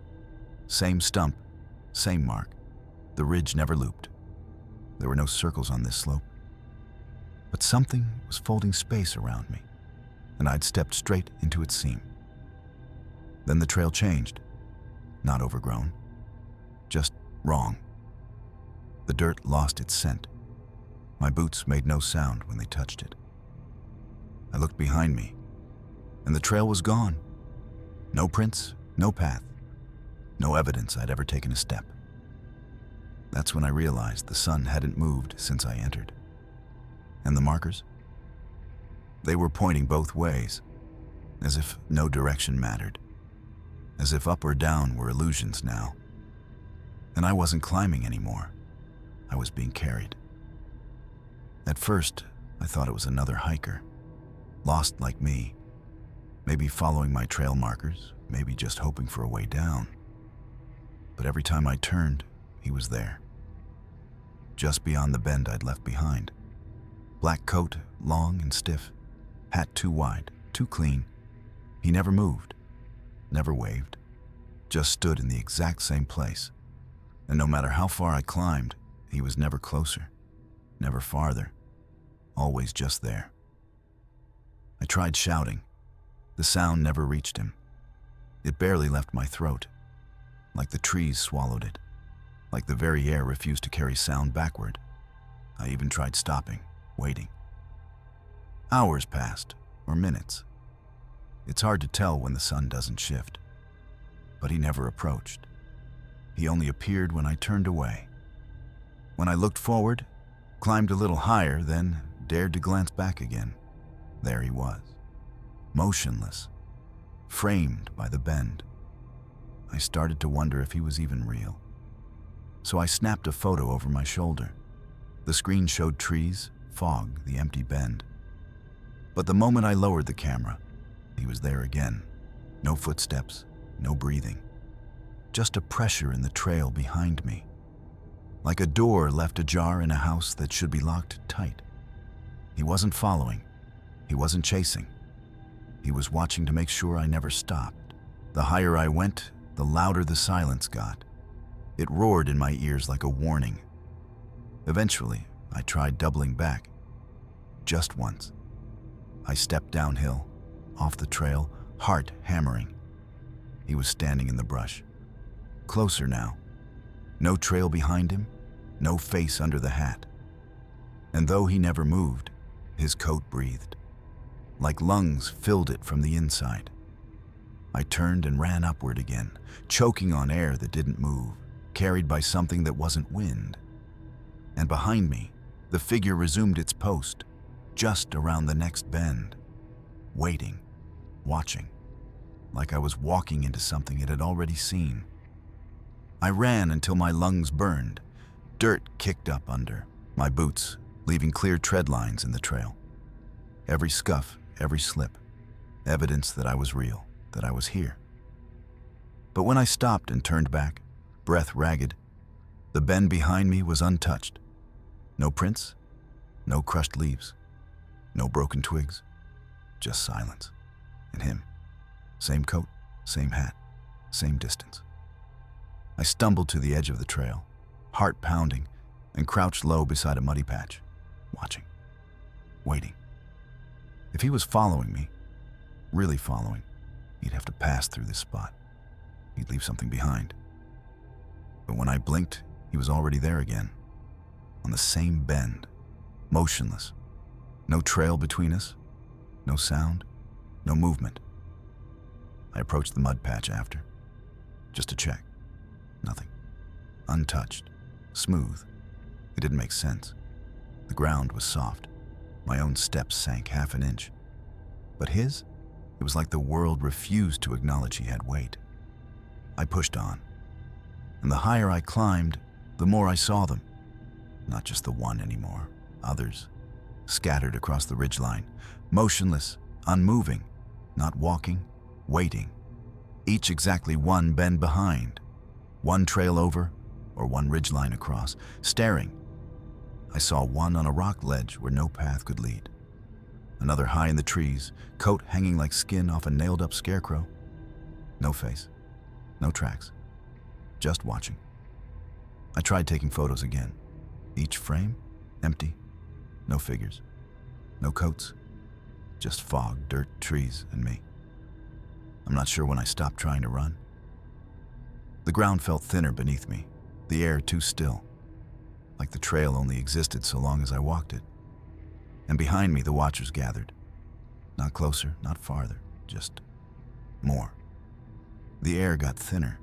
Same stump, same mark. The ridge never looped. There were no circles on this slope. But something was folding space around me, and I'd stepped straight into its seam. Then the trail changed. Not overgrown, just wrong. The dirt lost its scent. My boots made no sound when they touched it. I looked behind me, and the trail was gone. No prints, no path, no evidence I'd ever taken a step. That's when I realized the sun hadn't moved since I entered. And the markers? They were pointing both ways, as if no direction mattered, as if up or down were illusions now. And I wasn't climbing anymore. I was being carried. At first, I thought it was another hiker, lost like me, maybe following my trail markers, maybe just hoping for a way down. But every time I turned, he was there, just beyond the bend I'd left behind. Black coat, long and stiff, hat too wide, too clean. He never moved, never waved, just stood in the exact same place. And no matter how far I climbed, he was never closer, never farther, always just there. I tried shouting. The sound never reached him. It barely left my throat, like the trees swallowed it, like the very air refused to carry sound backward. I even tried stopping, waiting. Hours passed, or minutes. It's hard to tell when the sun doesn't shift. But he never approached. He only appeared when I turned away. When I looked forward, climbed a little higher, then dared to glance back again, there he was, motionless, framed by the bend. I started to wonder if he was even real. So I snapped a photo over my shoulder. The screen showed trees, fog, the empty bend. But the moment I lowered the camera, he was there again. No footsteps, no breathing. Just a pressure in the trail behind me. Like a door left ajar in a house that should be locked tight. He wasn't following. He wasn't chasing. He was watching to make sure I never stopped. The higher I went, the louder the silence got. It roared in my ears like a warning. Eventually, I tried doubling back. Just once. I stepped downhill, off the trail, heart hammering. He was standing in the brush. Closer now. No trail behind him, no face under the hat. And though he never moved, his coat breathed. Like lungs filled it from the inside. I turned and ran upward again, choking on air that didn't move, carried by something that wasn't wind. And behind me, the figure resumed its post, just around the next bend, waiting, watching, like I was walking into something it had already seen. I ran until my lungs burned, dirt kicked up under my boots, leaving clear tread lines in the trail. Every scuff, every slip, evidence that I was real, that I was here. But when I stopped and turned back, breath ragged, the bend behind me was untouched. No prints, no crushed leaves, no broken twigs, just silence. And him. Same coat, same hat, same distance. I stumbled to the edge of the trail, heart pounding, and crouched low beside a muddy patch, watching, waiting. If he was following me, really following, he'd have to pass through this spot. He'd leave something behind. But when I blinked, he was already there again, on the same bend, motionless. No trail between us, no sound, no movement. I approached the mud patch after, just to check. Nothing. Untouched. Smooth. It didn't make sense. The ground was soft. My own steps sank half an inch. But his? It was like the world refused to acknowledge he had weight. I pushed on. And the higher I climbed, the more I saw them. Not just the one anymore. Others. Scattered across the ridgeline. Motionless. Unmoving. Not walking. Waiting. Each exactly one bend behind. One trail over, or one ridgeline across, staring. I saw one on a rock ledge where no path could lead. Another high in the trees, coat hanging like skin off a nailed-up scarecrow. No face, no tracks, just watching. I tried taking photos again. Each frame, empty, no figures, no coats, just fog, dirt, trees, and me. I'm not sure when I stopped trying to run. The ground felt thinner beneath me, the air too still, like the trail only existed so long as I walked it. And behind me, the watchers gathered. Not closer, not farther, just more. The air got thinner.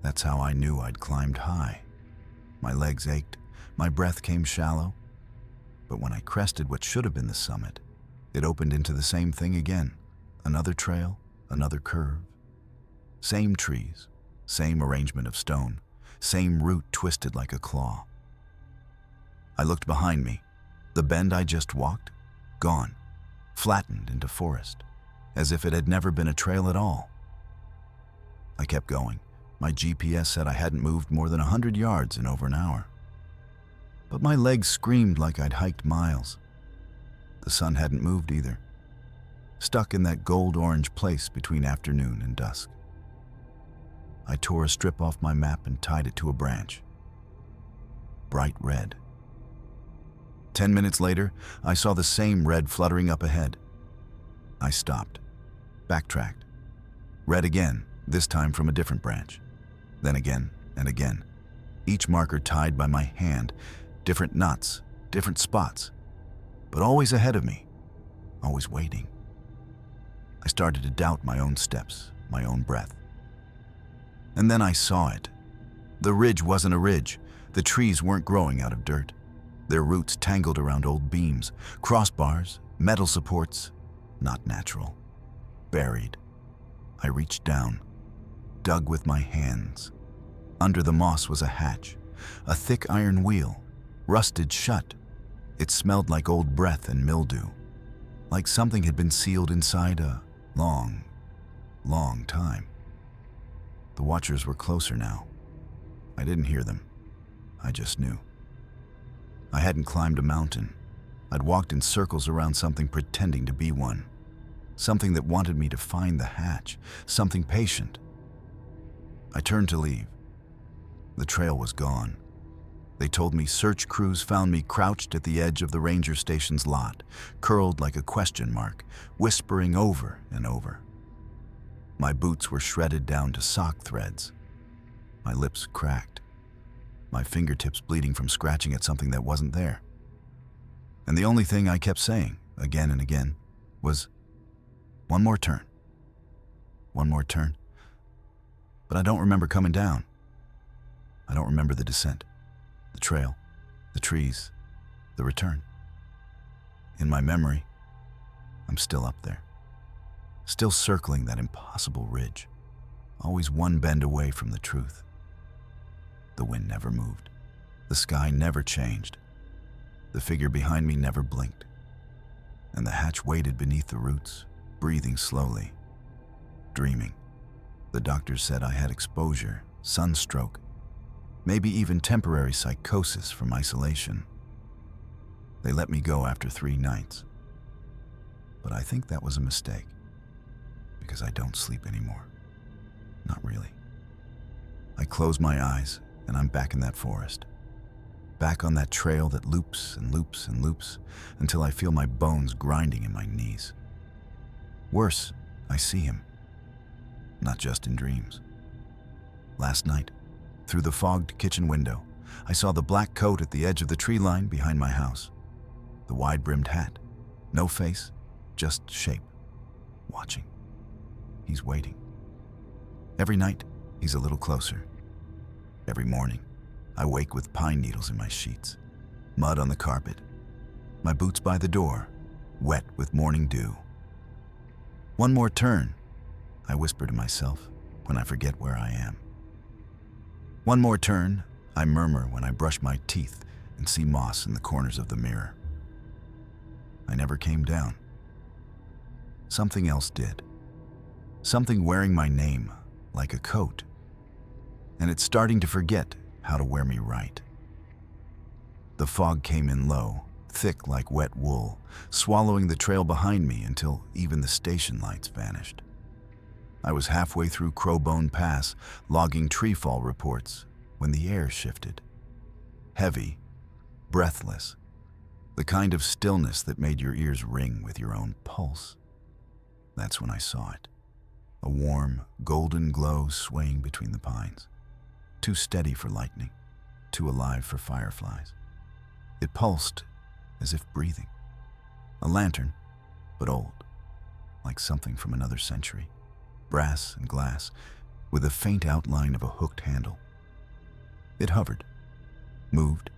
That's how I knew I'd climbed high. My legs ached, my breath came shallow. But when I crested what should have been the summit, it opened into the same thing again. Another trail, another curve. Same trees. Same arrangement of stone, same root twisted like a claw. I looked behind me. The bend I just walked, gone, flattened into forest, as if it had never been a trail at all. I kept going. My GPS said I hadn't moved more than 100 yards in over an hour. But my legs screamed like I'd hiked miles. The sun hadn't moved either, stuck in that gold-orange place between afternoon and dusk. I tore a strip off my map and tied it to a branch. Bright red. 10 minutes later, I saw the same red fluttering up ahead. I stopped, backtracked, read again, this time from a different branch, then again and again, each marker tied by my hand, different knots, different spots, but always ahead of me, always waiting. I started to doubt my own steps, my own breath. And then I saw it. The ridge wasn't a ridge. The trees weren't growing out of dirt. Their roots tangled around old beams, crossbars, metal supports, not natural, buried. I reached down, dug with my hands. Under the moss was a hatch, a thick iron wheel, rusted shut. It smelled like old breath and mildew, like something had been sealed inside a long, long time. The watchers were closer now. I didn't hear them. I just knew. I hadn't climbed a mountain. I'd walked in circles around something pretending to be one. Something that wanted me to find the hatch. Something patient. I turned to leave. The trail was gone. They told me search crews found me crouched at the edge of the ranger station's lot, curled like a question mark, whispering over and over. My boots were shredded down to sock threads. My lips cracked. My fingertips bleeding from scratching at something that wasn't there. And the only thing I kept saying, again and again, was, "One more turn. One more turn." But I don't remember coming down. I don't remember the descent, the trail, the trees, the return. In my memory, I'm still up there, still circling that impossible ridge, always one bend away from the truth. The wind never moved. The sky never changed. The figure behind me never blinked. And the hatch waited beneath the roots, breathing slowly, dreaming. The doctors said I had exposure, sunstroke, maybe even temporary psychosis from isolation. They let me go after 3 nights. But I think that was a mistake, because I don't sleep anymore. Not really. I close my eyes, and I'm back in that forest. Back on that trail that loops and loops and loops until I feel my bones grinding in my knees. Worse, I see him. Not just in dreams. Last night, through the fogged kitchen window, I saw the black coat at the edge of the tree line behind my house. The wide-brimmed hat. No face, just shape. Watching. He's waiting. Every night, he's a little closer. Every morning, I wake with pine needles in my sheets, mud on the carpet, my boots by the door, wet with morning dew. One more turn, I whisper to myself when I forget where I am. One more turn, I murmur when I brush my teeth and see moss in the corners of the mirror. I never came down. Something else did. Something wearing my name like a coat. And it's starting to forget how to wear me right. The fog came in low, thick like wet wool, swallowing the trail behind me until even the station lights vanished. I was halfway through Crowbone Pass, logging treefall reports, when the air shifted. Heavy, breathless, the kind of stillness that made your ears ring with your own pulse. That's when I saw it. A warm, golden glow swaying between the pines. Too steady for lightning, too alive for fireflies. It pulsed as if breathing. A lantern, but old, like something from another century. Brass and glass, with a faint outline of a hooked handle. It hovered, moved,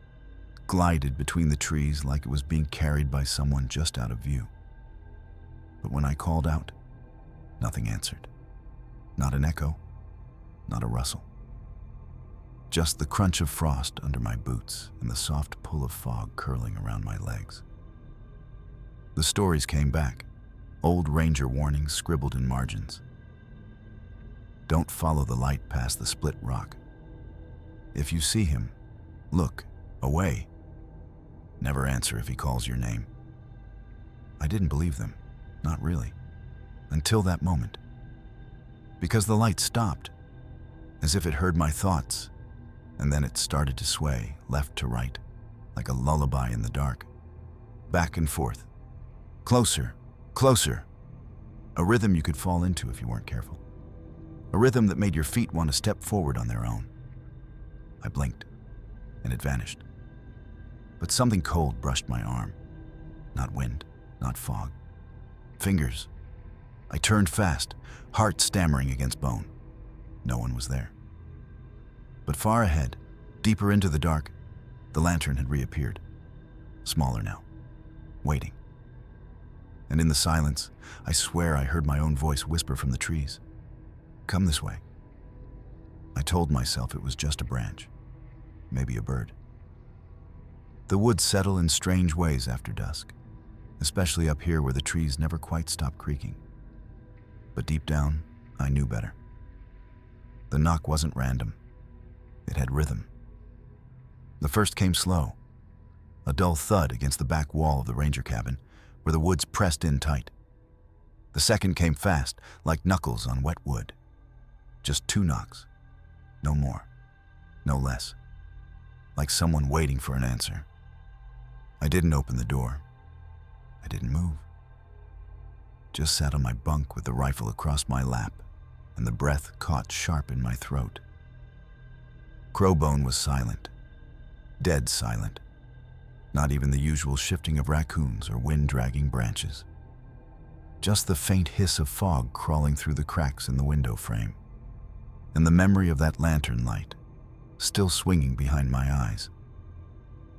glided between the trees like it was being carried by someone just out of view. But when I called out, nothing answered. Not an echo, not a rustle. Just the crunch of frost under my boots and the soft pull of fog curling around my legs. The stories came back, old ranger warnings scribbled in margins. Don't follow the light past the split rock. If you see him, look away. Never answer if he calls your name. I didn't believe them, not really, until that moment. Because the light stopped, as if it heard my thoughts, and then it started to sway left to right, like a lullaby in the dark. Back and forth. Closer, closer. A rhythm you could fall into if you weren't careful. A rhythm that made your feet want to step forward on their own. I blinked, and it vanished. But something cold brushed my arm. Not wind, not fog. Fingers. I turned fast, heart stammering against bone. No one was there. But far ahead, deeper into the dark, the lantern had reappeared. Smaller now, waiting. And in the silence, I swear I heard my own voice whisper from the trees. Come this way. I told myself it was just a branch, maybe a bird. The woods settle in strange ways after dusk, especially up here where the trees never quite stop creaking. But deep down, I knew better. The knock wasn't random. It had rhythm. The first came slow, a dull thud against the back wall of the ranger cabin, where the woods pressed in tight. The second came fast, like knuckles on wet wood. Just 2 knocks. No more. No less. Like someone waiting for an answer. I didn't open the door. I didn't move. Just sat on my bunk with the rifle across my lap, and the breath caught sharp in my throat. Crowbone was silent. Dead silent. Not even the usual shifting of raccoons or wind-dragging branches. Just the faint hiss of fog crawling through the cracks in the window frame, and the memory of that lantern light, still swinging behind my eyes.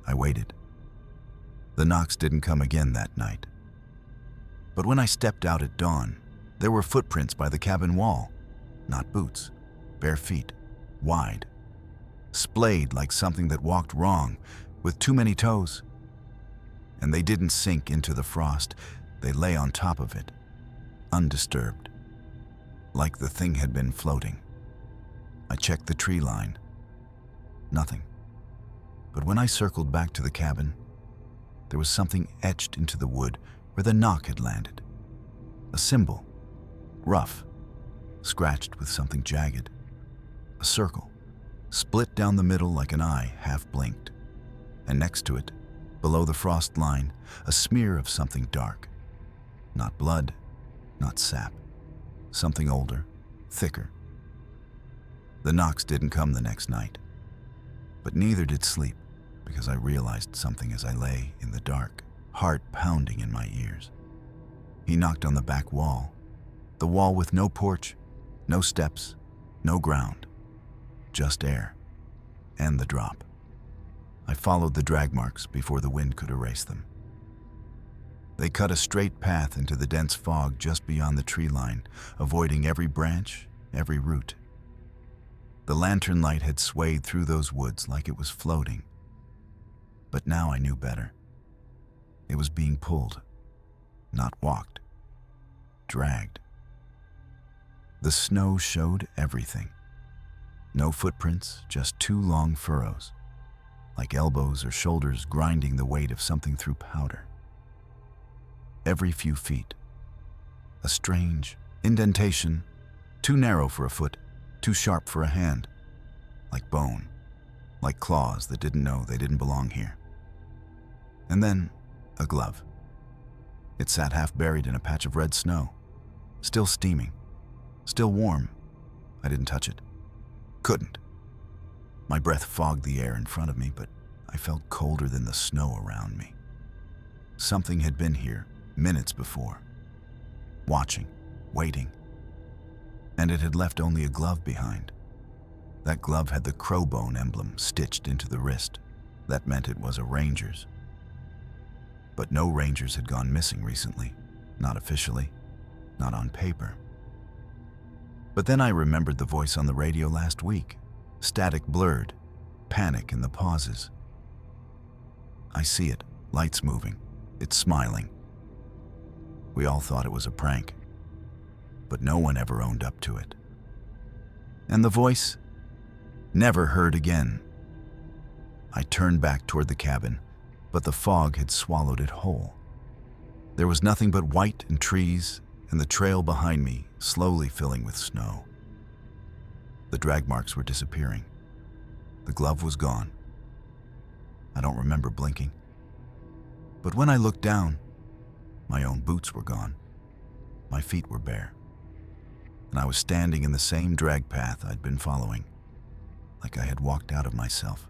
I waited. The knocks didn't come again that night. But when I stepped out at dawn, there were footprints by the cabin wall. Not boots, bare feet, wide. Splayed like something that walked wrong, with too many toes. And they didn't sink into the frost, they lay on top of it, undisturbed, like the thing had been floating. I checked the tree line. Nothing. But when I circled back to the cabin, there was something etched into the wood where the knock had landed. A symbol, rough, scratched with something jagged. A circle, split down the middle like an eye half blinked. And next to it, below the frost line, a smear of something dark. Not blood, not sap. Something older, thicker. The knocks didn't come the next night. But neither did sleep, because I realized something as I lay in the dark, heart pounding in my ears. He knocked on the back wall, the wall with no porch, no steps, no ground, just air, and the drop. I followed the drag marks before the wind could erase them. They cut a straight path into the dense fog just beyond the tree line, avoiding every branch, every root. The lantern light had swayed through those woods like it was floating. But now I knew better. It was being pulled, not walked, dragged. The snow showed everything. No footprints, just 2 long furrows, like elbows or shoulders grinding the weight of something through powder. Every few feet, a strange indentation, too narrow for a foot, too sharp for a hand, like bone, like claws that didn't know they didn't belong here. And then, a glove. It sat half buried in a patch of red snow, still steaming, still warm. I didn't touch it. Couldn't. My breath fogged the air in front of me, but I felt colder than the snow around me. Something had been here minutes before, watching, waiting, and it had left only a glove behind. That glove had the crowbone emblem stitched into the wrist. That meant it was a ranger's. But no rangers had gone missing recently, not officially, not on paper. But then I remembered the voice on the radio last week. Static blurred, panic in the pauses. I see it, lights moving, it's smiling. We all thought it was a prank, but no one ever owned up to it. And the voice, never heard again. I turned back toward the cabin, but the fog had swallowed it whole. There was nothing but white and trees, and the trail behind me slowly filling with snow. The drag marks were disappearing. The glove was gone. I don't remember blinking. But when I looked down, my own boots were gone. My feet were bare, and I was standing in the same drag path I'd been following, like I had walked out of myself,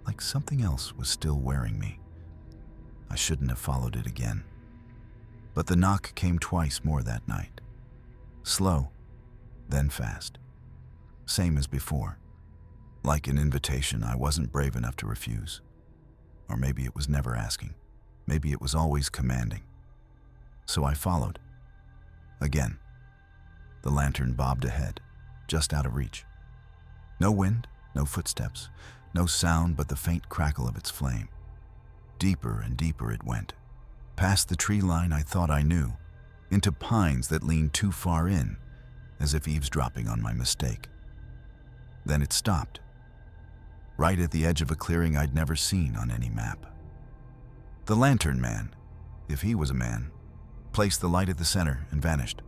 like something else was still wearing me. I shouldn't have followed it again. But the knock came twice more that night. Slow, then fast. Same as before. Like an invitation I wasn't brave enough to refuse. Or maybe it was never asking. Maybe it was always commanding. So I followed. Again. The lantern bobbed ahead, just out of reach. No wind, no footsteps, no sound but the faint crackle of its flame. Deeper and deeper it went, past the tree line I thought I knew, into pines that leaned too far in, as if eavesdropping on my mistake. Then it stopped, right at the edge of a clearing I'd never seen on any map. The lantern man, if he was a man, placed the light at the center and vanished.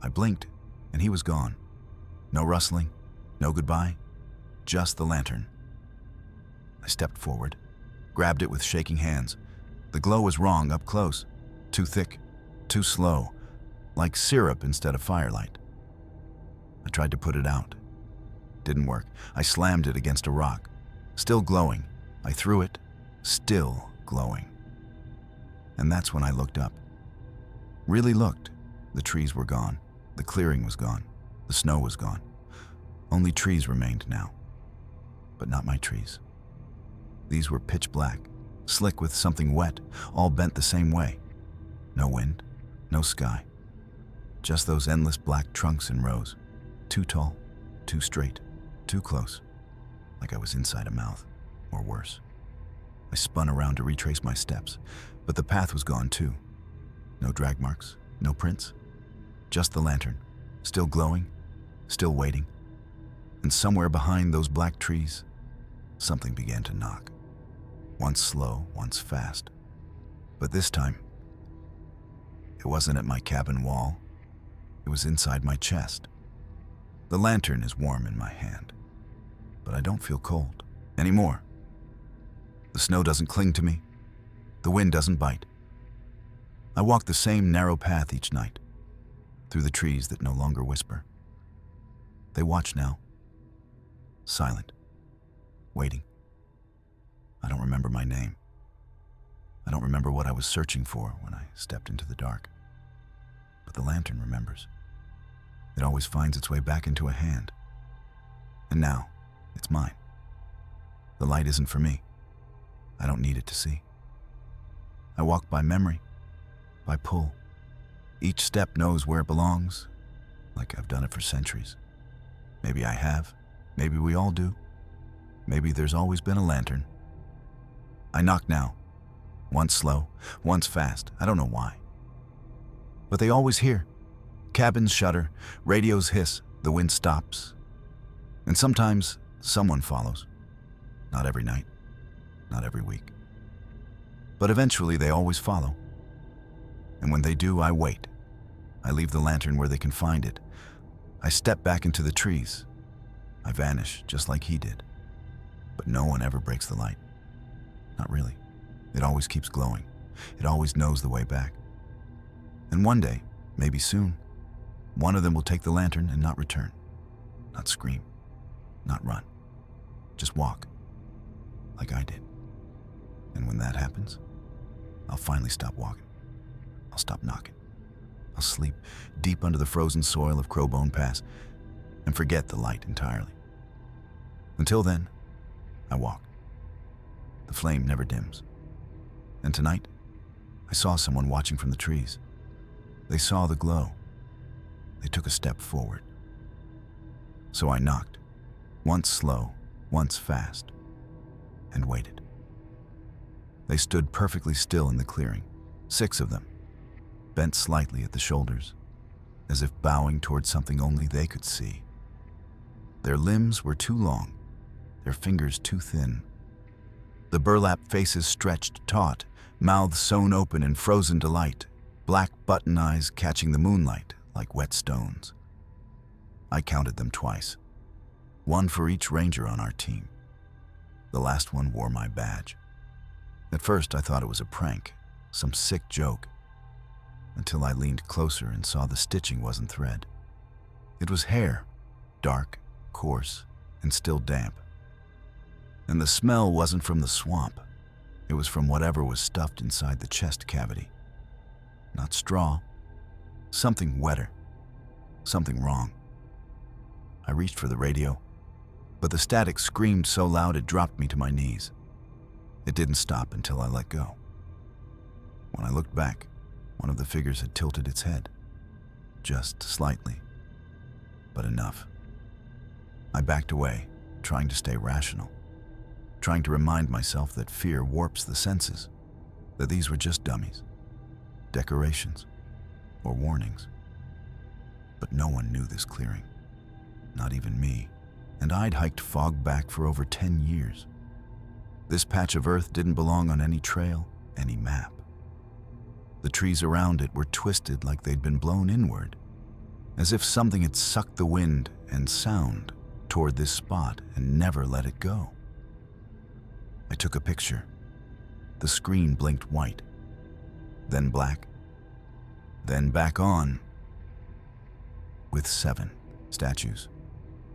I blinked, and he was gone. No rustling, no goodbye, just the lantern. I stepped forward, grabbed it with shaking hands. The glow was wrong up close, too thick, too slow, like syrup instead of firelight. I tried to put it out. Didn't work. I slammed it against a rock. Still glowing. I threw it, still glowing. And that's when I looked up. Really looked. The trees were gone. The clearing was gone. The snow was gone. Only trees remained now. But not my trees. These were pitch black, slick with something wet, all bent the same way. No wind, no sky. Just those endless black trunks in rows. Too tall, too straight, too close. Like I was inside a mouth, or worse. I spun around to retrace my steps, but the path was gone too. No drag marks, no prints. Just the lantern, still glowing, still waiting. And somewhere behind those black trees, something began to knock. Once slow, once fast. But this time, it wasn't at my cabin wall. It was inside my chest. The lantern is warm in my hand, but I don't feel cold anymore. The snow doesn't cling to me. The wind doesn't bite. I walk the same narrow path each night, through the trees that no longer whisper. They watch now, silent, waiting. I don't remember my name. I don't remember what I was searching for when I stepped into the dark. But the lantern remembers. It always finds its way back into a hand. And now, it's mine. The light isn't for me. I don't need it to see. I walk by memory, by pull. Each step knows where it belongs, like I've done it for centuries. Maybe I have. Maybe we all do. Maybe there's always been a lantern. I knock now. Once slow, once fast. I don't know why. But they always hear. Cabins shudder, radios hiss, the wind stops. And sometimes someone follows. Not every night, not every week. But eventually they always follow. And when they do, I wait. I leave the lantern where they can find it. I step back into the trees. I vanish just like he did. But no one ever breaks the light. Not really. It always keeps glowing. It always knows the way back. And one day, maybe soon, one of them will take the lantern and not return. Not scream. Not run. Just walk. Like I did. And when that happens, I'll finally stop walking. I'll stop knocking. I'll sleep deep under the frozen soil of Crowbone Pass and forget the light entirely. Until then, I walk. The flame never dims. And tonight, I saw someone watching from the trees. They saw the glow. They took a step forward. So I knocked, once slow, once fast, and waited. They stood perfectly still in the clearing, 6 of them, bent slightly at the shoulders, as if bowing toward something only they could see. Their limbs were too long, their fingers too thin. The burlap faces stretched taut, mouths sewn open in frozen delight, black button eyes catching the moonlight like wet stones. I counted them twice, one for each ranger on our team. The last one wore my badge. At first, I thought it was a prank, some sick joke. until I leaned closer and saw the stitching wasn't thread. It was hair, dark, coarse, and still damp. And the smell wasn't from the swamp. It was from whatever was stuffed inside the chest cavity. Not straw. Something wetter. Something wrong. I reached for the radio, but the static screamed so loud it dropped me to my knees. It didn't stop until I let go. When I looked back, one of the figures had tilted its head. Just slightly. But enough. I backed away, trying to stay rational. Trying to remind myself that fear warps the senses, that these were just dummies, decorations, or warnings. But no one knew this clearing, not even me, and I'd hiked Fog Back for over 10 years. This patch of earth didn't belong on any trail, any map. The trees around it were twisted like they'd been blown inward, as if something had sucked the wind and sound toward this spot and never let it go. I took a picture. The screen blinked white, then black, then back on, with 7 statues.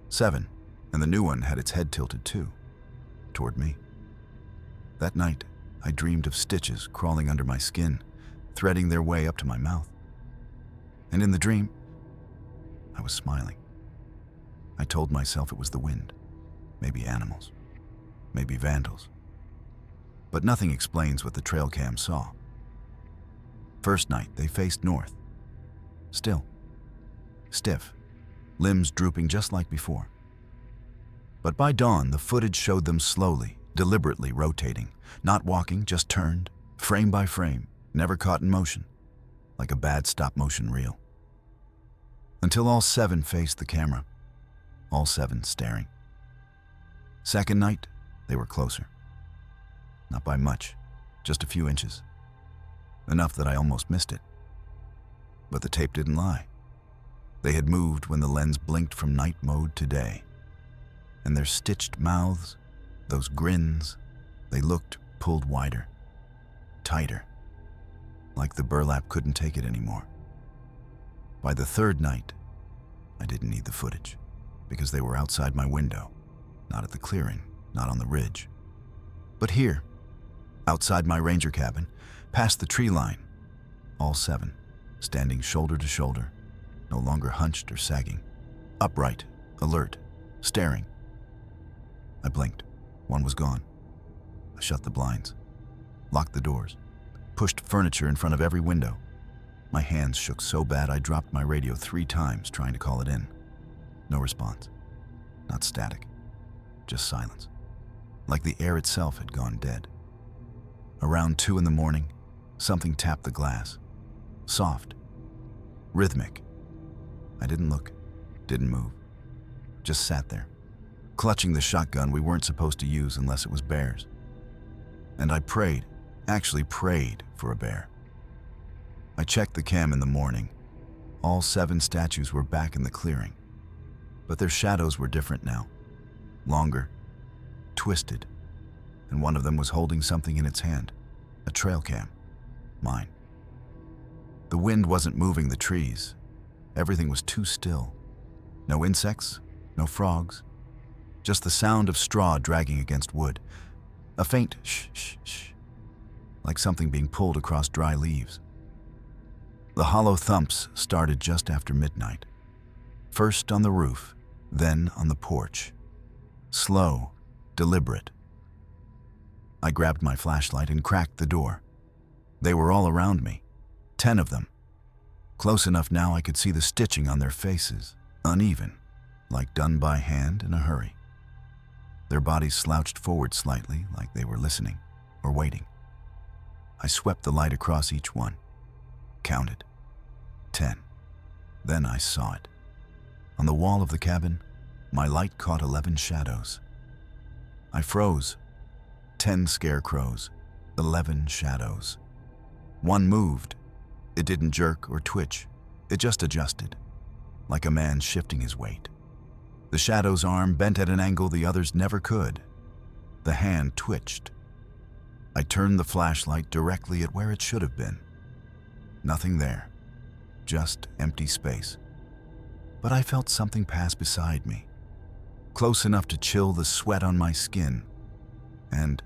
7, and the new one had its head tilted too, toward me. That night, I dreamed of stitches crawling under my skin, threading their way up to my mouth. And in the dream, I was smiling. I told myself it was the wind, maybe animals, maybe vandals. But nothing explains what the trail cam saw. First night, they faced north. Still. Stiff. Limbs drooping just like before. But by dawn, the footage showed them slowly, deliberately rotating, not walking, just turned, frame by frame, never caught in motion, like a bad stop-motion reel. Until all 7 faced the camera, all 7 staring. Second night, they were closer. Not by much, just a few inches. Enough that I almost missed it. But the tape didn't lie. They had moved when the lens blinked from night mode to day. And their stitched mouths, those grins, they looked pulled wider, tighter, like the burlap couldn't take it anymore. By the third night, I didn't need the footage, because they were outside my window, not at the clearing, not on the ridge. But here, outside my ranger cabin, past the tree line, all 7, standing shoulder to shoulder, no longer hunched or sagging, upright, alert, staring. I blinked. One was gone. I shut the blinds, locked the doors, pushed furniture in front of every window. My hands shook so bad I dropped my radio 3 times trying to call it in. No response. Not static. Just silence. Like the air itself had gone dead. Around 2 in the morning, something tapped the glass. Soft. Rhythmic. I didn't look. Didn't move. Just sat there, clutching the shotgun we weren't supposed to use unless it was bears. And I prayed, actually prayed for a bear. I checked the cam in the morning. All 7 statues were back in the clearing. But their shadows were different now. Longer, twisted, and one of them was holding something in its hand, a trail cam, mine. The wind wasn't moving the trees. Everything was too still. No insects, no frogs, just the sound of straw dragging against wood, a faint shh, shh, shh, like something being pulled across dry leaves. The hollow thumps started just after midnight, first on the roof, then on the porch. Slow, deliberate. I grabbed my flashlight and cracked the door. They were all around me, 10 of them. Close enough now I could see the stitching on their faces, uneven, like done by hand in a hurry. Their bodies slouched forward slightly, like they were listening or waiting. I swept the light across each one, counted. 10. Then I saw it. On the wall of the cabin, my light caught 11 shadows. I froze. 10 scarecrows, 11 shadows. One moved. It didn't jerk or twitch. It just adjusted, like a man shifting his weight. The shadow's arm bent at an angle the others never could. The hand twitched. I turned the flashlight directly at where it should have been. Nothing there. just empty space. But I felt something pass beside me, close enough to chill the sweat on my skin. And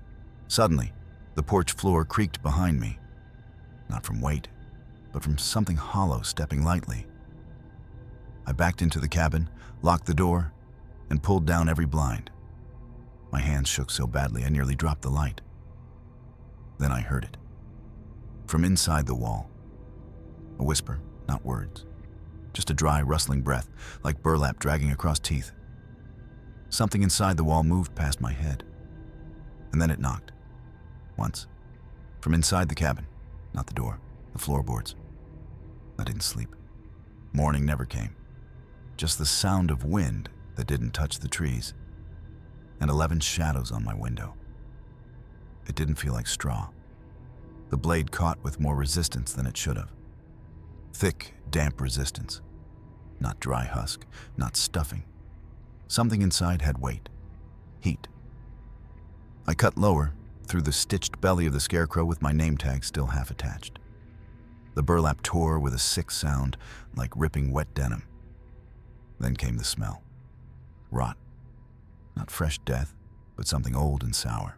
suddenly, the porch floor creaked behind me, not from weight, but from something hollow stepping lightly. I backed into the cabin, locked the door, and pulled down every blind. My hands shook so badly I nearly dropped the light. Then I heard it. From inside the wall. A whisper, not words. Just a dry, rustling breath, like burlap dragging across teeth. Something inside the wall moved past my head. And then it knocked. Once. From inside the cabin. Not the door, the floorboards. I didn't sleep. Morning never came. Just the sound of wind that didn't touch the trees. And 11 shadows on my window. It didn't feel like straw. The blade caught with more resistance than it should have. Thick, damp resistance. Not dry husk, not stuffing. Something inside had weight. Heat. I cut lower, through the stitched belly of the scarecrow with my name tag still half attached. The burlap tore with a sick sound, like ripping wet denim. Then came the smell. Rot. Not fresh death, but something old and sour.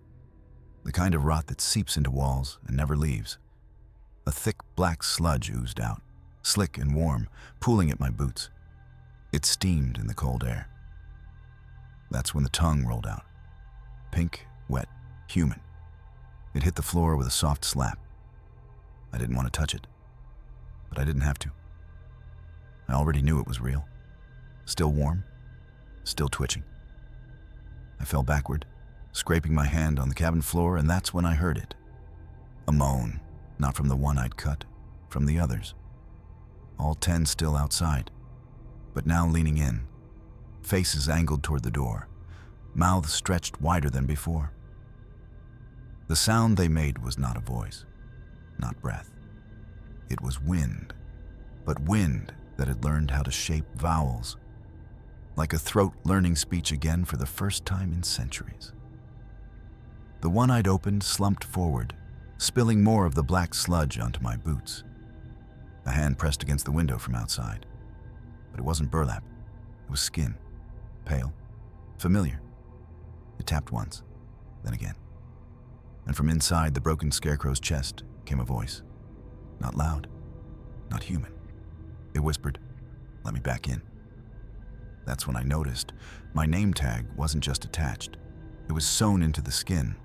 The kind of rot that seeps into walls and never leaves. A thick black sludge oozed out, slick and warm, pooling at my boots. It steamed in the cold air. That's when the tongue rolled out. Pink, wet, human. It hit the floor with a soft slap. I didn't want to touch it, but I didn't have to. I already knew it was real. Still warm, still twitching. I fell backward, scraping my hand on the cabin floor, and that's when I heard it. A moan, not from the one I'd cut, from the others. All 10 still outside, but now leaning in, faces angled toward the door, mouths stretched wider than before. The sound they made was not a voice, not breath. It was wind, but wind that had learned how to shape vowels, like a throat learning speech again for the first time in centuries. The one I'd opened slumped forward, spilling more of the black sludge onto my boots. A hand pressed against the window from outside. But it wasn't burlap. It was skin. Pale. Familiar. It tapped once, then again. And from inside the broken scarecrow's chest came a voice. Not loud. Not human. It whispered, "Let me back in." That's when I noticed my name tag wasn't just attached. It was sewn into the skin.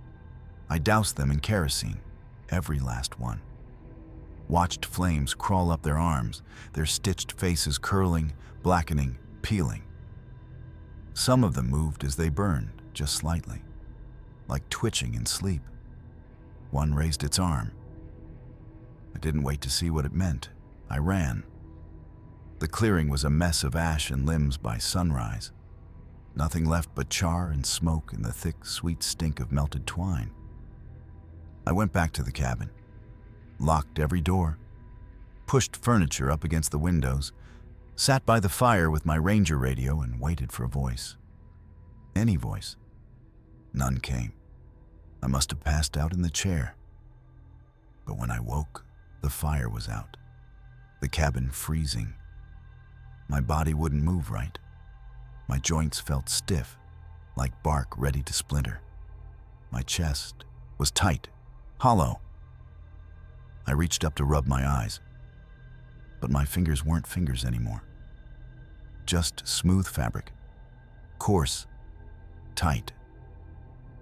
I doused them in kerosene, every last one. Watched flames crawl up their arms, their stitched faces curling, blackening, peeling. Some of them moved as they burned, just slightly, like twitching in sleep. One raised its arm. I didn't wait to see what it meant. I ran. The clearing was a mess of ash and limbs by sunrise. Nothing left but char and smoke and the thick, sweet stink of melted twine. I went back to the cabin, locked every door, pushed furniture up against the windows, sat by the fire with my Ranger radio and waited for a voice. Any voice. None came. I must have passed out in the chair. But when I woke, the fire was out, the cabin freezing. My body wouldn't move right. My joints felt stiff, like bark ready to splinter. My chest was tight, hollow. I reached up to rub my eyes, but my fingers weren't fingers anymore. Just smooth fabric, coarse, tight.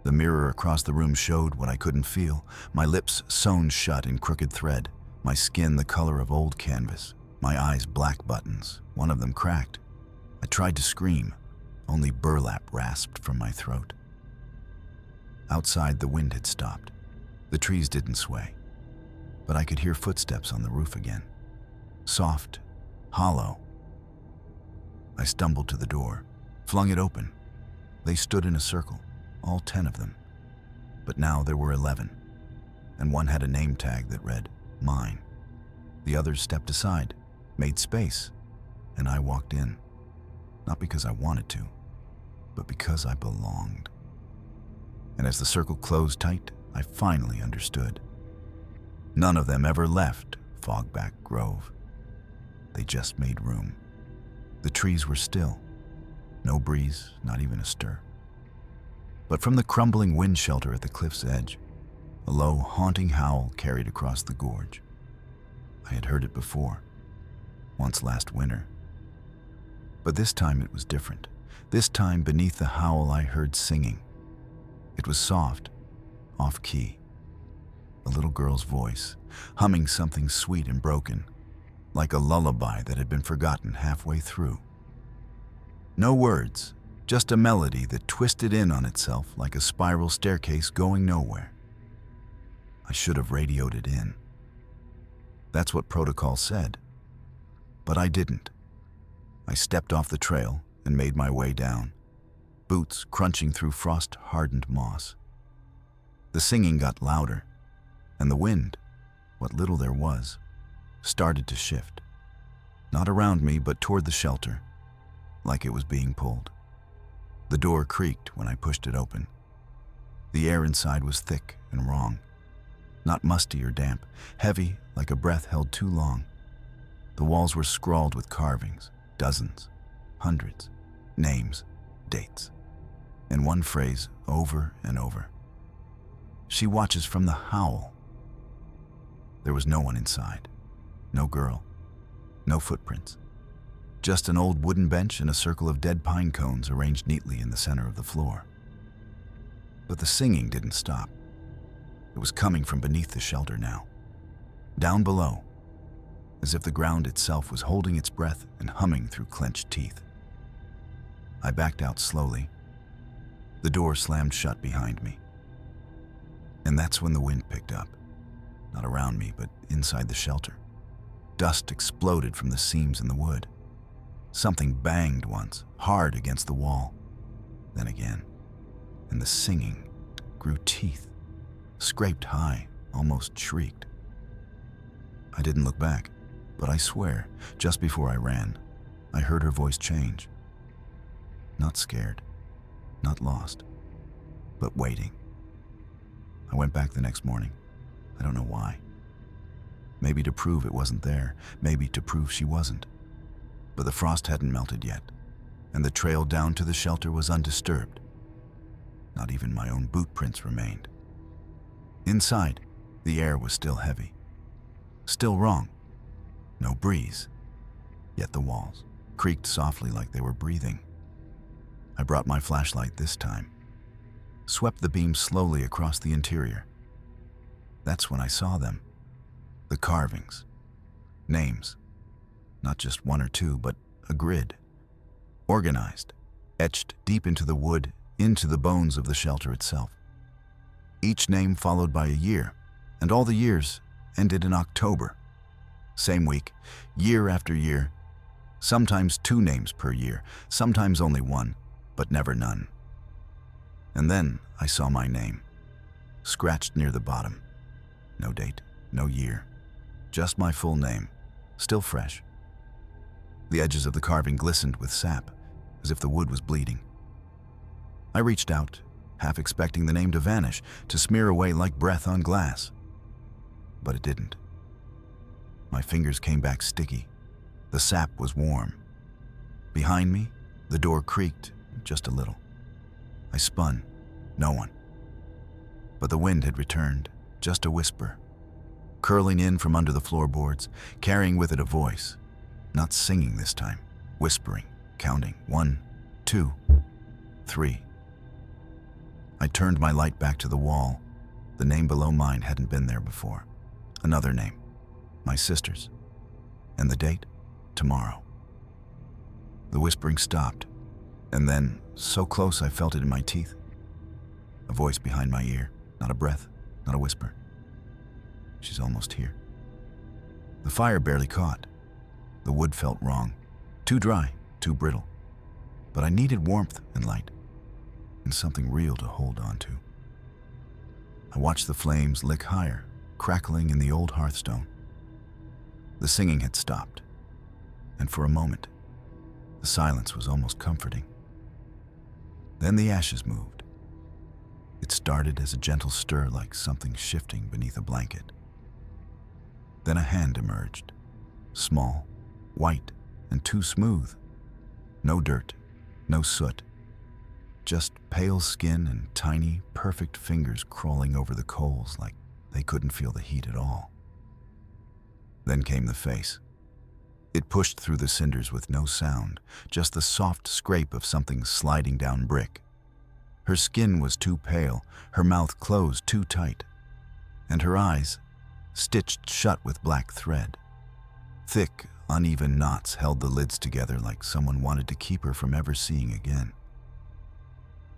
The mirror across the room showed what I couldn't feel, my lips sewn shut in crooked thread, my skin the color of old canvas, my eyes black buttons, one of them cracked. I tried to scream, only burlap rasped from my throat. Outside, the wind had stopped. The trees didn't sway, but I could hear footsteps on the roof again. Soft, hollow. I stumbled to the door, flung it open. They stood in a circle, all 10 of them. But now there were 11, and one had a name tag that read, "Mine." The others stepped aside, made space, and I walked in. Not because I wanted to, but because I belonged. And as the circle closed tight, I finally understood. None of them ever left Fogback Grove. They just made room. The trees were still. No breeze, not even a stir. But from the crumbling wind shelter at the cliff's edge, a low, haunting howl carried across the gorge. I had heard it before, once last winter. But this time it was different. This time beneath the howl I heard singing. It was soft, off-key. A little girl's voice, humming something sweet and broken, like a lullaby that had been forgotten halfway through. No words, just a melody that twisted in on itself like a spiral staircase going nowhere. I should have radioed it in. That's what protocol said. But I didn't. I stepped off the trail and made my way down, boots crunching through frost-hardened moss. The singing got louder, and the wind, what little there was, started to shift. Not around me, but toward the shelter, like it was being pulled. The door creaked when I pushed it open. The air inside was thick and wrong, not musty or damp, heavy like a breath held too long. The walls were scrawled with carvings, dozens, hundreds, names, dates, and one phrase over and over. She watches from the howl. There was no one inside, no girl, no footprints. Just an old wooden bench and a circle of dead pine cones arranged neatly in the center of the floor. But the singing didn't stop. It was coming from beneath the shelter now, down below, as if the ground itself was holding its breath and humming through clenched teeth. I backed out slowly. The door slammed shut behind me. And that's when the wind picked up, not around me, but inside the shelter. Dust exploded from the seams in the wood. Something banged once, hard against the wall, then again, and the singing grew teeth, scraped high, almost shrieked. I didn't look back, but I swear, just before I ran, I heard her voice change. Not scared, not lost, but waiting. I went back the next morning. I don't know why. Maybe to prove it wasn't there, maybe to prove she wasn't. But the frost hadn't melted yet, and the trail down to the shelter was undisturbed. Not even my own boot prints remained. Inside, the air was still heavy, still wrong. No breeze, yet the walls creaked softly like they were breathing. I brought my flashlight this time, swept the beam slowly across the interior. That's when I saw them. The carvings, names, not just one or two, but a grid, organized, etched deep into the wood, into the bones of the shelter itself. Each name followed by a year, and all the years ended in October. Same week, year after year, sometimes 2 names per year, sometimes only 1, but never none. And then I saw my name, scratched near the bottom. No date, no year, just my full name, still fresh. The edges of the carving glistened with sap, as if the wood was bleeding. I reached out, half expecting the name to vanish, to smear away like breath on glass. But it didn't. My fingers came back sticky. The sap was warm. Behind me, the door creaked just a little. I spun. No one. But the wind had returned, just a whisper, curling in from under the floorboards, carrying with it a voice. Not singing this time, whispering, counting. 1, 2, 3. I turned my light back to the wall. The name below mine hadn't been there before. Another name, my sister's. And the date? Tomorrow. The whispering stopped, and then, so close I felt it in my teeth. A voice behind my ear, not a breath, not a whisper. She's almost here. The fire barely caught. The wood felt wrong, too dry, too brittle. But I needed warmth and light, and something real to hold on to. I watched the flames lick higher, crackling in the old hearthstone. The singing had stopped, and for a moment, the silence was almost comforting. Then the ashes moved. It started as a gentle stir like something shifting beneath a blanket. Then a hand emerged, small, white and too smooth. No dirt, no soot, just pale skin and tiny, perfect fingers crawling over the coals like they couldn't feel the heat at all. Then came the face. It pushed through the cinders with no sound, just the soft scrape of something sliding down brick. Her skin was too pale, her mouth closed too tight, and her eyes stitched shut with black thread. Thick, uneven knots held the lids together like someone wanted to keep her from ever seeing again.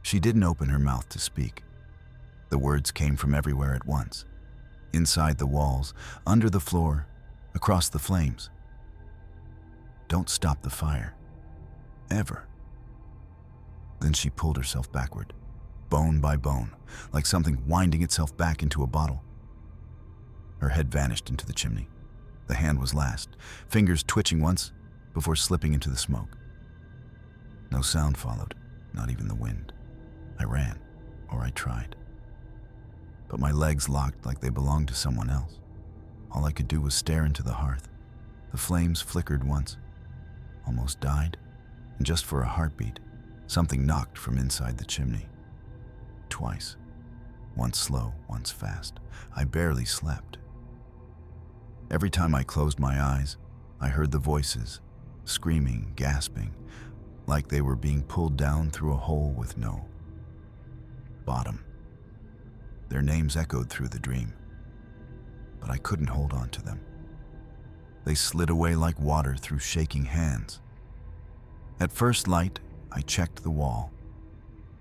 She didn't open her mouth to speak. The words came from everywhere at once. Inside the walls, under the floor, across the flames. Don't stop the fire. Ever. Then she pulled herself backward, bone by bone, like something winding itself back into a bottle. Her head vanished into the chimney. The hand was last, fingers twitching once before slipping into the smoke. No sound followed, not even the wind. I ran, or I tried. But my legs locked like they belonged to someone else. All I could do was stare into the hearth. The flames flickered once, almost died, and just for a heartbeat, something knocked from inside the chimney. Twice. Once slow, once fast. I barely slept. Every time I closed my eyes, I heard the voices, screaming, gasping, like they were being pulled down through a hole with no bottom. Their names echoed through the dream, but I couldn't hold on to them. They slid away like water through shaking hands. At first light, I checked the wall.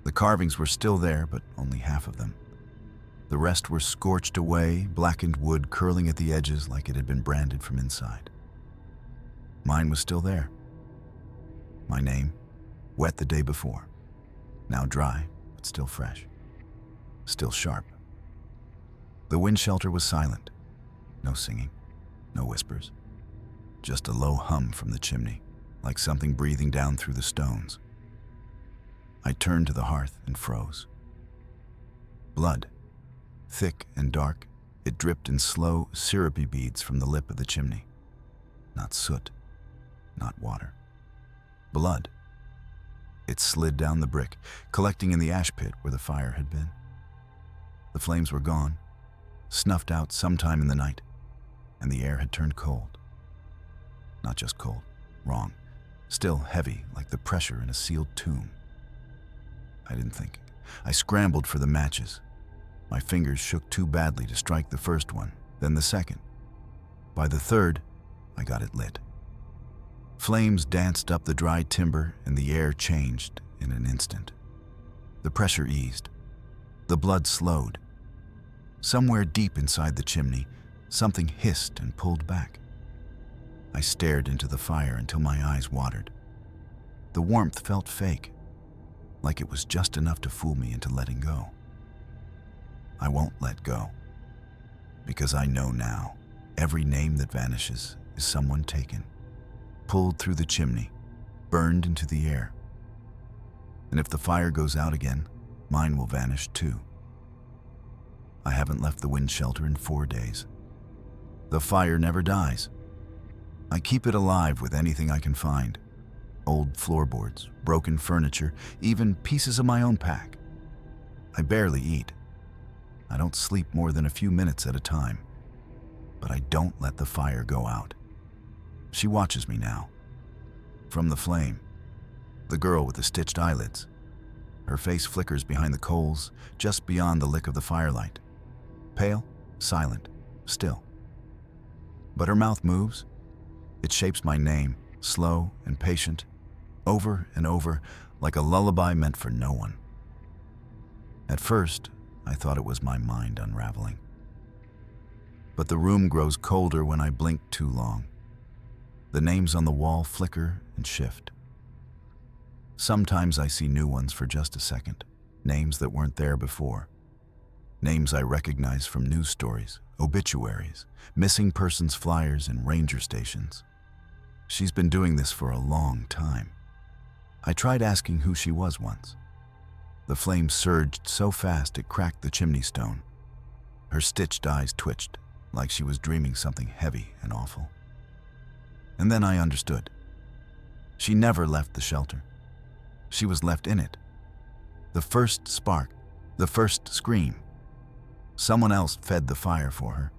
The carvings were still there, but only half of them. The rest were scorched away, blackened wood curling at the edges like it had been branded from inside. Mine was still there. My name, wet the day before. Now dry, but still fresh. Still sharp. The wind shelter was silent. No singing, no whispers. Just a low hum from the chimney, like something breathing down through the stones. I turned to the hearth and froze. Blood. Thick and dark, it dripped in slow, syrupy beads from the lip of the chimney. Not soot, not water. Blood. It slid down the brick, collecting in the ash pit where the fire had been. The flames were gone, snuffed out sometime in the night, and the air had turned cold. Not just cold, wrong. Still heavy, like the pressure in a sealed tomb. I didn't think. I scrambled for the matches. My fingers shook too badly to strike the first one, then the second. By the third, I got it lit. Flames danced up the dry timber and the air changed in an instant. The pressure eased. The blood slowed. Somewhere deep inside the chimney, something hissed and pulled back. I stared into the fire until my eyes watered. The warmth felt fake, like it was just enough to fool me into letting go. I won't let go, because I know now every name that vanishes is someone taken, pulled through the chimney, burned into the air. And if the fire goes out again, mine will vanish too. I haven't left the wind shelter in 4 days. The fire never dies. I keep it alive with anything I can find. Old floorboards, broken furniture, even pieces of my own pack. I barely eat. I don't sleep more than a few minutes at a time. But I don't let the fire go out. She watches me now. From the flame. The girl with the stitched eyelids. Her face flickers behind the coals, just beyond the lick of the firelight. Pale, silent, still. But her mouth moves. It shapes my name, slow and patient, over and over, like a lullaby meant for no one. At first, I thought it was my mind unraveling. But the room grows colder when I blink too long. The names on the wall flicker and shift. Sometimes I see new ones for just a second, names that weren't there before. Names I recognize from news stories, obituaries, missing persons flyers, and ranger stations. She's been doing this for a long time. I tried asking who she was once. The flame surged so fast it cracked the chimney stone. Her stitched eyes twitched, like she was dreaming something heavy and awful. And And then I understood. She never left the shelter. She was left in it. The first spark, the first scream. Someone else fed the fire for her.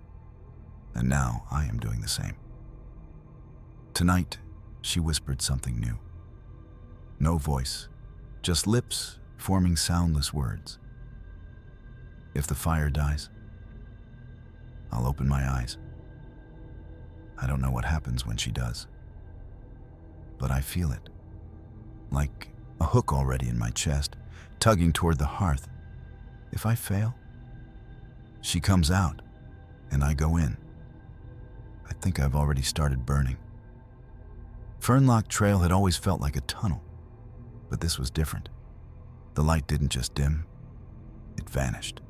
And now I am doing the same. Tonight, she whispered something new. No voice, just lips forming soundless words. If the fire dies, I'll open my eyes. I don't know what happens when she does, but I feel it, like a hook already in my chest, tugging toward the hearth. If I fail, she comes out, and I go in. I think I've already started burning. Fernlock Trail had always felt like a tunnel, but this was different. The light didn't just dim, it vanished.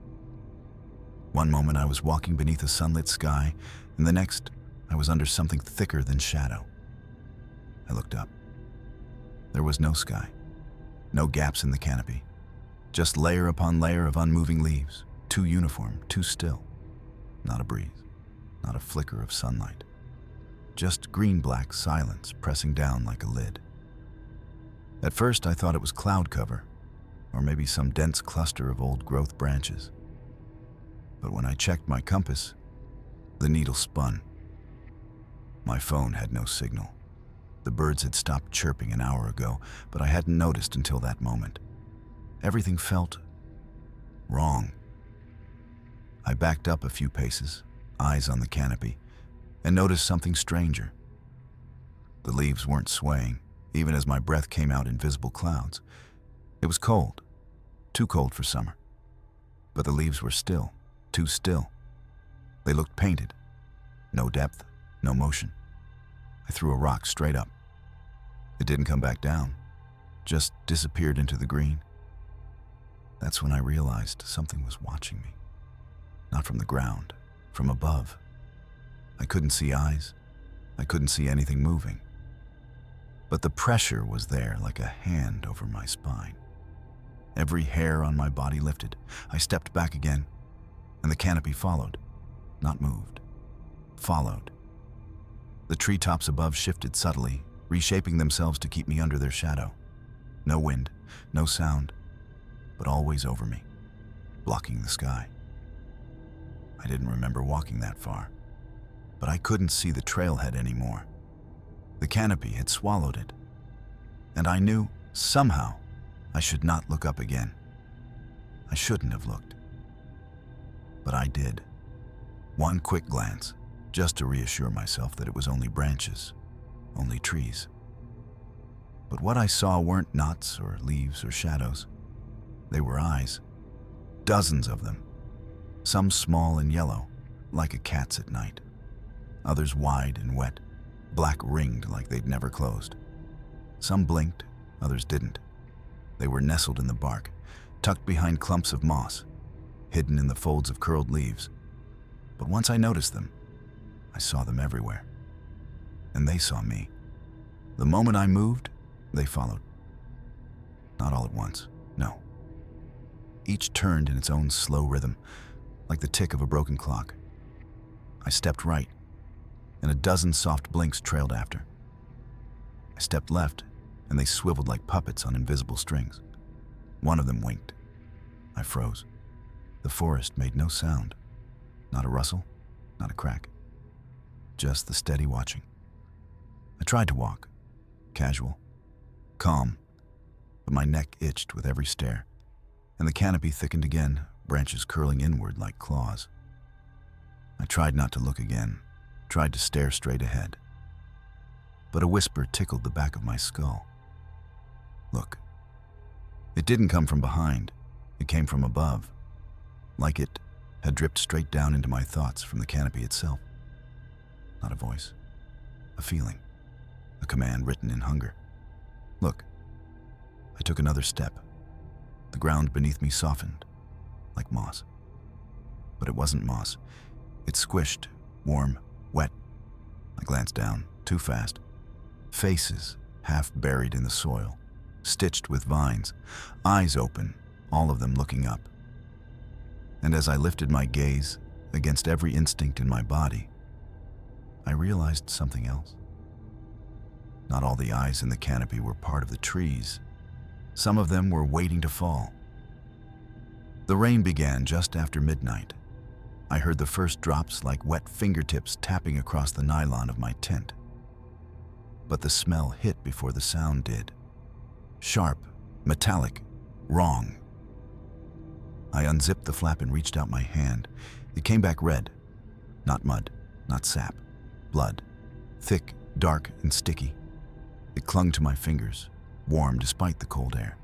One moment I was walking beneath a sunlit sky, and the next I was under something thicker than shadow. I looked up. There was no sky, no gaps in the canopy, just layer upon layer of unmoving leaves, too uniform, too still. Not a breeze, not a flicker of sunlight. Just green-black silence pressing down like a lid. At first I thought it was cloud cover, or maybe some dense cluster of old-growth branches. But when I checked my compass, the needle spun. My phone had no signal. The birds had stopped chirping an hour ago, but I hadn't noticed until that moment. Everything felt wrong. I backed up a few paces, eyes on the canopy, and noticed something stranger. The leaves weren't swaying, even as my breath came out in visible clouds. It was cold, too cold for summer. But the leaves were still, too still. They looked painted. No depth, no motion. I threw a rock straight up. It didn't come back down, just disappeared into the green. That's when I realized something was watching me. Not from the ground, from above. I couldn't see eyes. I couldn't see anything moving. But the pressure was there like a hand over my spine. Every hair on my body lifted. I stepped back again, and the canopy followed, not moved, followed. The treetops above shifted subtly, reshaping themselves to keep me under their shadow. No wind, no sound, but always over me, blocking the sky. I didn't remember walking that far, but I couldn't see the trailhead anymore. The canopy had swallowed it, and I knew, somehow, I should not look up again. I shouldn't have looked. But I did. One quick glance, just to reassure myself that it was only branches, only trees. But what I saw weren't knots or leaves or shadows. They were eyes. Dozens of them. Some small and yellow, like a cat's at night. Others wide and wet, black-ringed like they'd never closed. Some blinked, others didn't. They were nestled in the bark, tucked behind clumps of moss, hidden in the folds of curled leaves. But once I noticed them, I saw them everywhere. And they saw me. The moment I moved, they followed. Not all at once, no. Each turned in its own slow rhythm, like the tick of a broken clock. I stepped right, and a dozen soft blinks trailed after. I stepped left, and they swiveled like puppets on invisible strings. One of them winked. I froze. The forest made no sound. Not a rustle, not a crack. Just the steady watching. I tried to walk, casual, calm, but my neck itched with every stare, and the canopy thickened again, branches curling inward like claws. I tried not to look again, tried to stare straight ahead. But a whisper tickled the back of my skull. Look. It didn't come from behind, it came from above, like it had dripped straight down into my thoughts from the canopy itself. Not a voice, a feeling, a command written in hunger. Look. I took another step. The ground beneath me softened, like moss. But it wasn't moss. It squished, warm, wet. I glanced down, too fast. Faces, half buried in the soil, stitched with vines, eyes open, all of them looking up. And as I lifted my gaze against every instinct in my body, I realized something else. Not all the eyes in the canopy were part of the trees. Some of them were waiting to fall. The rain began just after midnight. I heard the first drops like wet fingertips tapping across the nylon of my tent. But the smell hit before the sound did. Sharp, metallic, wrong. I unzipped the flap and reached out my hand. It came back red. Not mud, not sap. Blood. Thick, dark, and sticky. It clung to my fingers, warm despite the cold air.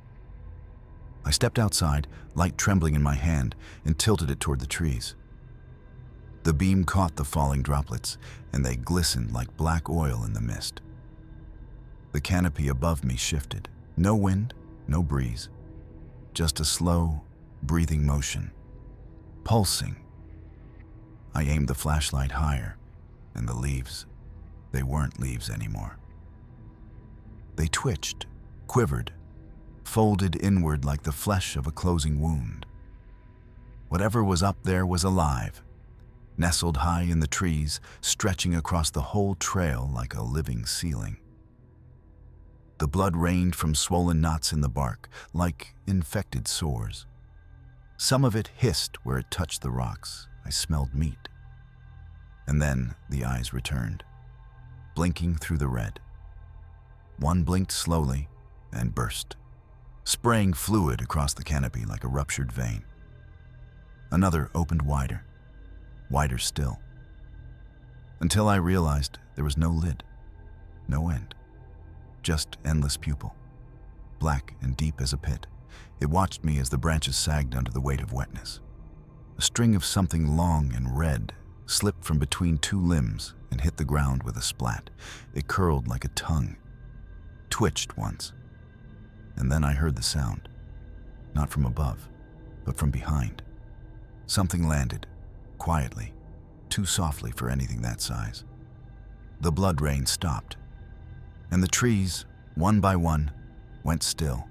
I stepped outside, light trembling in my hand, and tilted it toward the trees. The beam caught the falling droplets, and they glistened like black oil in the mist. The canopy above me shifted. No wind, no breeze. Just a slow, breathing motion. Pulsing. I aimed the flashlight higher, and the leaves, they weren't leaves anymore. They twitched, quivered, folded inward like the flesh of a closing wound. Whatever was up there was alive, nestled high in the trees, stretching across the whole trail like a living ceiling. The blood rained from swollen knots in the bark, like infected sores. Some of it hissed where it touched the rocks. I smelled meat. And then the eyes returned, blinking through the red. One blinked slowly and burst, spraying fluid across the canopy like a ruptured vein. Another opened wider, wider still, until I realized there was no lid, no end, just endless pupil, black and deep as a pit. It watched me as the branches sagged under the weight of wetness. A string of something long and red slipped from between two limbs and hit the ground with a splat. It curled like a tongue, twitched once, and then I heard the sound, not from above, but from behind. Something landed, quietly, too softly for anything that size. The blood rain stopped, and the trees, one by one, went still,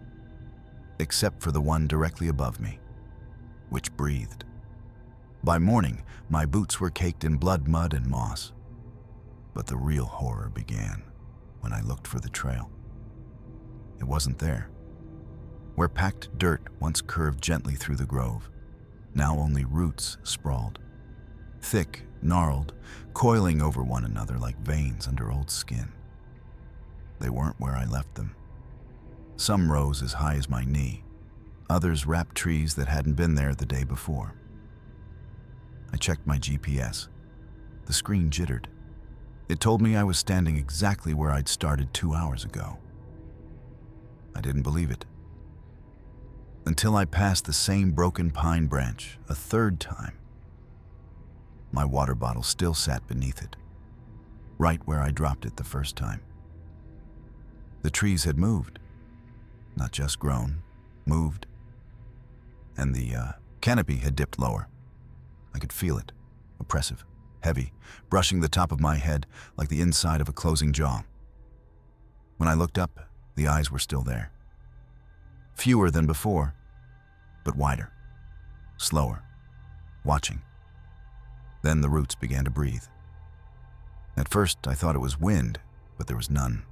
except for the one directly above me, which breathed. By morning, my boots were caked in blood, mud, and moss. But the real horror began when I looked for the trail. It wasn't there. Where packed dirt once curved gently through the grove, now only roots sprawled, thick, gnarled, coiling over one another like veins under old skin. They weren't where I left them. Some rose as high as my knee, others wrapped trees that hadn't been there the day before. I checked my GPS. The screen jittered. It told me I was standing exactly where I'd started 2 hours ago. I didn't believe it. Until I passed the same broken pine branch a third time. My water bottle still sat beneath it, right where I dropped it the first time. The trees had moved, not just grown, moved. And the canopy had dipped lower. I could feel it, oppressive, heavy, brushing the top of my head like the inside of a closing jaw. When I looked up, the eyes were still there. Fewer than before, but wider, slower, watching. Then the roots began to breathe. At first, I thought it was wind, but there was none.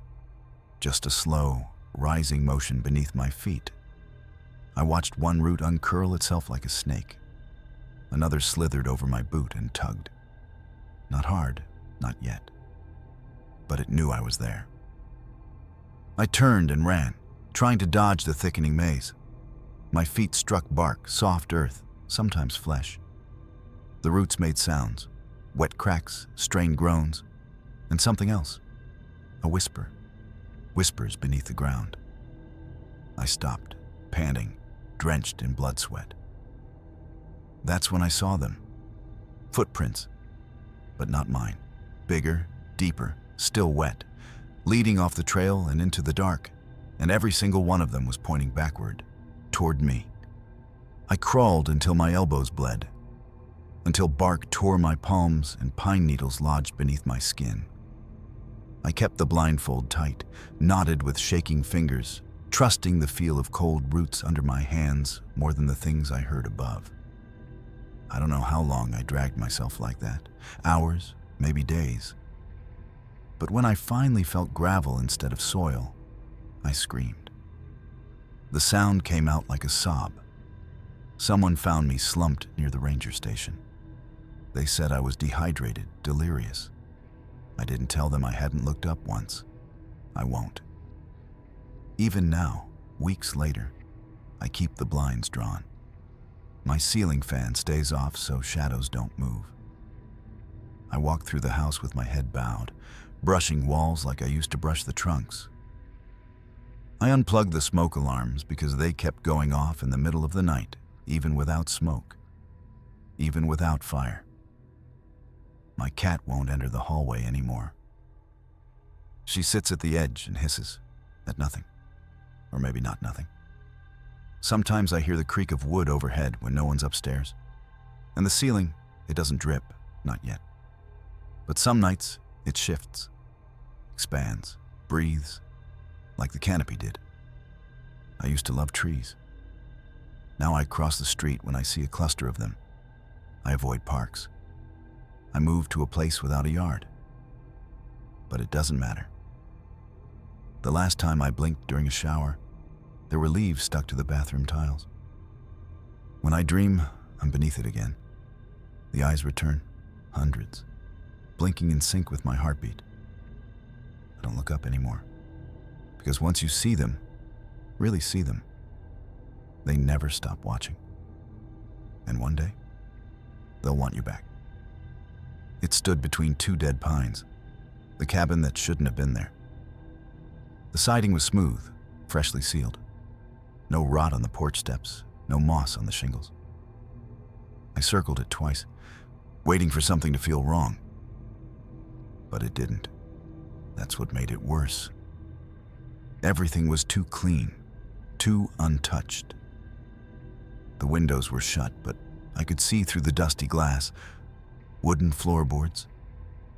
Just a slow, rising motion beneath my feet. I watched one root uncurl itself like a snake. Another slithered over my boot and tugged. Not hard, not yet. But it knew I was there. I turned and ran, trying to dodge the thickening maze. My feet struck bark, soft earth, sometimes flesh. The roots made sounds, wet cracks, strained groans, and something else, a whisper, whispers beneath the ground. I stopped, panting, drenched in blood sweat. That's when I saw them. Footprints, but not mine. Bigger, deeper, still wet, leading off the trail and into the dark, and every single one of them was pointing backward, toward me. I crawled until my elbows bled, until bark tore my palms and pine needles lodged beneath my skin. I kept the blindfold tight, knotted with shaking fingers, trusting the feel of cold roots under my hands more than the things I heard above. I don't know how long I dragged myself like that. Hours, maybe days. But when I finally felt gravel instead of soil, I screamed. The sound came out like a sob. Someone found me slumped near the ranger station. They said I was dehydrated, delirious. I didn't tell them I hadn't looked up once. I won't. Even now, weeks later, I keep the blinds drawn. My ceiling fan stays off so shadows don't move. I walk through the house with my head bowed, brushing walls like I used to brush the trunks. I unplugged the smoke alarms because they kept going off in the middle of the night, even without smoke, even without fire. My cat won't enter the hallway anymore. She sits at the edge and hisses at nothing, or maybe not nothing. Sometimes I hear the creak of wood overhead when no one's upstairs. And the ceiling, it doesn't drip, not yet. But some nights, it shifts, expands, breathes, like the canopy did. I used to love trees. Now I cross the street when I see a cluster of them. I avoid parks. I move to a place without a yard. But it doesn't matter. The last time I blinked during a shower, there were leaves stuck to the bathroom tiles. When I dream, I'm beneath it again. The eyes return, hundreds, blinking in sync with my heartbeat. I don't look up anymore, because once you see them, really see them, they never stop watching. And one day, they'll want you back. It stood between two dead pines, the cabin that shouldn't have been there. The siding was smooth, freshly sealed. No rot on the porch steps, no moss on the shingles. I circled it twice, waiting for something to feel wrong. But it didn't. That's what made it worse. Everything was too clean, too untouched. The windows were shut, but I could see through the dusty glass. Wooden floorboards,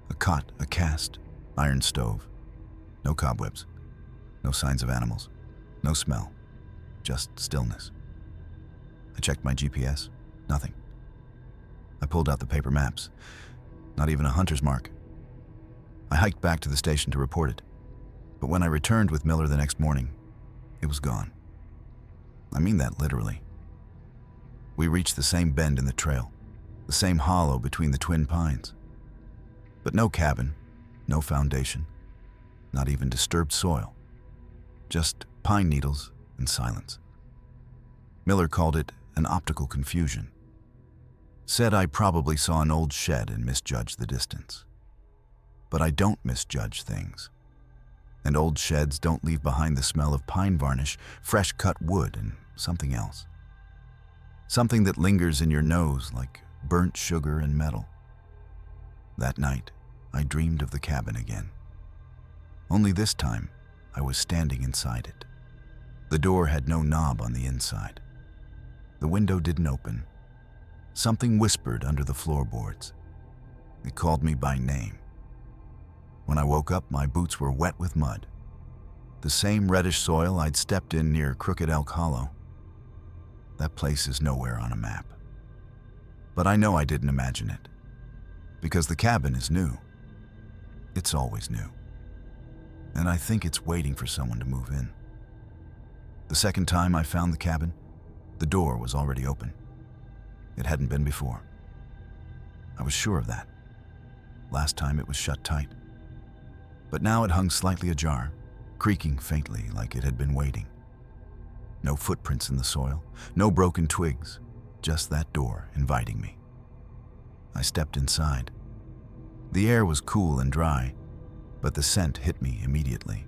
a cot, a cast, iron stove. No cobwebs, no signs of animals, no smell. Just stillness. I checked my GPS. Nothing. I pulled out the paper maps. Not even a hunter's mark. I hiked back to the station to report it. But when I returned with Miller the next morning, it was gone. I mean that literally. We reached the same bend in the trail, the same hollow between the twin pines. But no cabin, no foundation, not even disturbed soil. Just pine needles and silence. Miller called it an optical confusion. Said I probably saw an old shed and misjudged the distance. But I don't misjudge things. And old sheds don't leave behind the smell of pine varnish, fresh cut wood, and something else. Something that lingers in your nose like burnt sugar and metal. That night, I dreamed of the cabin again. Only this time, I was standing inside it. The door had no knob on the inside. The window didn't open. Something whispered under the floorboards. It called me by name. When I woke up, my boots were wet with mud. The same reddish soil I'd stepped in near Crooked Elk Hollow. That place is nowhere on a map. But I know I didn't imagine it. Because the cabin is new. It's always new. And I think it's waiting for someone to move in. The second time I found the cabin, the door was already open. It hadn't been before. I was sure of that. Last time it was shut tight. But now it hung slightly ajar, creaking faintly like it had been waiting. No footprints in the soil, no broken twigs, just that door inviting me. I stepped inside. The air was cool and dry, but the scent hit me immediately.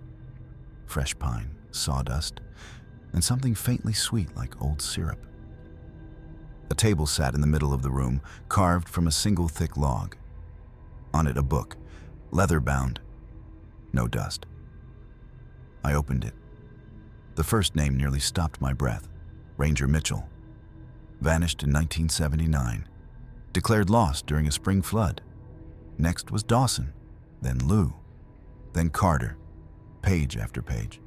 Fresh pine, sawdust, and something faintly sweet like old syrup. A table sat in the middle of the room, carved from a single thick log. On it a book, leather-bound, no dust. I opened it. The first name nearly stopped my breath. Ranger Mitchell. Vanished in 1979. Declared lost during a spring flood. Next was Dawson, then Lou, then Carter, page after page.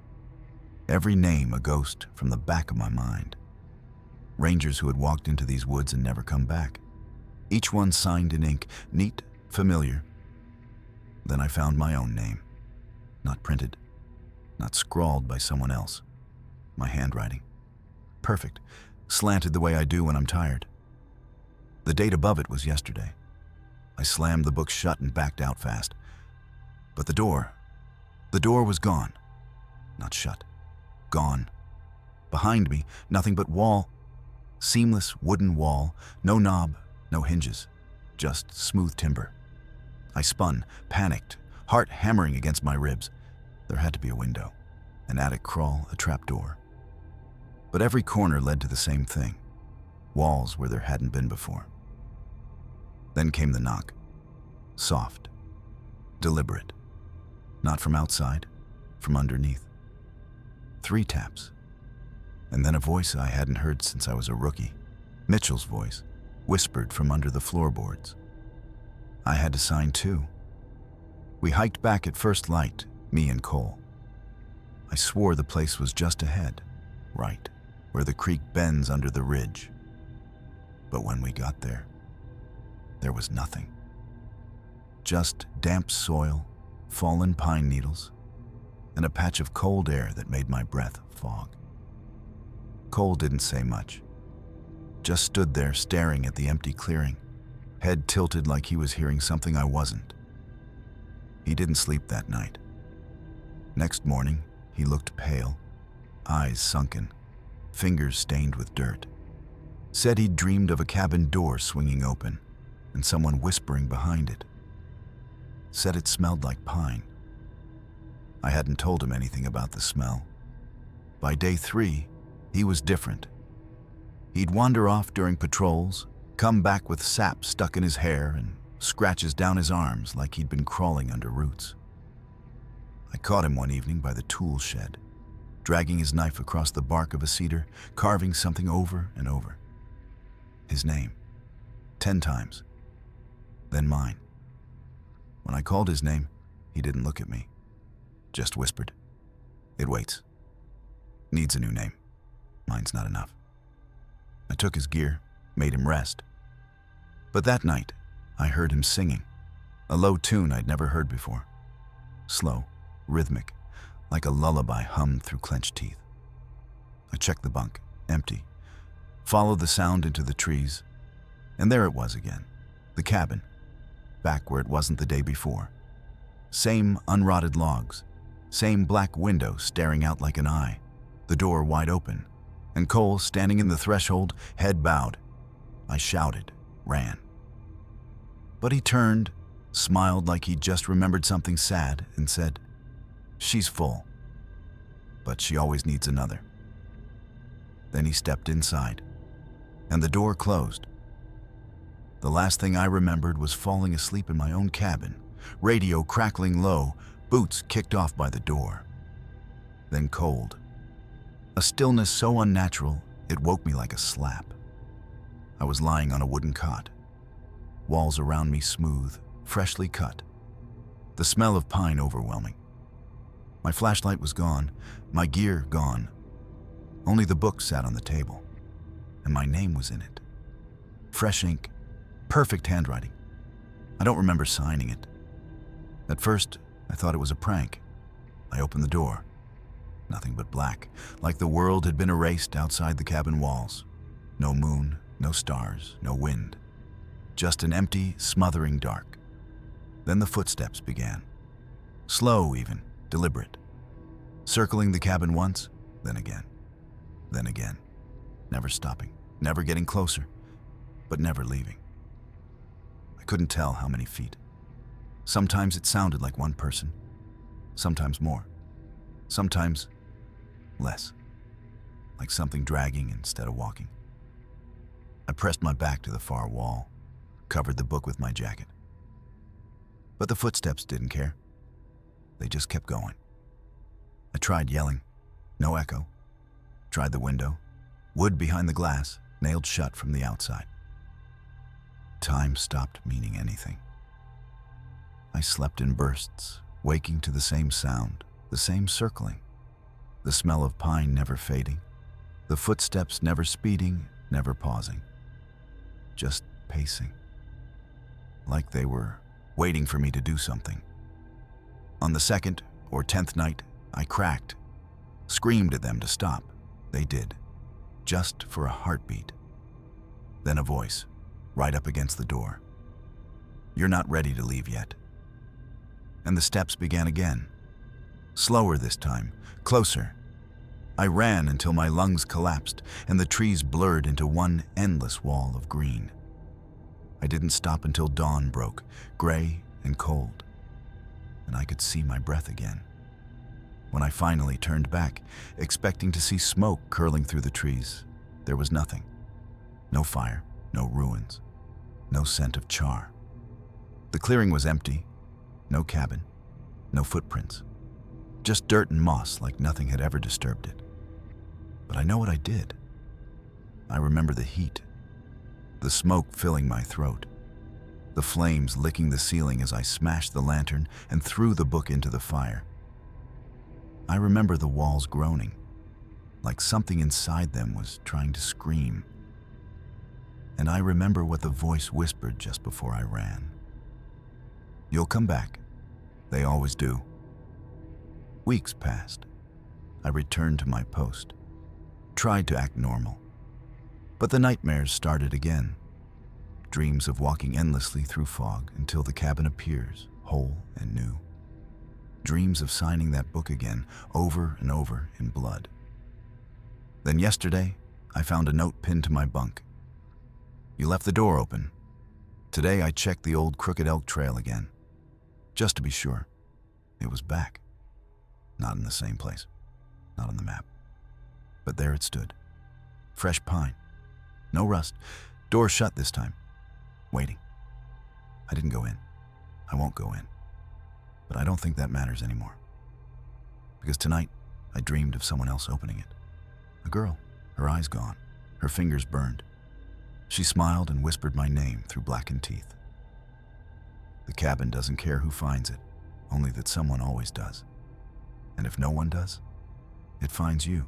Every name a ghost from the back of my mind. Rangers who had walked into these woods and never come back. Each one signed in ink, neat, familiar. Then I found my own name. Not printed, not scrawled by someone else. My handwriting. Perfect, slanted the way I do when I'm tired. The date above it was yesterday. I slammed the book shut and backed out fast. But the door was gone. Not shut. Gone. Behind me, nothing but wall. Seamless wooden wall, no knob, no hinges, just smooth timber. I spun, panicked, heart hammering against my ribs. There had to be a window, an attic crawl, a trap door. But every corner led to the same thing, walls where there hadn't been before. Then came the knock. Soft, deliberate. Not from outside, from underneath. 3 taps. And then a voice I hadn't heard since I was a rookie. Mitchell's voice, whispered from under the floorboards. I had to sign too. We hiked back at first light, me and Cole. I swore the place was just ahead, right, where the creek bends under the ridge. But when we got there was nothing. Just damp soil, fallen pine needles, and a patch of cold air that made my breath fog. Cole didn't say much, just stood there staring at the empty clearing, head tilted like he was hearing something I wasn't. He didn't sleep that night. Next morning, he looked pale, eyes sunken, fingers stained with dirt. Said he'd dreamed of a cabin door swinging open and someone whispering behind it. Said it smelled like pine. I hadn't told him anything about the smell. By day 3, he was different. He'd wander off during patrols, come back with sap stuck in his hair and scratches down his arms like he'd been crawling under roots. I caught him one evening by the tool shed, dragging his knife across the bark of a cedar, carving something over and over. His name, 10 times, then mine. When I called his name, he didn't look at me, just whispered, "It waits. Needs a new name. Mine's not enough." I took his gear, made him rest. But that night, I heard him singing, a low tune I'd never heard before. Slow, rhythmic, like a lullaby hummed through clenched teeth. I checked the bunk, empty, followed the sound into the trees, and there it was again, the cabin, back where it wasn't the day before. Same unrotted logs, same black window staring out like an eye, the door wide open, and Cole standing in the threshold, head bowed. I shouted, ran. But he turned, smiled like he'd just remembered something sad, and said, "She's full, but she always needs another." Then he stepped inside, and the door closed. The last thing I remembered was falling asleep in my own cabin, radio crackling low, boots kicked off by the door. Then cold. A stillness so unnatural, it woke me like a slap. I was lying on a wooden cot, walls around me smooth, freshly cut, the smell of pine overwhelming. My flashlight was gone, my gear gone. Only the book sat on the table, and my name was in it. Fresh ink, perfect handwriting. I don't remember signing it. At first, I thought it was a prank. I opened the door. Nothing but black, like the world had been erased outside the cabin walls. No moon, no stars, no wind. Just an empty, smothering dark. Then the footsteps began. Slow even, deliberate. Circling the cabin once, then again. Then again. Never stopping, never getting closer, but never leaving. I couldn't tell how many feet. Sometimes it sounded like one person, sometimes more, sometimes less, like something dragging instead of walking. I pressed my back to the far wall, covered the book with my jacket. But the footsteps didn't care. They just kept going. I tried yelling, no echo. Tried the window, wood behind the glass, nailed shut from the outside. Time stopped meaning anything. I slept in bursts, waking to the same sound, the same circling, the smell of pine never fading, the footsteps never speeding, never pausing, just pacing, like they were waiting for me to do something, On the 2nd or 10th night, I cracked, screamed at them to stop. They did, just for a heartbeat. Then a voice, right up against the door. "You're not ready to leave yet." And the steps began again. Slower this time, closer. I ran until my lungs collapsed and the trees blurred into one endless wall of green. I didn't stop until dawn broke, gray and cold, and I could see my breath again. When I finally turned back, expecting to see smoke curling through the trees, there was nothing. No fire, no ruins, no scent of char. The clearing was empty, no cabin, no footprints. Just dirt and moss like nothing had ever disturbed it. But I know what I did. I remember the heat, the smoke filling my throat, the flames licking the ceiling as I smashed the lantern and threw the book into the fire. I remember the walls groaning, like something inside them was trying to scream. And I remember what the voice whispered just before I ran. "You'll come back. They always do." Weeks passed. I returned to my post, tried to act normal. But the nightmares started again. Dreams of walking endlessly through fog until the cabin appears, whole and new. Dreams of signing that book again, over and over in blood. Then yesterday, I found a note pinned to my bunk. "You left the door open. Today I checked the old Crooked Elk Trail again, just to be sure. It was back. Not in the same place, not on the map. But there it stood. Fresh pine. No rust. Door shut this time. Waiting. I didn't go in. I won't go in. But I don't think that matters anymore. Because tonight, I dreamed of someone else opening it. A girl, her eyes gone, her fingers burned. She smiled and whispered my name through blackened teeth. The cabin doesn't care who finds it, only that someone always does. And if no one does, it finds you.